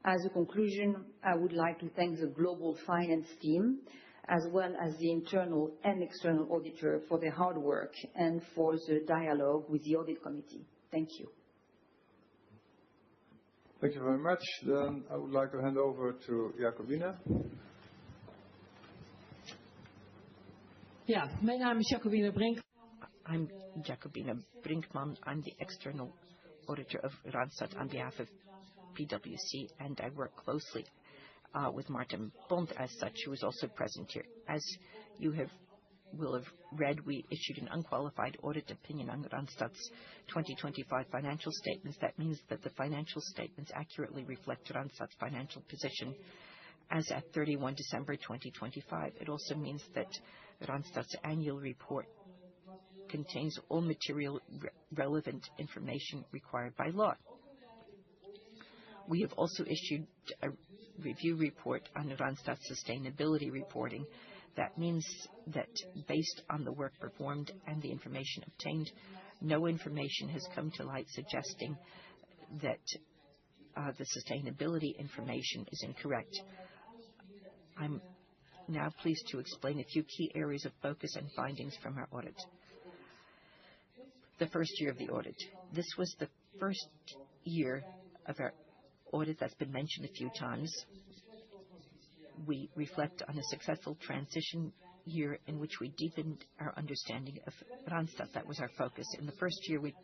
S3: As a conclusion, I would like to thank the global finance team, as well as the internal and external auditor for their hard work and for the dialogue with the audit committee. Thank you.
S11: Thank you very much. Then I would like to hand over to Jacobine.
S17: Ja, mijn naam is Jacobine Brinkman.
S2: I'm Jacobine Brinkman. I'm the external auditor of Randstad on behalf of PwC, and I work closely with Martin Bond as such, who is also present here. As you will have read, we issued an unqualified audit opinion on Randstad's 2025 financial statements. That means that the financial statements accurately reflect Randstad's financial position as at 31 December 2025. It also means that Randstad's annual report contains all material relevant information required by law. We have also issued a review report on Randstad's sustainability reporting. That means that based on the work performed and the information obtained, no information has come to light suggesting that the sustainability information is incorrect. I'm now pleased to explain a few key areas of focus and findings from our audit. The first year of the audit. This was the first year of our audit that's been mentioned a few times. We reflect on a successful transition year in which we deepened our understanding of Randstad. That was our focus. In the first year, we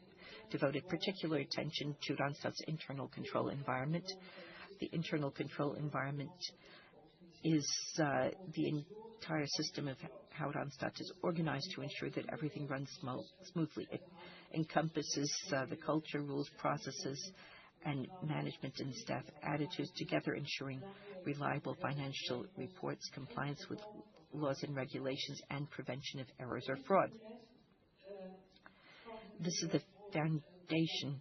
S2: devoted particular attention to Randstad's internal control environment. The internal control environment is the entire system of how Randstad is organized to ensure that everything runs smoothly. It encompasses the culture, rules, processes, and management and staff attitudes, together ensuring reliable financial reports, compliance with laws and regulations, and prevention of errors or fraud. This is the foundation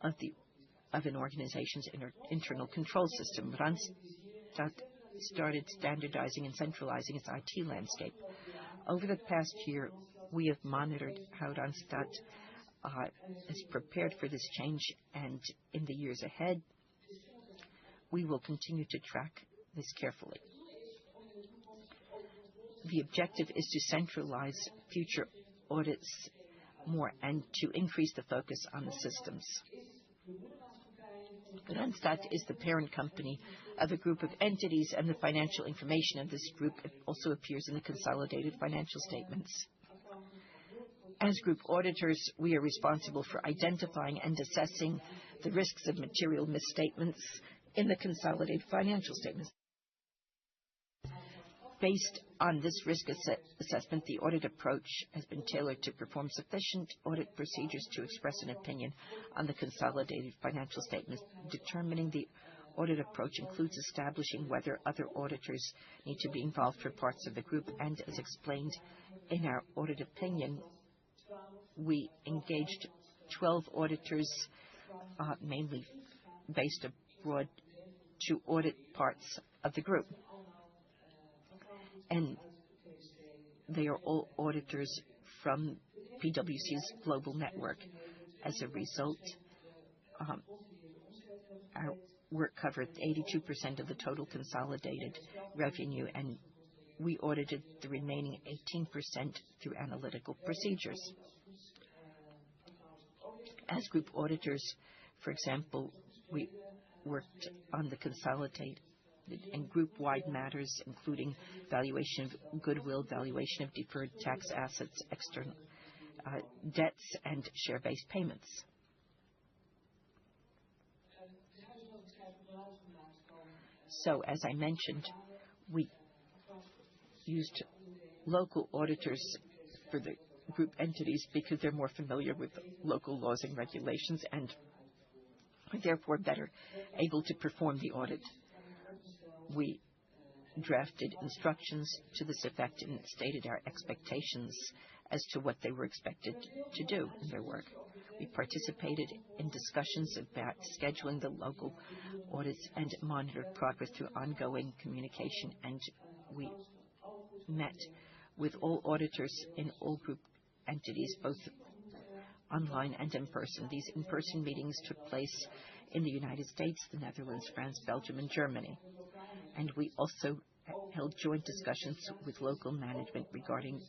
S2: of an organization's internal control system. Randstad started standardizing and centralizing its IT landscape. Over the past year, we have monitored how Randstad is prepared for this change, and in the years ahead, we will continue to track this carefully. The objective is to centralize future audits more and to increase the focus on the systems. Randstad is the parent company of a group of entities, and the financial information of this group also appears in the consolidated financial statements. As group auditors, we are responsible for identifying and assessing the risks of material misstatements in the consolidated financial statements. Based on this risk assessment, the audit approach has been tailored to perform sufficient audit procedures to express an opinion on the consolidated financial statements. Determining the audit approach includes establishing whether other auditors need to be involved for parts of the group, and as explained in our audit opinion, we engaged 12 auditors, mainly based abroad, to audit parts of the group. And they are all auditors from PwC's global network. As a result, our work covered 82% of the total consolidated revenue, and we audited the remaining 18% through analytical procedures. As group auditors, for example, we worked on the consolidated and group-wide matters, including valuation of goodwill, valuation of deferred tax assets, external debts, and share-based payments. So, as I mentioned, we used local auditors for the group entities because they're more familiar with local laws and regulations and are therefore better able to perform the audit. We drafted instructions to this effect and stated our expectations as to what they were expected to do in their work. We participated in discussions about scheduling the local audits and monitored progress through ongoing communication, and we met with all auditors in all group entities, both online and in person. These in-person meetings took place in the United States, the Netherlands, France, Belgium, and Germany. And we also held joint discussions with local management regarding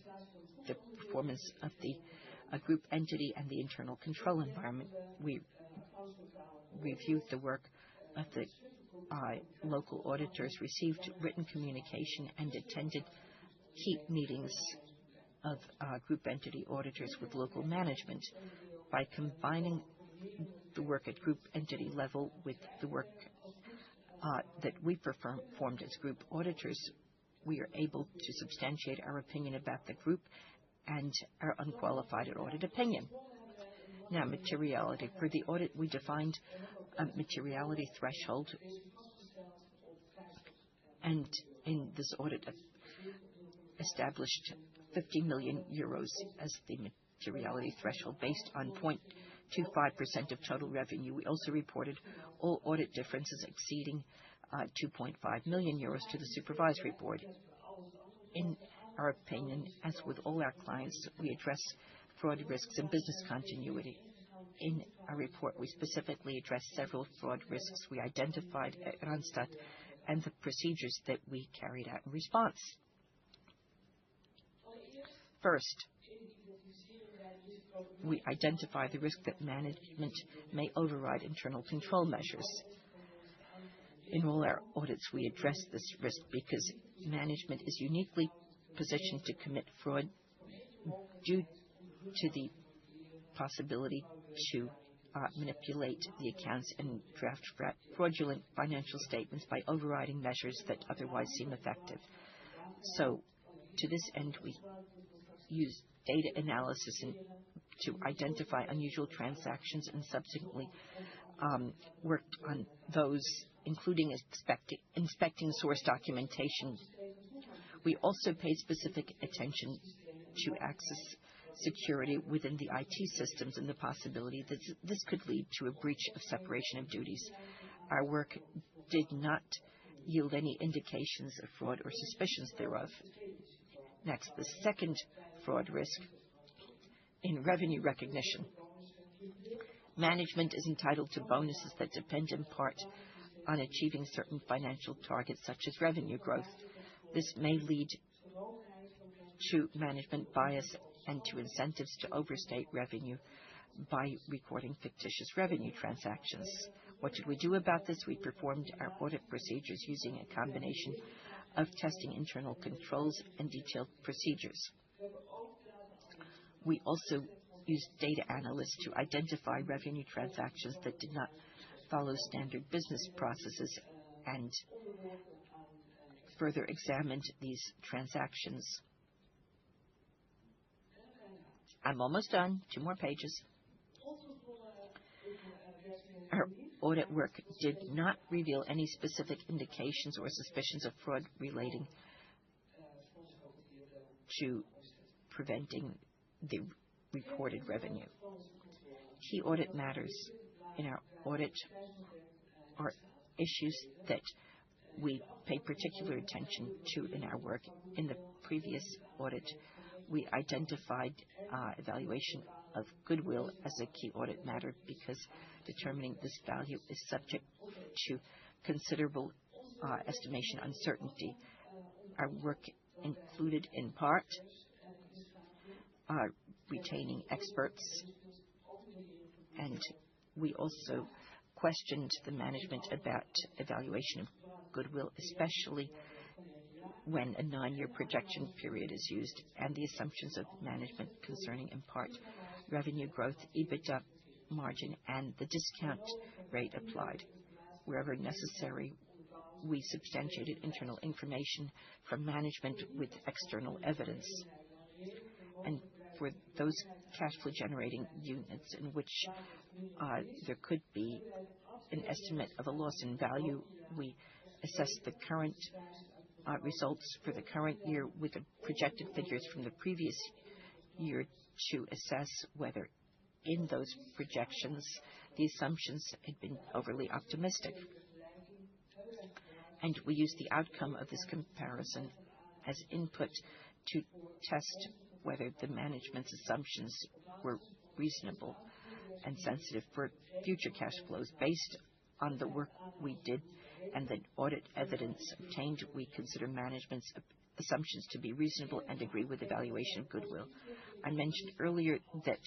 S2: the performance of the group entity and the internal control environment. We reviewed the work of the local auditors, received written communication, and attended key meetings of group entity auditors with local management. By combining the work at group entity level with the work that we performed as group auditors, we are able to substantiate our opinion about the group and our unqualified audit opinion. Now, materiality. For the audit, we defined a materiality threshold, and in this audit established 50 million euros as the materiality threshold based on 0.25% of total revenue. We also reported all audit differences exceeding 2.5 million euros to the supervisory board. In our opinion, as with all our clients, we address fraud risks and business continuity. In our report, we specifically addressed several fraud risks we identified at Randstad and the procedures that we carried out in response. First, we identify the risk that management may override internal control measures. In all our audits, we address this risk because management is uniquely positioned to commit fraud due to the possibility to manipulate the accounts and draft fraudulent financial statements by overriding measures that otherwise seem effective. So, to this end, we use data analysis to identify unusual transactions and subsequently worked on those, including inspecting source documentation. We also paid specific attention to access security within the IT systems and the possibility that this could lead to a breach of separation of duties. Our work did not yield any indications of fraud or suspicions thereof. Next, the second fraud risk in revenue recognition. Management is entitled to bonuses that depend in part on achieving certain financial targets such as revenue growth. This may lead to management bias and to incentives to overstate revenue by recording fictitious revenue transactions. What did we do about this? We performed our audit procedures using a combination of testing internal controls and detailed procedures. We also used data analysts to identify revenue transactions that did not follow standard business processes and further examined these transactions. I'm almost done. 2 more pages. Our audit work did not reveal any specific indications or suspicions of fraud relating to preventing the reported revenue. Key audit matters in our audit are issues that we pay particular attention to in our work. In the previous audit, we identified evaluation of goodwill as a key audit matter because determining this value is subject to considerable estimation uncertainty. Our work included in part retaining experts, and we also questioned the management about evaluation of goodwill, especially when a 9-year projection period is used, and the assumptions of management concerning, in part, revenue growth, EBITDA margin, and the discount rate applied. Wherever necessary, we substantiated internal information from management with external evidence. And for those cash flow generating units in which there could be an estimate of a loss in value, we assessed the current results for the current year with the projected figures from the previous year to assess whether in those projections the assumptions had been overly optimistic. And we used the outcome of this comparison as input to test whether the management's assumptions were reasonable and sensitive for future cash flows. Based on the work we did and the audit evidence obtained, we consider management's assumptions to be reasonable and agree with the valuation of goodwill. I mentioned earlier that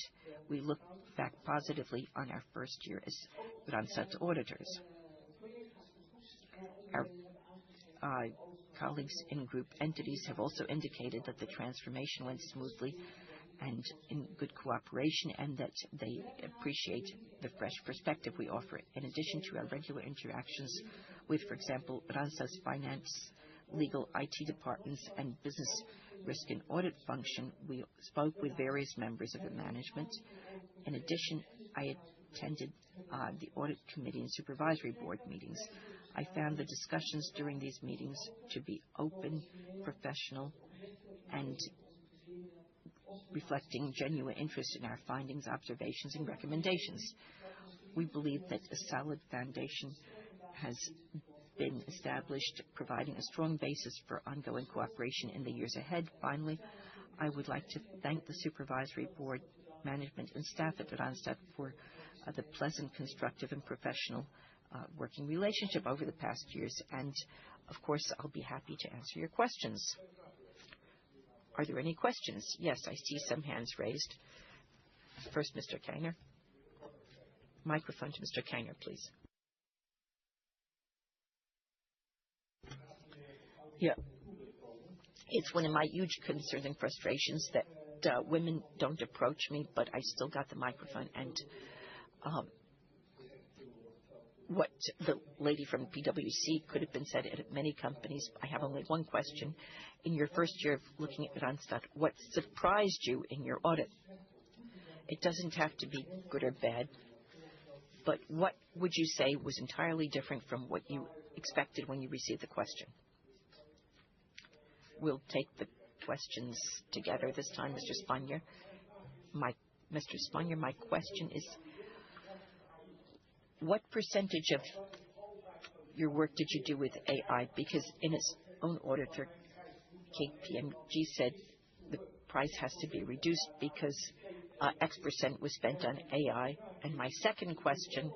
S2: we look back positively on our first year as Randstad auditors. Our colleagues in group entities have also indicated that the transformation went smoothly and in good cooperation, and that they appreciate the fresh perspective we offer. In addition to our regular interactions with, for example, Randstad's finance, legal, IT departments, and business risk and audit function, we spoke with various members of the management. In addition, I attended the audit committee and supervisory board meetings. I found the discussions during these meetings to be open, professional, and reflecting genuine interest in our findings, observations, and recommendations. We believe that a solid foundation has been established, providing a strong basis for ongoing cooperation in the years ahead. Finally, I would like to thank the supervisory board, management, and staff at Randstad for the pleasant, constructive, and professional working relationship over the past years. And, of course, I'll be happy to answer your questions. Are there any questions? Yes, I see some hands raised. First, Mr. Keiner. Microphone to Mr. Keiner, please. Yeah. It's one of my huge concerns and frustrations that women don't approach me, but I still got the microphone. And what the lady from PwC could have been said at many companies. I have only one question. In your first year of looking at Randstad, what surprised you in your audit? It doesn't have to be good or bad, but what would you say was entirely different from what you expected when you received the question? We'll take the questions together this time, Mr. Spanier. Mr. Spanier, my question is, what percentage of your work did you do with AI? Because in its own auditor, KPMG said the price has to be reduced because X% was spent on AI. And my second question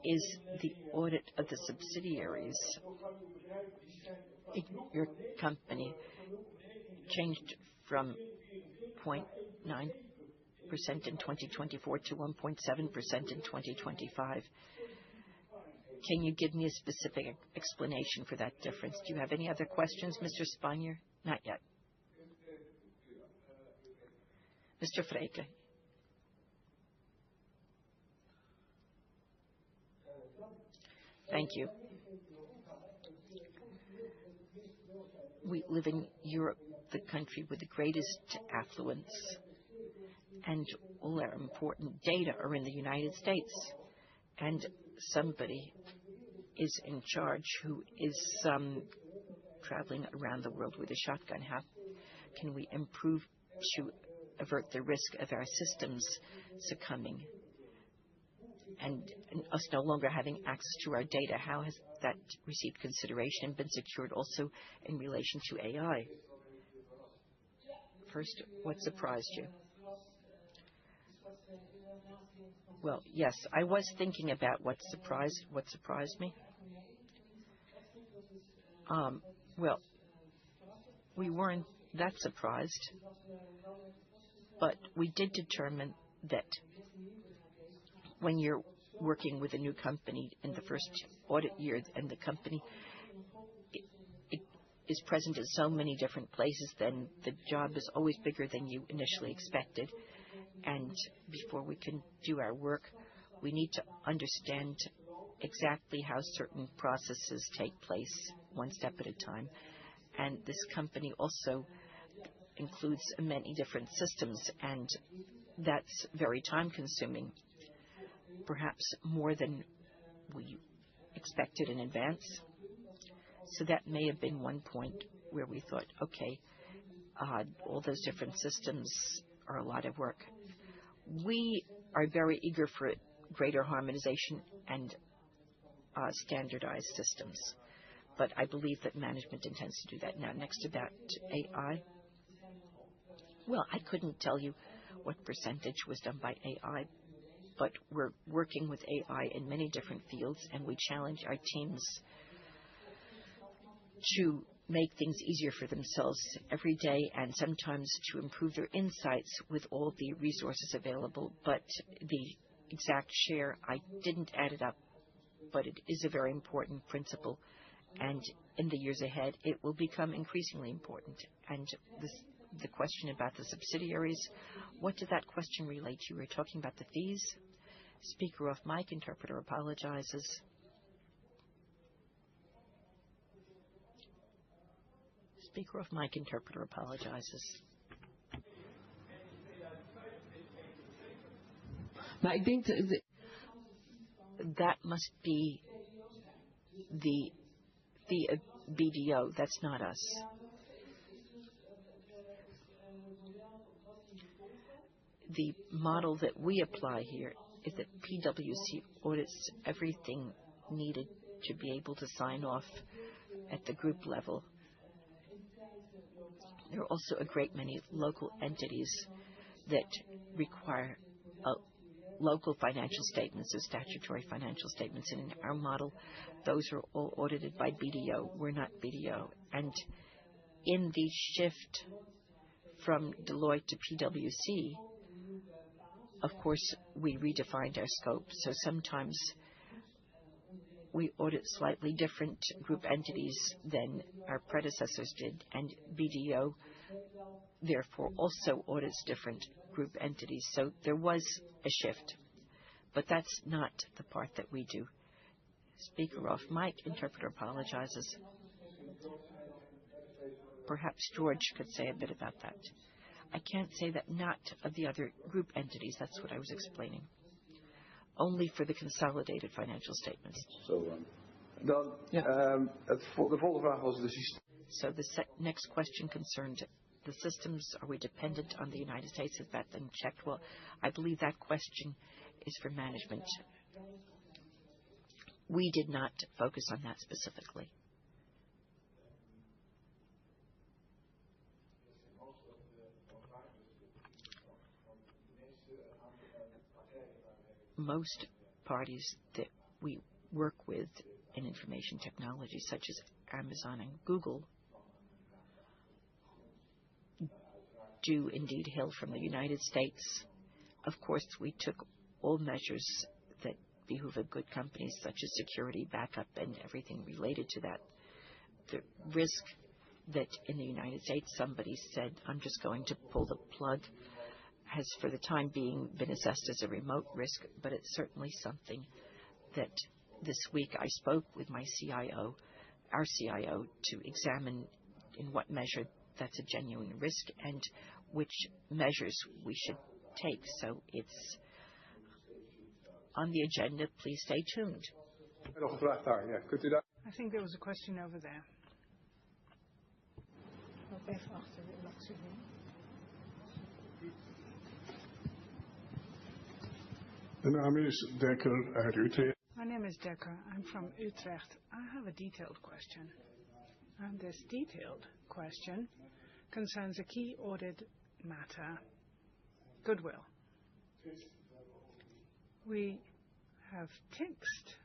S2: is the audit of the subsidiaries in your company changed from 0.9% in 2024 to 1.7% in 2025. Can you give me a specific explanation for that difference? Do you have any other questions, Mr. Spanier? Not yet. Mr. Freyke. Thank you. We live in Europe, the country with the greatest affluence, and all our important data are in the United States. And somebody is in charge who is traveling around the world with a shotgun. How can we improve to avert the risk of our systems succumbing and us no longer having access to our data? How has that received consideration and been secured also in relation to AI? First, what surprised you? Well, yes, I was thinking about what surprised me. Well, we weren't that surprised, but we did determine that when you're working with a new company in the first audit year and the company it is present in so many different places, then the job is always bigger than you initially expected. And before we can do our work, we need to understand exactly how certain processes take place one step at a time. And this company also includes many different systems, and that's very time-consuming, perhaps more than we expected in advance. So that may have been one point where we thought, okay, all those different systems are a lot of work. We are very eager for greater harmonization and standardized systems, but I believe that management intends to do that. Now, next to that, AI. Well, I couldn't tell you what percentage was done by AI, but we're working with AI in many different fields, and we challenge our teams to make things easier for themselves every day and sometimes to improve their insights with all the resources available. But the exact share, I didn't add it up, but it is a very important principle. And in the years ahead, it will become increasingly important. And the question about the subsidiaries, what did that question relate to? You were talking about the fees. Speaker off mic, interpreter apologizes. Speaker off mic, interpreter apologizes. That must be the BDO. That's not us. The model that we apply here is that PwC audits everything needed to be able to sign off at the group level. There are also a great many local entities that require local financial statements or statutory financial statements. And in our model, those are all audited by BDO. We're not BDO. And in the shift from Deloitte to PwC, of course, we redefined our scope. So sometimes we audit slightly different group entities than our predecessors did, and BDO therefore also audits different group entities. So there was a shift, but that's not the part that we do. Speaker off mic, interpreter apologizes. Perhaps George could say a bit about that. I can't say that not of the other group entities. That's what I was explaining. Only for the consolidated financial statements. So the next question concerned the systems. Are we dependent on the United States? Has that been checked? Well, I believe that question is for management. We did not focus on that specifically. Most parties that we work with in information technology, such as Amazon and Google, do indeed hail from the United States. Of course, we took all measures that behoove a good company, such as security, backup, and everything related to that. The risk that in the United States somebody said, I'm just going to pull the plug, has for the time being been assessed as a remote risk, but it's certainly something that this week I spoke with my CIO, our CIO, to examine in what measure that's a genuine risk and which measures we should take. So it's on the agenda. Please stay tuned.
S10: I think there was a question over there.
S18: My name is Dekker.
S10: My name is Dekker. I'm from Utrecht. I have a detailed question. And this detailed question concerns a key audit matter, goodwill. We have text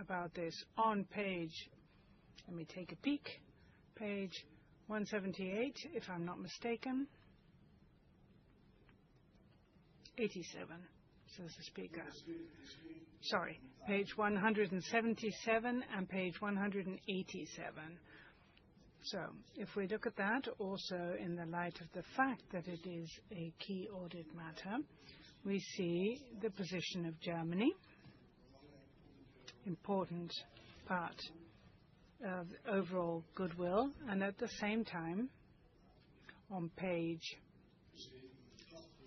S10: about this on page, let me take a peek, page 178, if I'm not mistaken. 87, says the speaker. Sorry, page 177 and page 187. So, if we look at that, also in the light of the fact that it is a key audit matter, we see the position of Germany, important part of overall goodwill, and at the same time, on page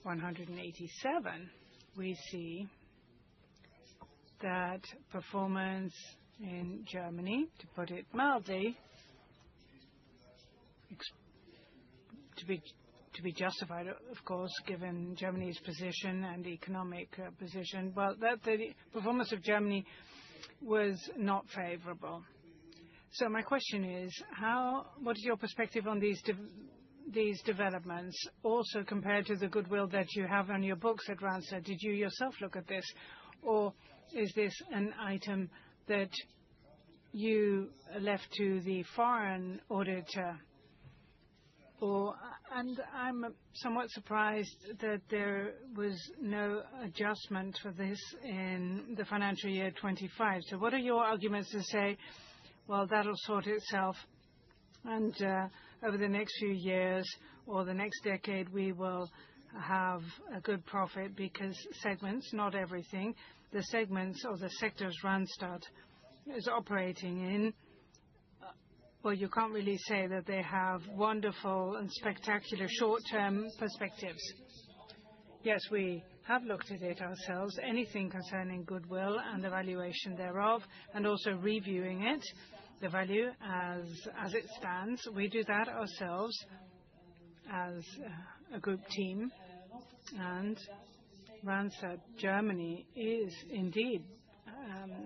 S10: 187, we see that performance in Germany, to put it mildly, to be justified, of course, given Germany's position and economic position, well, that the performance of Germany was not favorable. So my question is, what is your perspective on these developments, also compared to the goodwill that you have on your books at Randstad? Did you yourself look at this, or is this an item that you left to the foreign auditor? And I'm somewhat surprised that there was no adjustment for this in the financial year 25. So what are your arguments to say, well, that'll sort itself, and over the next few years or the next decade we will have a good profit because segments, not everything, the segments or the sectors Randstad is operating in, well, you can't really say that they have wonderful and spectacular short-term perspectives. Yes, we have looked at it ourselves, anything concerning goodwill and the valuation thereof, and also reviewing it, the value as it stands. We do that ourselves as a group team, and Randstad Germany is indeed,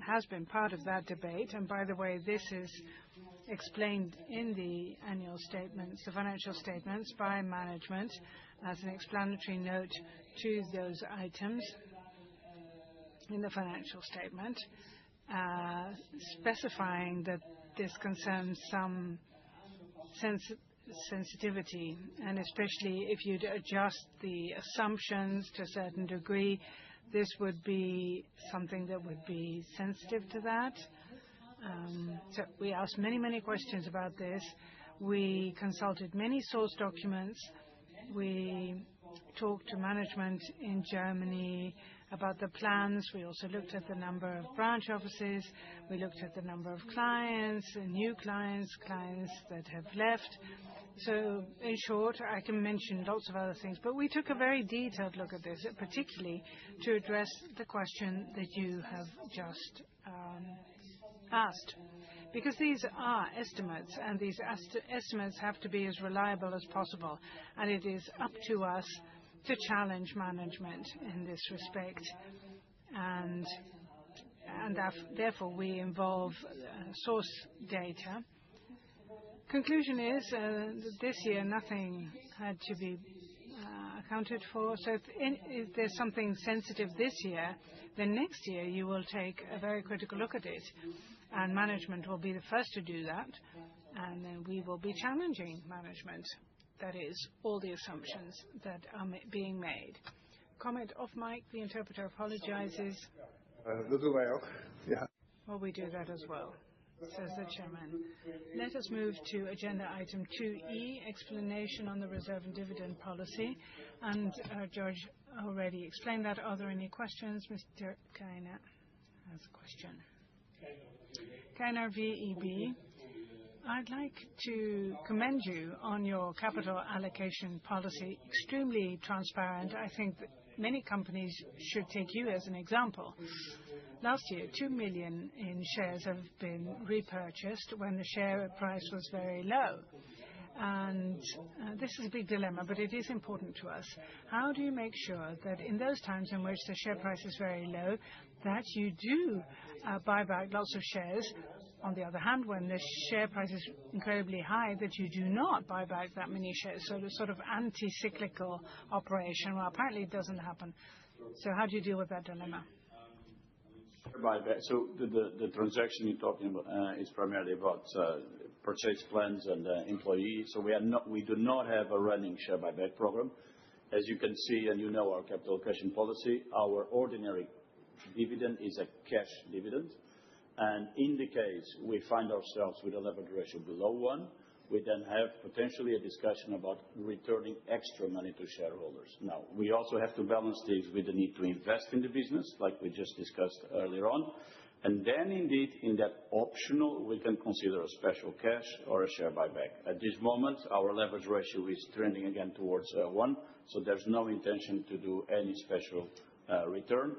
S10: has been part of that debate. And by the way, this is explained in the annual statements, the financial statements by management as an explanatory note to those items in the financial statement, specifying that this concerns some sensitivity, and especially if you'd adjust the assumptions to a certain degree, this would be something that would be sensitive to that. So we asked many questions about this. We consulted many source documents. We talked to management in Germany about the plans. We also looked at the number of branch offices. We looked at the number of clients, new clients that have left. So in short, I can mention lots of other things, but we took a very detailed look at this, particularly to address the question that you have just asked. Because these are estimates, and these estimates have to be as reliable as possible, and it is up to us to challenge management in this respect. And therefore we involve source data. Conclusion is this year nothing had to be accounted for. So if there's something sensitive this year, then next year you will take a very critical look at it. And management will be the first to do that. And then we will be challenging management. That is, all the assumptions that are being made. Comment off mic. The interpreter apologizes.
S18: Dat doen wij ook. Ja.
S10: Well, we do that as well, says the chairman. Let us move to agenda item 2E, explanation on the reserve and dividend policy. And George already explained that. Are there any questions? Mr. Keiner has a question. Keiner, VEB. I'd like to commend you on your capital allocation policy. Extremely transparent. I think that many companies should take you as an example. Last year, 2 million in shares have been repurchased when the share price was very low. This is a big dilemma, but it is important to us. How do you make sure that in those times in which the share price is very low, that you do buy back lots of shares? On the other hand, when the share price is incredibly high, that you do not buy back that many shares. The sort of anti-cyclical operation, well, apparently it doesn't happen. How do you deal with that dilemma?
S9: Buyback. The transaction you're talking about is primarily about purchase plans and employees. We do not have a running share buyback program. As you can see, and you know our capital allocation policy, our ordinary dividend is a cash dividend. In the case we find ourselves with a leverage ratio below 1, we then have potentially a discussion about returning extra money to shareholders. Now, we also have to balance this with the need to invest in the business, like we just discussed earlier on. Then indeed, in that optional, we can consider a special cash or a share buyback. At this moment, our leverage ratio is trending again towards 1, so there's no intention to do any special return.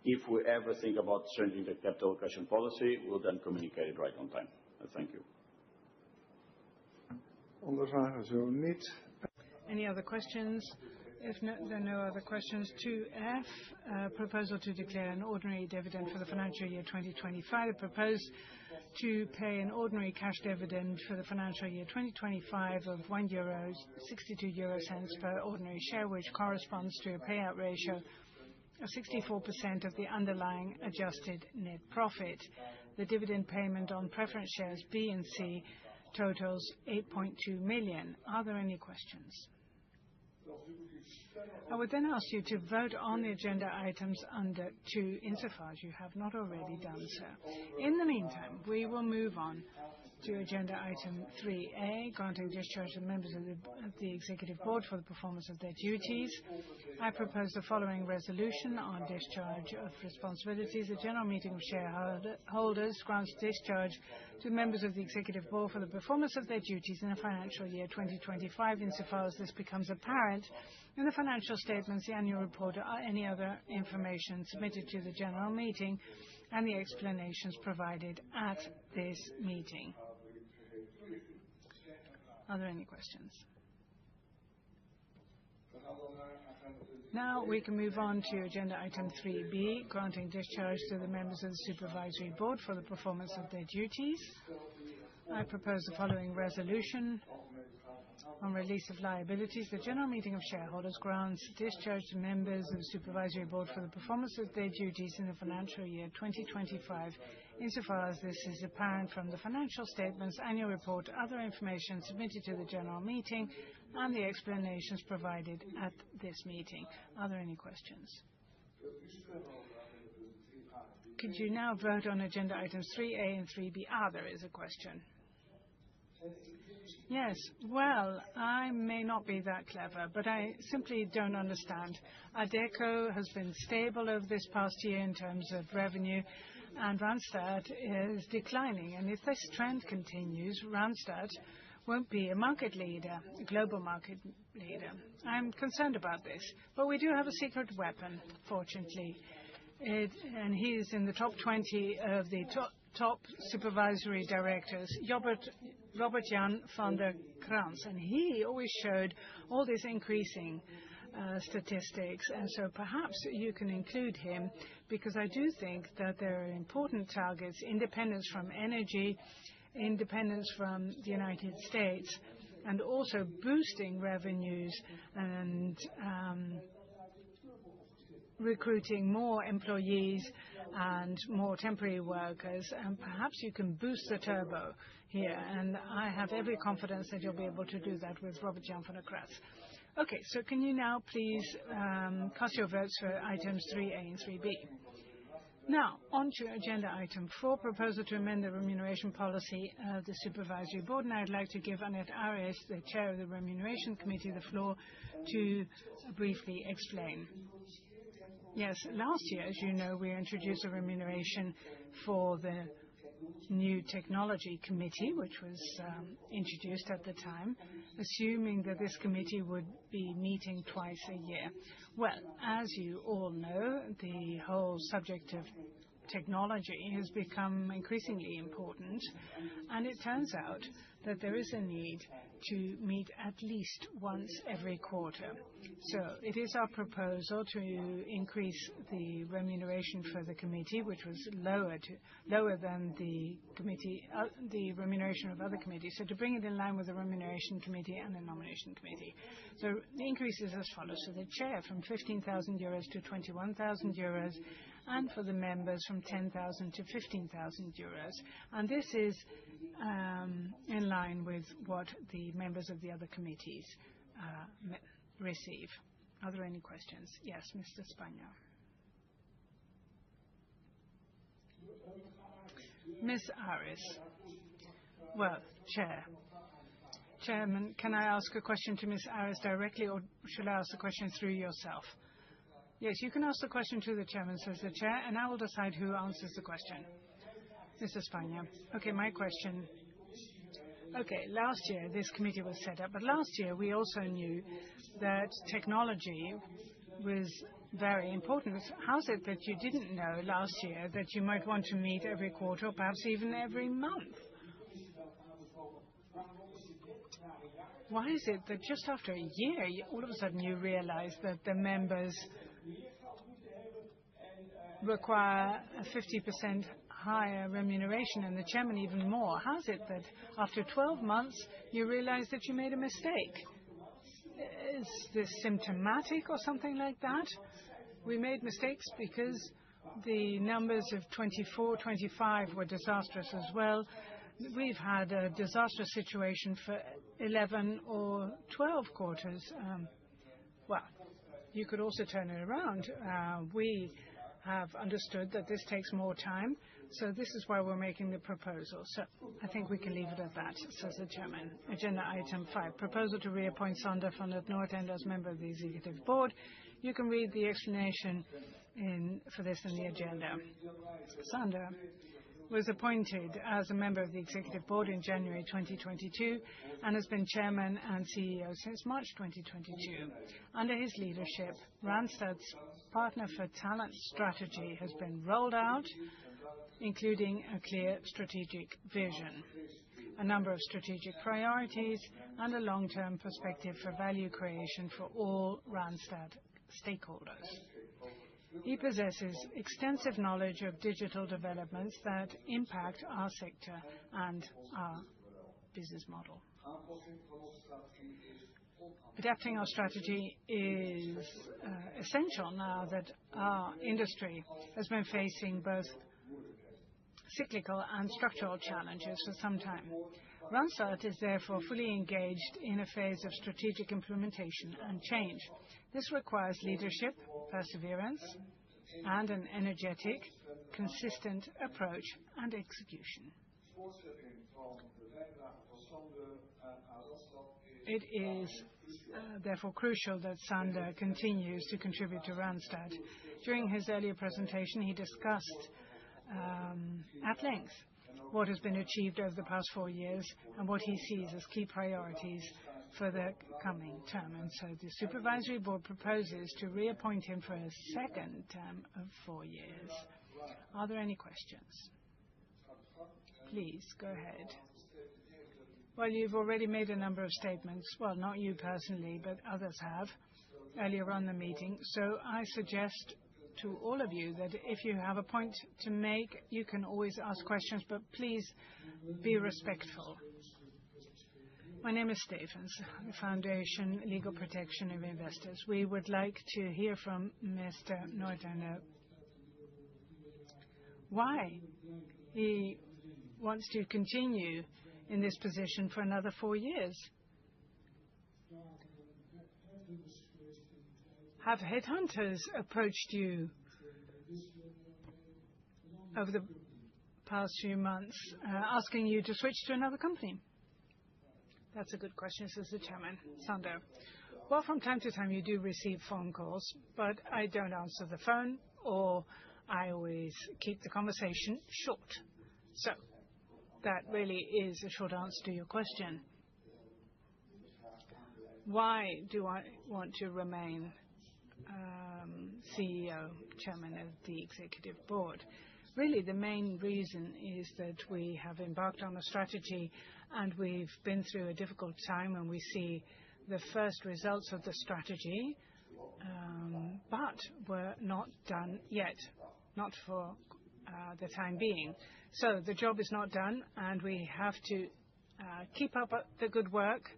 S9: If we ever think about changing the capital allocation policy, we'll then communicate it right on time. Thank you.
S10: Any other questions? If there are no other questions, 2F, proposal to declare an ordinary dividend for the financial year 2025. Propose to pay an ordinary cash dividend for the financial year 2025 of €1.62 per ordinary share, which corresponds to a payout ratio of 64% of the underlying adjusted net profit. The dividend payment on preference shares B and C totals 8.2 million. Are there any questions? I would then ask you to vote on the agenda items under 2 insofar as you have not already done so. In the meantime, we will move on to agenda item 3A, granting discharge to members of the Executive Board for the performance of their duties. I propose the following resolution on discharge of responsibilities. The general meeting of shareholders grants discharge to members of the Executive Board for the performance of their duties in the financial year 2025, insofar as this becomes apparent in the financial statements, the annual report, or any other information submitted to the general meeting, and the explanations provided at this meeting. Are there any questions? Now we can move on to agenda item 3B, granting discharge to the members of the Supervisory Board for the performance of their duties. I propose the following resolution on release of liabilities. The general meeting of shareholders grants discharge to members of the Supervisory Board for the performance of their duties in the financial year 2025, insofar as this is apparent from the financial statements, annual report, other information submitted to the general meeting, and the explanations provided at this meeting. Are there any questions? Could you now vote on agenda items 3A and 3B? There is a question. Yes. Well, I may not be that clever, but I simply don't understand. Adecco has been stable over this past year in terms of revenue, and Randstad is declining. If this trend continues, Randstad won't be a market leader, a global market leader. I'm concerned about this. But we do have a secret weapon, fortunately. And he is in the top 20 of the top supervisory directors, Robert Jan van der Krans. And he always showed all these increasing statistics. And so perhaps you can include him, because I do think that there are important targets: independence from energy, independence from the United States, and also boosting revenues and recruiting more employees and more temporary workers. And perhaps you can boost the turbo here. And I have every confidence that you'll be able to do that with Robert Jan van der Krans. Okay, so can you now please cast your votes for items 3A and 3B? Now, on to agenda item 4, proposal to amend the remuneration policy of the Supervisory Board. And I'd like to give Annette Ares, the Chair of the Remuneration Committee, the floor to briefly explain. Yes, last year, as you know, we introduced a remuneration for the new technology committee, which was introduced at the time, assuming that this committee would be meeting twice a year. Well, as you all know, the whole subject of technology has become increasingly important, and it turns out that there is a need to meet at least once every quarter. So it is our proposal to increase the remuneration for the committee, which was lower than the remuneration of other committees. So to bring it in line with the remuneration committee and the nomination committee. So the increase is as follows. So the chair from 15,000 euros to 21,000 euros, and for the members from 10,000 to 15,000 euros. And this is in line with what the members of the other committees receive. Are there any questions? Yes, Mr. Spagna. Ms. Aris. Well, Chairman, can I ask a question to Ms. Aris directly, or should I ask the question through yourself? Yes, you can ask the question to the chairman, says the chair, and I will decide who answers the question. Mr. Spagna. Okay, my question. Okay, last year this committee was set up, but last year we also knew that technology was very important. How is it that you didn't know last year that you might want to meet every quarter or perhaps even every month? Why is it that just after a year, all of a sudden you realize that the members require a 50% higher remuneration and the chairman even more? How is it that after 12 months you realize that you made a mistake? Is this symptomatic or something like that? We made mistakes because the numbers of 24, 25 were disastrous as well. We've had a disastrous situation for 11 or 12 quarters. Well, you could also turn it around. We have understood that this takes more time, so this is why we're making the proposal. So I think we can leave it at that, says the chairman. Agenda item 5, proposal to reappoint Sander van het Noordende as member of the executive board. You can read the explanation for this in the agenda. Sander was appointed as a member of the executive board in January 2022 and has been chairman and CEO since March 2022. Under his leadership, Randstad's Partner for Talent strategy has been rolled out, including a clear strategic vision, a number of strategic priorities, and a long-term perspective for value creation for all Randstad stakeholders. He possesses extensive knowledge of digital developments that impact our sector and our business model. Adapting our strategy is essential now that our industry has been facing both cyclical and structural challenges for some time. Randstad is therefore fully engaged in a phase of strategic implementation and change. This requires leadership, perseverance, and an energetic, consistent approach and execution. It is therefore crucial that Sander continues to contribute to Randstad. During his earlier presentation, he discussed at length what has been achieved over the past 4 years and what he sees as key priorities for the coming term. And so the Supervisory Board proposes to reappoint him for a second term of 4 years. Are there any questions? Please, go ahead. Well, you've already made a number of statements. Well, not you personally, but others have earlier on in the meeting. So I suggest to all of you that if you have a point to make, you can always ask questions, but please be respectful. My name is Stevens, the Foundation Legal Protection of Investors. We would like to hear from Mr. Noordende why he wants to continue in this position for another 4 years. Have headhunters approached you over the past few months asking you to switch to another company? That's a good question, says the chairman. Sander. Well, from time to time you do receive phone calls, but I don't answer the phone, or I always keep the conversation short. So That really is a short answer to your question. Why do I want to remain CEO, chairman of the executive board? Really, the main reason is that we have embarked on a strategy and we've been through a difficult time and we see the first results of the strategy, but we're not done yet, not for the time being. So the job is not done and we have to keep up the good work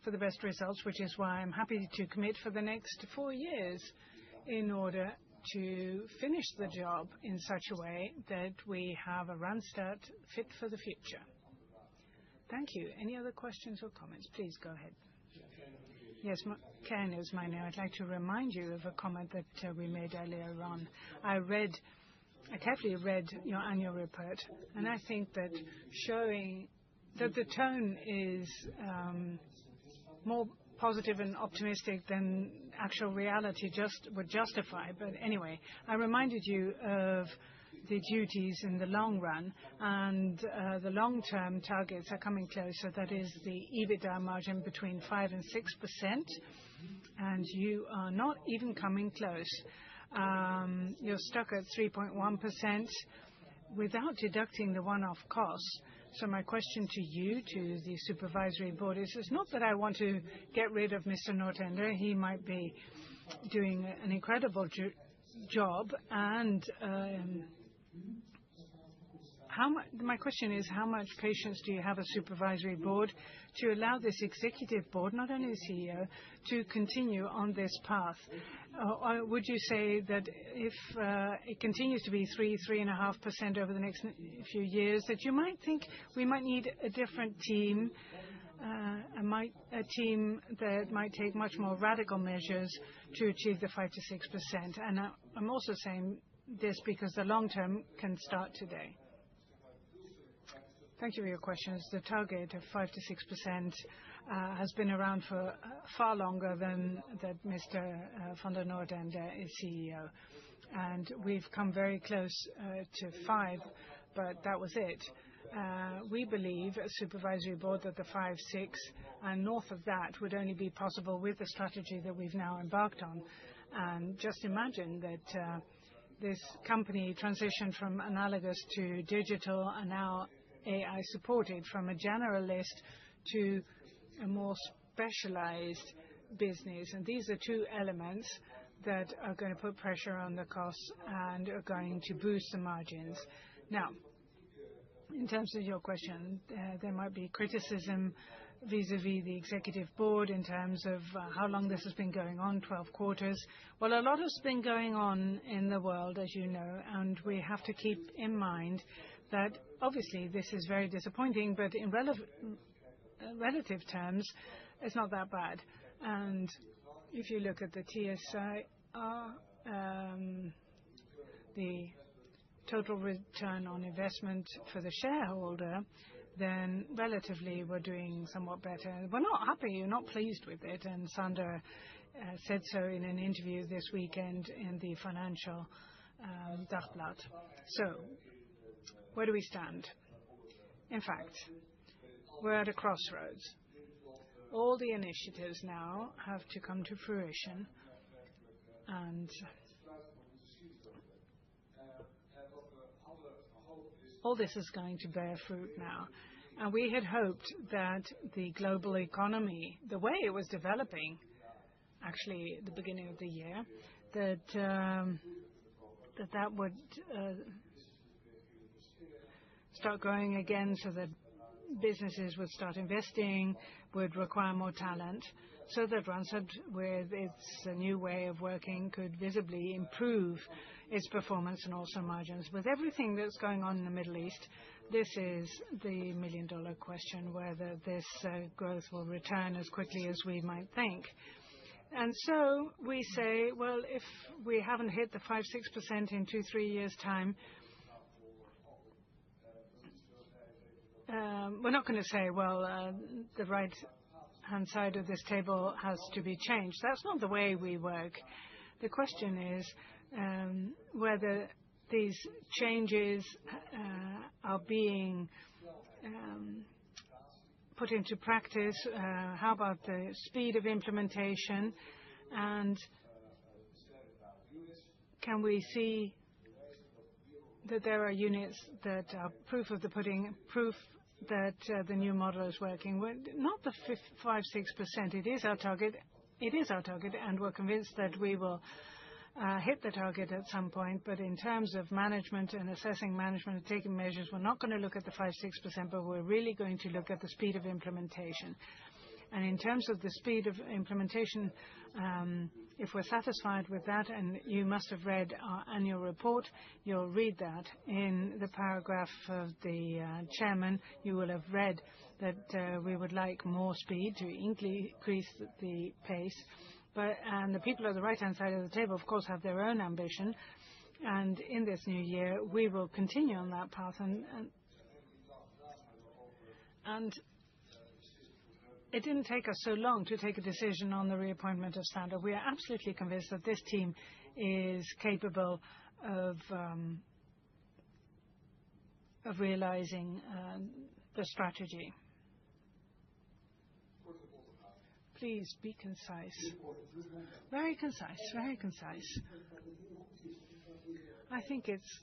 S10: for the best results, which is why I'm happy to commit for the next 4 years in order to finish the job in such a way that we have a Randstad fit for the future. Thank you. Any other questions or comments? Please go ahead. Yes, Ken is my name. I'd like to remind you of a comment that we made earlier on. I carefully read your annual report, and I think that showing that the tone is more positive and optimistic than actual reality would justify. But anyway, I reminded you of the duties in the long run, and the long-term targets are coming closer. That is the EBITDA margin between 5% and 6%, and you are not even coming close. You're stuck at 3.1% without deducting the one-off costs. So my question to you, to the supervisory board, is not that I want to get rid of Mr. Noordender. He might be doing an incredible job. And my question is, how much patience do you have as supervisory board to allow this executive board, not only the CEO, to continue on this path? Or would you say that if it continues to be 3.5% over the next few years, that you might think we might need a different team, a team that might take much more radical measures to achieve the 5% to 6%? And I'm also saying this because the long term can start today. Thank you for your questions. The target of 5% to 6% has been around for far longer than that Mr. van der Noordende is CEO. And we've come very close to 5%, but that was it. We believe, as supervisory board, that the 5%, 6%, and north of that would only be possible with the strategy that we've now embarked on. And just imagine that this company transitioned from analogous to digital and now AI supported, from a generalist to a more specialized business. And these are two elements that are going to put pressure on the costs and are going to boost the margins. Now, in terms of your question, there might be criticism vis-à-vis the executive board in terms of how long this has been going on, 12 quarters. Well, a lot has been going on in the world, as you know, and we have to keep in mind that obviously this is very disappointing, but in relative terms, it's not that bad. And if you look at the TSI, the total return on investment for the shareholder, then relatively we're doing somewhat better. We're not happy, we're not pleased with it, and Sander said so in an interview this weekend in the Financial Dagblad. So, where do we stand? In fact, we're at a crossroads. All the initiatives now have to come to fruition, and all this is going to bear fruit now. And we had hoped that the global economy, the way it was developing, actually at the beginning of the year, that would start growing again, so that businesses would start investing, would require more talent, so that Randstad, with its new way of working, could visibly improve its performance and also margins. With everything that's going on in the Middle East, this is the million-dollar question, whether this growth will return as quickly as we might think. And so we say, well, if we haven't hit the 5%, 6% in 2-3 years' time, we're not going to say, well, the right-hand side of this table has to be changed. That's not the way we work. The question is whether these changes are being put into practice? How about the speed of implementation? And can we see that there are units that are proof of the pudding, proof that the new model is working? Not the 5-6%. It is our target. It is our target, and we're convinced that we will hit the target at some point. But in terms of management and assessing management and taking measures, we're not going to look at the 5-6%, but we're really going to look at the speed of implementation. And in terms of the speed of implementation, if we're satisfied with that, and you must have read our annual report, you'll read that in the paragraph of the chairman. You will have read that we would like more speed to increase the pace. And the people on the right-hand side of the table, of course, have their own ambition. And in this new year, we will continue on that path. And it didn't take us so long to take a decision on the reappointment of Sander. We are absolutely convinced that this team is capable of realizing the strategy. Please be concise. Very concise, very concise. I think it's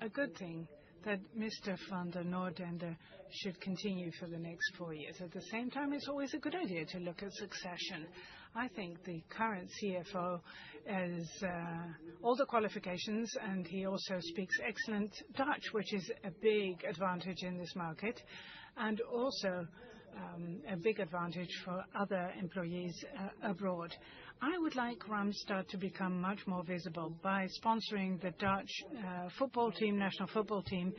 S10: a good thing that Mr. van der Noordende should continue for the next 4 years. At the same time, it's always a good idea to look at succession. I think the current CFO has all the qualifications, and he also speaks excellent Dutch, which is a big advantage in this market, and also a big advantage for other employees abroad. I would like Randstad to become much more visible by sponsoring the Dutch football team, national football team,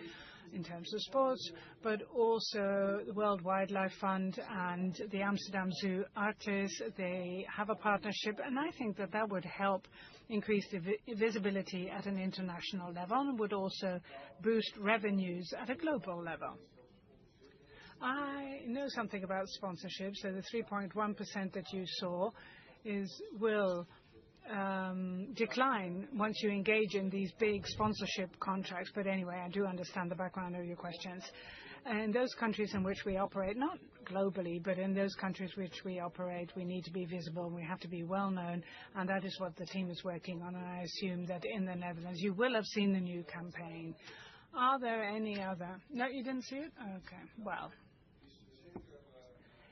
S10: in terms of sports, but also the World Wildlife Fund and the Amsterdam Zoo artists. They have a partnership, and I think that that would help increase the visibility at an international level and would also boost revenues at a global level. I know something about sponsorship, so the 3.1% that you saw will decline once you engage in these big sponsorship contracts. But anyway, I do understand the background of your questions. In those countries in which we operate, not globally, but in those countries which we operate, we need to be visible, we have to be well known, and that is what the team is working on. And I assume that in the Netherlands, you will have seen the new campaign. Are there any other? No, you didn't see it? Okay, well.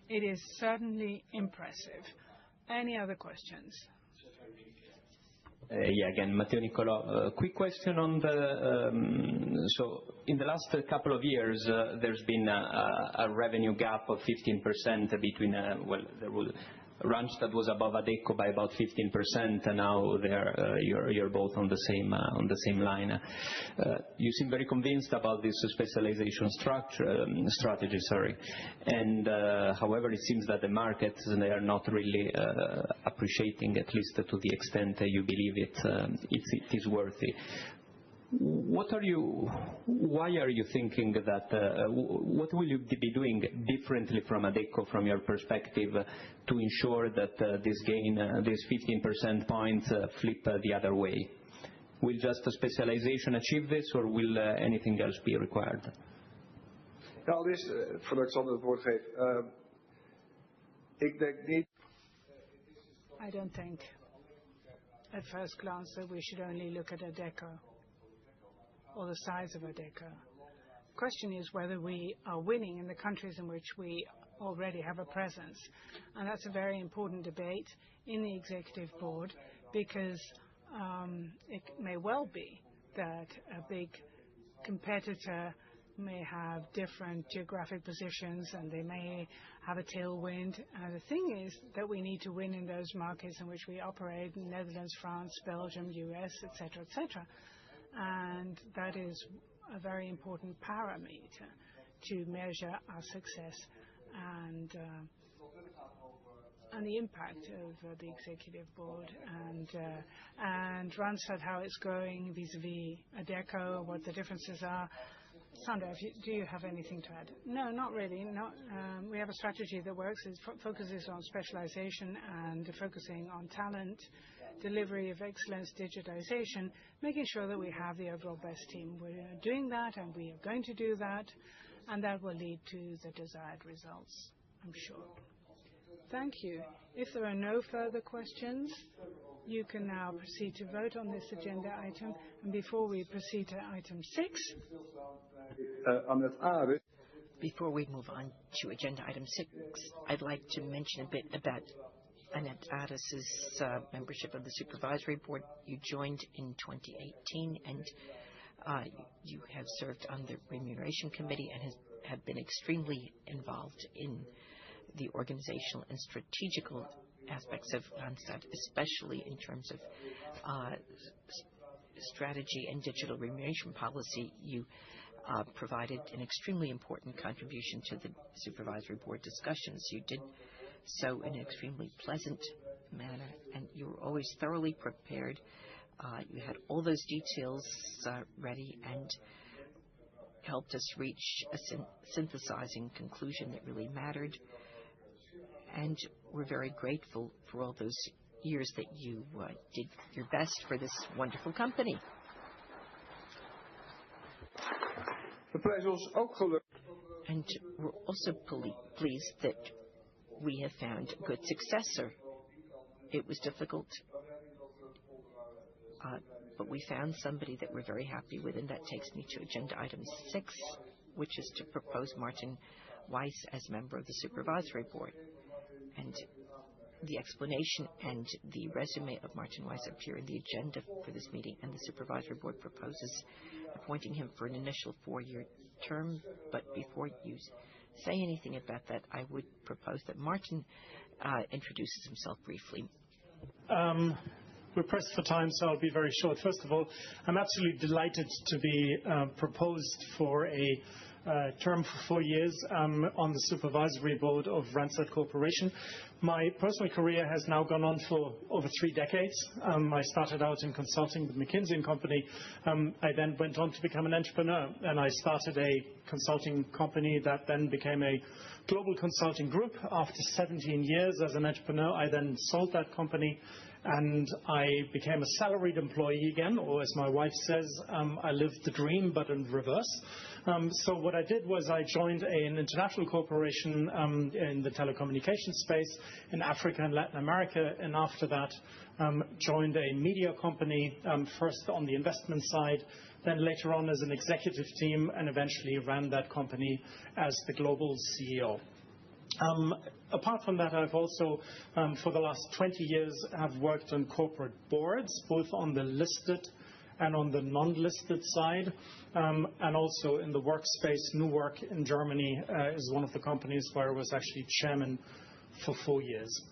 S10: It is certainly impressive. Any other questions?
S14: Yeah, again, Matteo Nicolò. Quick question on the, so in the last couple of years, there's been a revenue gap of 15% between, there was Randstad was above Adecco by about 15%, and now you're both on the same line. You seem very convinced about this specialization strategy, and however, it seems that the markets, they are not really appreciating, at least to the extent that you believe it is worthy. Why are you thinking that, what will you be doing differently from Adecco from your perspective to ensure that this gain, this 15% points flip the other way? Will just a specialization achieve this, or will anything else be required?
S11: Ja, allereerst, voordat ik Sander het woord geef. Ik denk niet.
S10: I don't think at first glance that we should only look at Adecco or the size of Adecco. The question is whether we are winning in the countries in which we already have a presence. And that's a very important debate in the executive board, because it may well be that a big competitor may have different geographic positions and they may have a tailwind. The thing is that we need to win in those markets in which we operate, in Netherlands, France, Belgium, US, etc., etc. And that is a very important parameter to measure our success and the impact of the executive board and Randstad, how it's growing vis-a-vis Adecco, what the differences are. Sander, do you have anything to add? No, not really. We have a strategy that works. It focuses on specialization and focusing on talent, delivery of excellence, digitization, making sure that we have the overall best team. We're doing that, and we are going to do that. and that will lead to the desired results, I'm sure. Thank you. If there are no further questions, you can now proceed to vote on this agenda item. And before we proceed to item 6,
S2: before we move on to agenda item 6, I'd like to mention a bit about Annette Addis's membership of the Supervisory Board. You joined in 2018, and you have served on the Remuneration Committee and have been extremely involved in the organizational and strategical aspects of Randstad, especially in terms of strategy and digital remuneration policy. You provided an extremely important contribution to the Supervisory Board discussions. You did so in an extremely pleasant manner, and you were always thoroughly prepared. You had all those details ready and helped us reach a synthesizing conclusion that really mattered. And we're very grateful for all those years that you did your best for this wonderful company. And we're also pleased that we have found a good successor. It was difficult, but we found somebody that we're very happy with, and that takes me to agenda item 6, which is to propose Martin Weiss as member of the Supervisory Board. And the explanation and the resume of Martin Weiss appear in the agenda for this meeting, and the Supervisory Board proposes appointing him for an initial 4-year term. But before you say anything about that, I would propose that Martin introduces himself briefly.
S19: We're pressed for time, so I'll be very short. First of all, I'm absolutely delighted to be proposed for a term for 4 years on the Supervisory Board of Randstad Corporation. My personal career has now gone on for over 3 decades. I started out in consulting with McKinsey & Company. I then went on to become an entrepreneur, and I started a consulting company that then became a global consulting group. After 17 years as an entrepreneur, I then sold that company, and I became a salaried employee again, or as my wife says, I lived the dream, but in reverse. So what I did was I joined an international corporation in the telecommunications space in Africa and Latin America, and after that joined a media company, first on the investment side, then later on as an executive team, and eventually ran that company as the global CEO. Apart from that, I've also, for the last 20 years, have worked on corporate boards, both on the listed and on the non-listed side, and also in the workspace. New Work in Germany is one of the companies where I was actually chairman for 4 years.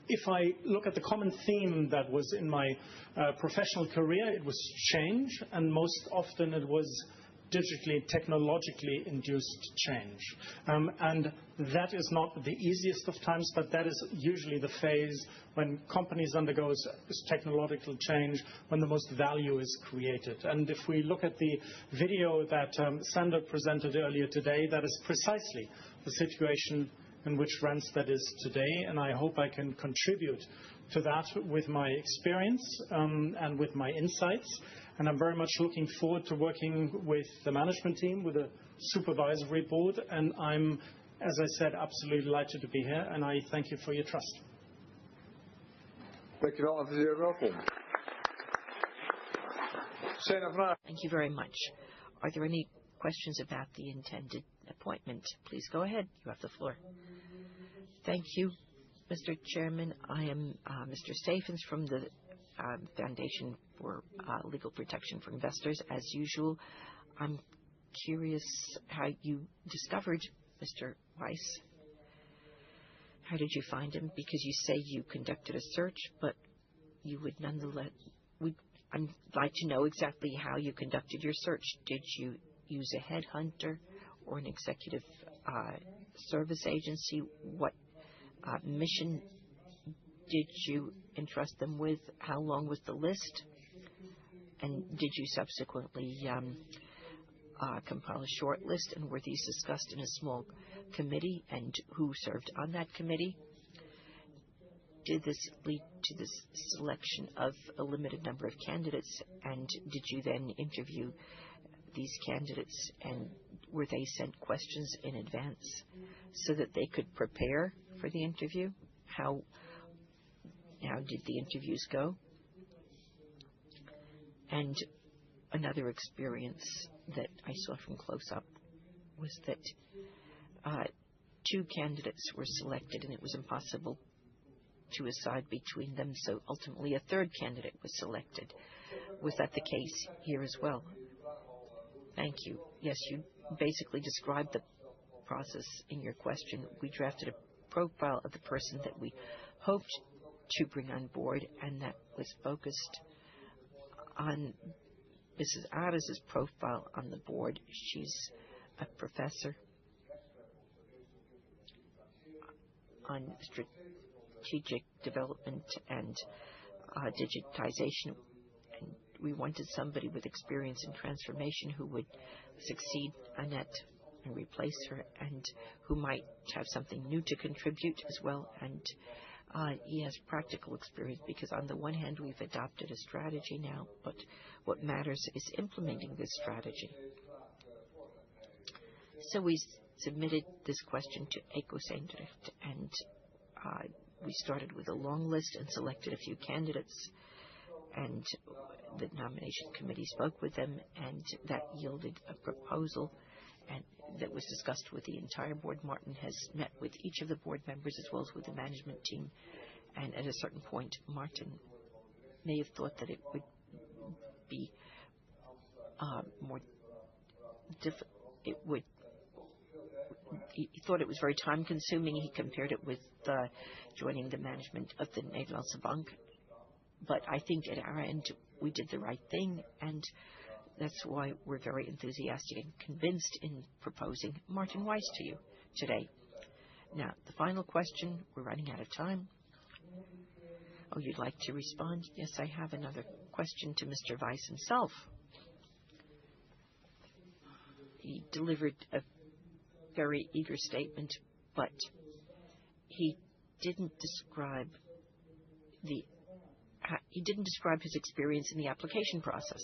S19: If I look at the common theme that was in my professional career, it was change, and most often it was digitally, technologically induced change. And that is not the easiest of times, but that is usually the phase when companies undergo technological change, when the most value is created. And if we look at the video that Sander presented earlier today, that is precisely the situation in which Randstad is today, and I hope I can contribute to that with my experience and with my insights. And I'm very much looking forward to working with the management team, with the Supervisory Board, and I'm, as I said, absolutely delighted to be here, and I thank you for your trust.
S2: Thank you very much. Are there any questions about the intended appointment? Please go ahead. You have the floor. Thank you, Mr. Chairman. I am Mr. Stevens from the Foundation for Legal Protection for Investors. As usual, I'm curious how you discovered Mr. Weiss. How did you find him? Because you say you conducted a search, but you would nonetheless... I'd like to know exactly how you conducted your search. Did you use a headhunter or an executive service agency? What mission did you entrust them with? How long was the list? And did you subsequently compile a short list? And were these discussed in a small committee? And who served on that committee? Did this lead to the selection of a limited number of candidates? And did you then interview these candidates, and were they sent questions in advance so that they could prepare for the interview? How did the interviews go? And another experience that I saw from close up was that 2 candidates were selected and it was impossible to decide between them, so ultimately a 3rd candidate was selected. Was that the case here as well? Thank you. Yes, you basically described the process in your question. We drafted a profile of the person that we hoped to bring on board, and that was focused on Mrs. Ares' profile on the board. She's a professor on strategic development and digitization. And we wanted somebody with experience in transformation who would succeed Annette and replace her, and who might have something new to contribute as well. And he has practical experience because on the one hand we've adopted a strategy now, but what matters is implementing this strategy. So we submitted this question to Ecosendrecht, and we started with a long list and selected a few candidates, and the nomination committee spoke with them, and that yielded a proposal and that was discussed with the entire board. Martin has met with each of the board members as well as with the management team, and at a certain point Martin may have thought that it would be more difficult. He thought it was very time consuming. He compared it with joining the management of the Nederlandse Bank. But I think at our end we did the right thing, and that's why we're very enthusiastic and convinced in proposing Martin Weiss to you today. Now, the final question, we're running out of time. Oh, you'd like to respond? Yes, I have another question to Mr. Weiss himself. He delivered a very eager statement, but he didn't describe his experience in the application process.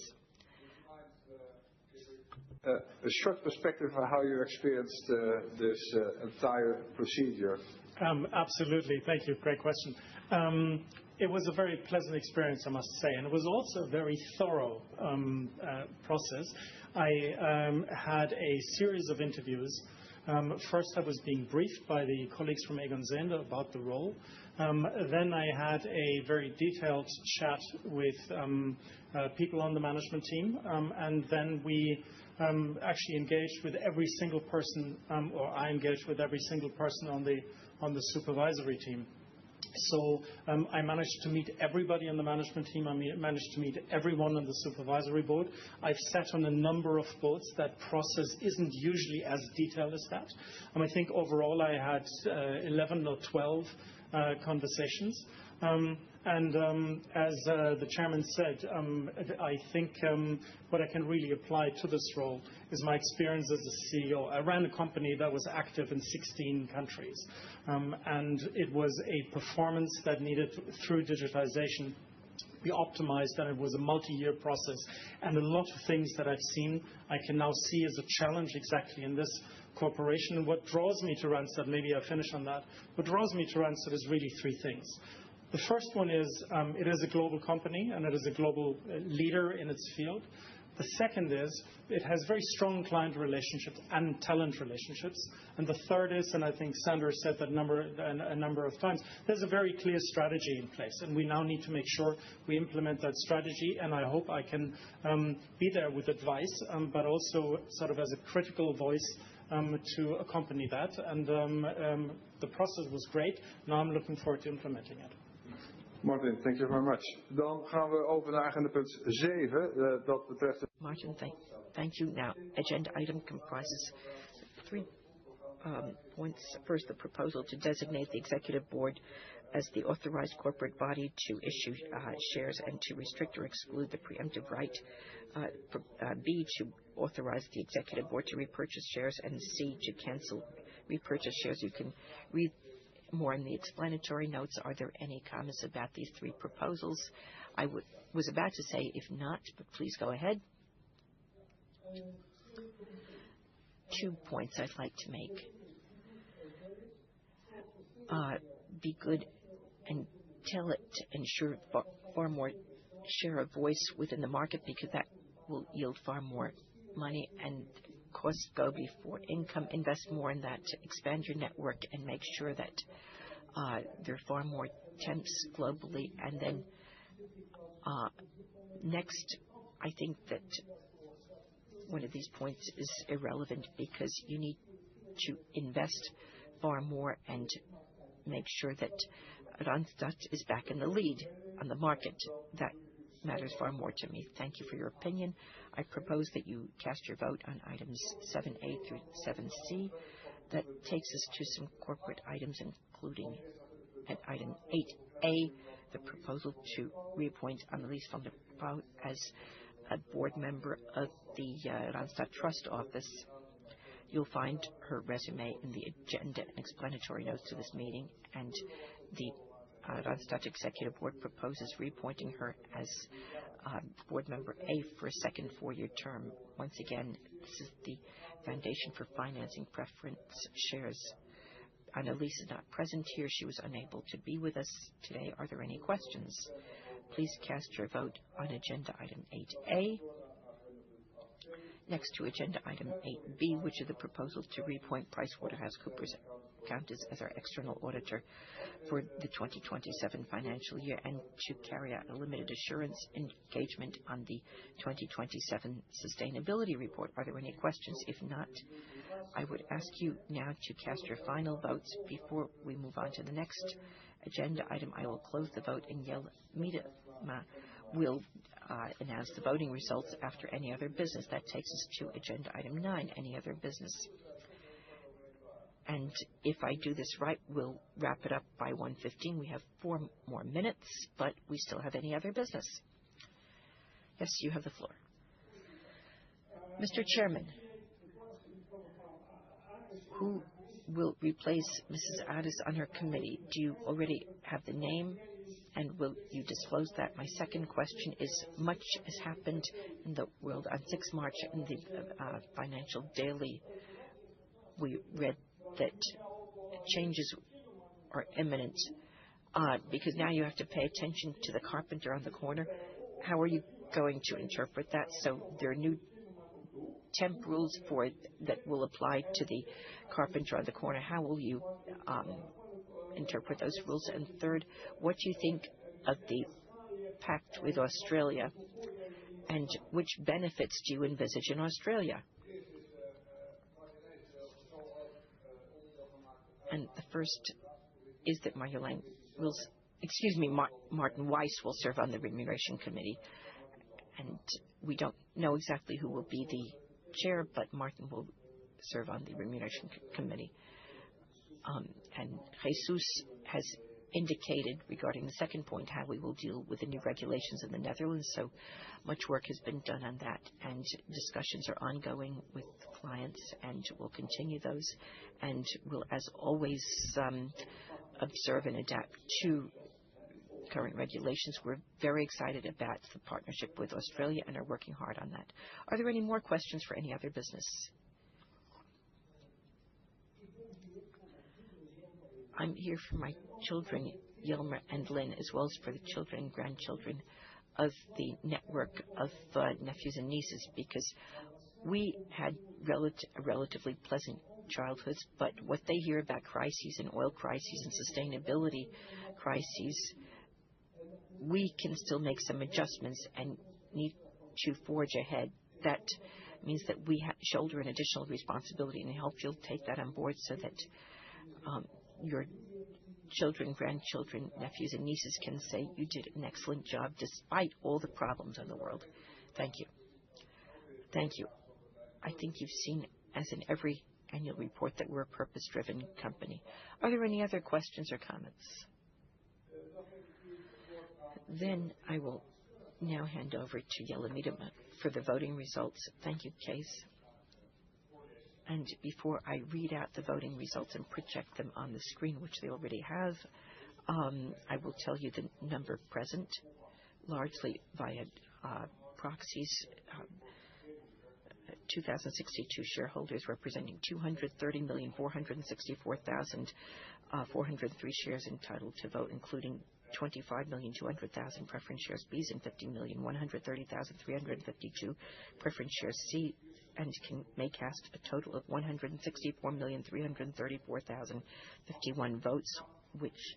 S11: A short perspective on how you experienced this entire procedure.
S19: Absolutely. Thank you. Great question. It was a very pleasant experience, I must say, and it was also a very thorough process. I had a series of interviews. First, I was being briefed by the colleagues from Egon Zehnder about the role. Then I had a very detailed chat with people on the management team, and then we actually engaged with every single person, or I engaged with every single person on the supervisory team. So I managed to meet everybody on the management team. I managed to meet everyone on the supervisory board. I've sat on a number of boards. That process isn't usually as detailed as that. I think overall I had 11 or 12 conversations. And as the chairman said, I think what I can really apply to this role is my experience as a CEO. I ran a company that was active in 16 countries, and it was a performance that needed, through digitization, be optimized, and it was a multi-year process. And a lot of things that I've seen, I can now see as a challenge exactly in this corporation. And what draws me to Randstad, maybe I'll finish on that, what draws me to Randstad is really 3 things. The first one is it is a global company and it is a global leader in its field. The second is it has very strong client relationships and talent relationships. And the third is, and I think Sandra said that a number of times, there's a very clear strategy in place. And we now need to make sure we implement that strategy. And I hope I can be there with advice, but also sort of as a critical voice to accompany that. And the process was great. Now I'm looking forward to implementing it.
S11: Martin, thank you very much. Dan gaan we over naar agenda punt 7. Dat betreft...
S2: Martin, thank you. Now, agenda item comprises 3 points. First, the proposal to designate the executive board as the authorized corporate body to issue shares and to restrict or exclude the preemptive right. B, to authorize the executive board to repurchase shares, and C, to cancel repurchase shares. You can read more in the explanatory notes. Are there any comments about these 3 proposals? I was about to say if not, but please go ahead.
S3: 2 points I'd like to make. Be good and tell it to ensure far more share of voice within the market, because that will yield far more money, and costs go before income. Invest more in that to expand your network and make sure that there are far more temps globally. And then next, I think that one of these points is irrelevant, because you need to invest far more and make sure that Randstad is back in the lead on the market. That matters far more to me. Thank you for your opinion. I propose that you cast your vote on items 7A through 7C. That takes us to some corporate items, including at item 8A, the proposal to reappoint Annelies van der Pauw as a board member of the Randstad Trust Office. You'll find her resume in the agenda and explanatory notes to this meeting, and the Randstad Executive Board proposes reappointing her as board member A for a second 4-year term. Once again, this is the Foundation for Financing Preference Shares. Annelies is not present here. She was unable to be with us today. Are there any questions? Please cast your vote on agenda item 8A. Next to agenda item 8B, which is the proposal to reappoint PricewaterhouseCoopers Accountants as our external auditor for the 2027 financial year, and to carry out a limited assurance engagement on the 2027 sustainability report. Are there any questions? If not, I would ask you now to cast your final votes before we move on to the next agenda item. I will close the vote, and Jelle Miedema will announce the voting results after any other business. That takes us to agenda item 9, any other business. And if I do this right, we'll wrap it up by 1:15. We have 4 more minutes, but we still have any other business. Yes, you have the floor. Mr. Chairman, who will replace Mrs. Addis on her committee? Do you already have the name? And will you disclose that? My second question is, much has happened in the world. On 6 March in the Financial Daily, we read that changes are imminent, because now you have to pay attention to the carpenter on the corner. How are you going to interpret that? So there are new temp rules that will apply to the carpenter on the corner. How will you interpret those rules? And third, what do you think of the pact with Australia, and which benefits do you envisage in Australia? And the first is that Martin Weiss will serve on the Remuneration Committee, and we don't know exactly who will be the chair, but Martin will serve on the Remuneration Committee. And Jesus has indicated regarding the second point how we will deal with the new regulations in the Netherlands. So much work has been done on that, and discussions are ongoing with clients, and we'll continue those, and we'll, as always, observe and adapt to current regulations. We're very excited about the partnership with Australia and are working hard on that. Are there any more questions for any other business? I'm here for my children, Yelmer and Lynn, as well as for the children and grandchildren of the network of nephews and nieces, because we had relatively pleasant childhoods, but what they hear about crises and oil crises and sustainability crises, we can still make some adjustments and need to forge ahead. That means that we shoulder an additional responsibility, and I hope you'll take that on board so that your children, grandchildren, nephews, and nieces can say you did an excellent job despite all the problems in the world. Thank you. Thank you. I think you've seen, as in every annual report, that we're a purpose-driven company. Are there any other questions or comments? Then I will now hand over to Jelle Miedema for the voting results. Thank you, Kees. And before I read out the voting results and project them on the screen, which they already have, I will tell you the number present, largely via proxies.
S2: 2,062 shareholders representing 230,464,403 shares entitled to vote, including 25,200,000 preference shares Bs and 50,130,352 preference shares C, and may cast a total of 164,334,051 votes, which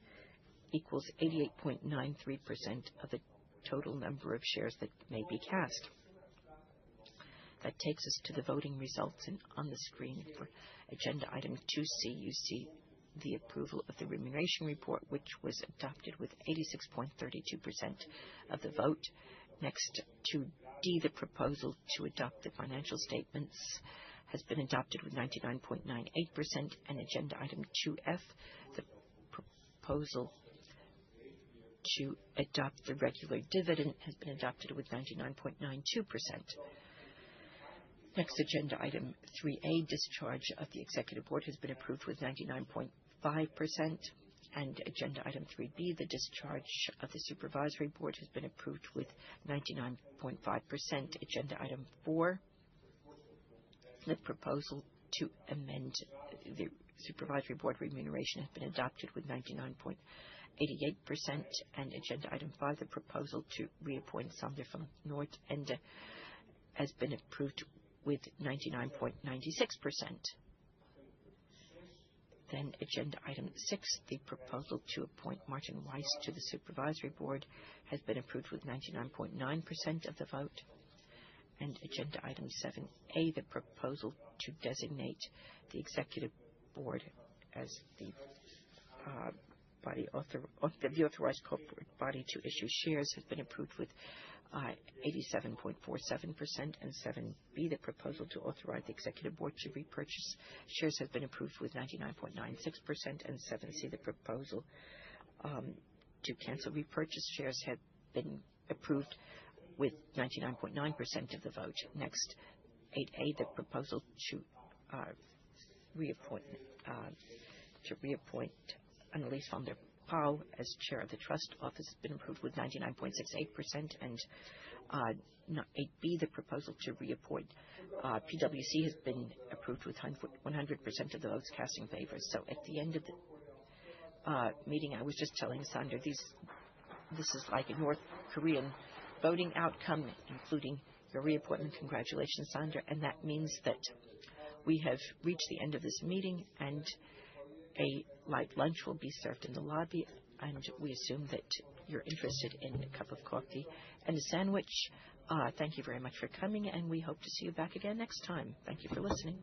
S2: equals 88.93% of the total number of shares that may be cast. That takes us to the voting results, and on the screen for agenda item 2C, you see the approval of the remuneration report, which was adopted with 86.32% of the vote. Next, to D, the proposal to adopt the financial statements has been adopted with 99.98%, and agenda item 2F, the proposal to adopt the regular dividend has been adopted with 99.92%. Next, agenda item 3A, discharge of the Executive Board, has been approved with 99.5%. And agenda item 3B, the discharge of the Supervisory Board, has been approved with 99.5%. Agenda item 4, the proposal to amend the Supervisory Board remuneration, has been adopted with 99.88%. And agenda item 5, the proposal to reappoint Sander van Noort Ende, has been approved with 99.96%. Then agenda item 6, the proposal to appoint Martin Weiss to the Supervisory Board, has been approved with 99.9% of the vote. And agenda item 7A, the proposal to designate the Executive Board as the authorized corporate body to issue shares, has been approved with 87.47%, and 7B, the proposal to authorize the Executive Board to repurchase shares, has been approved with 99.96%, and 7C, the proposal to cancel repurchase shares, have been approved with 99.9% of the vote. Next, 8A, the proposal to reappoint Annelies van der Pauw as Chair of the Trust Office, has been approved with 99.68%, and 8B, the proposal to reappoint PwC, has been approved with 100% of the votes cast in favor. So at the end of the meeting, I was just telling Sander, this is like a North Korean voting outcome, including your reappointment. Congratulations, Sander. And that means that we have reached the end of this meeting, and a light lunch will be served in the lobby, and we assume that you're interested in a cup of coffee and a sandwich. Thank you very much for coming, and we hope to see you back again next time. Thank you for listening.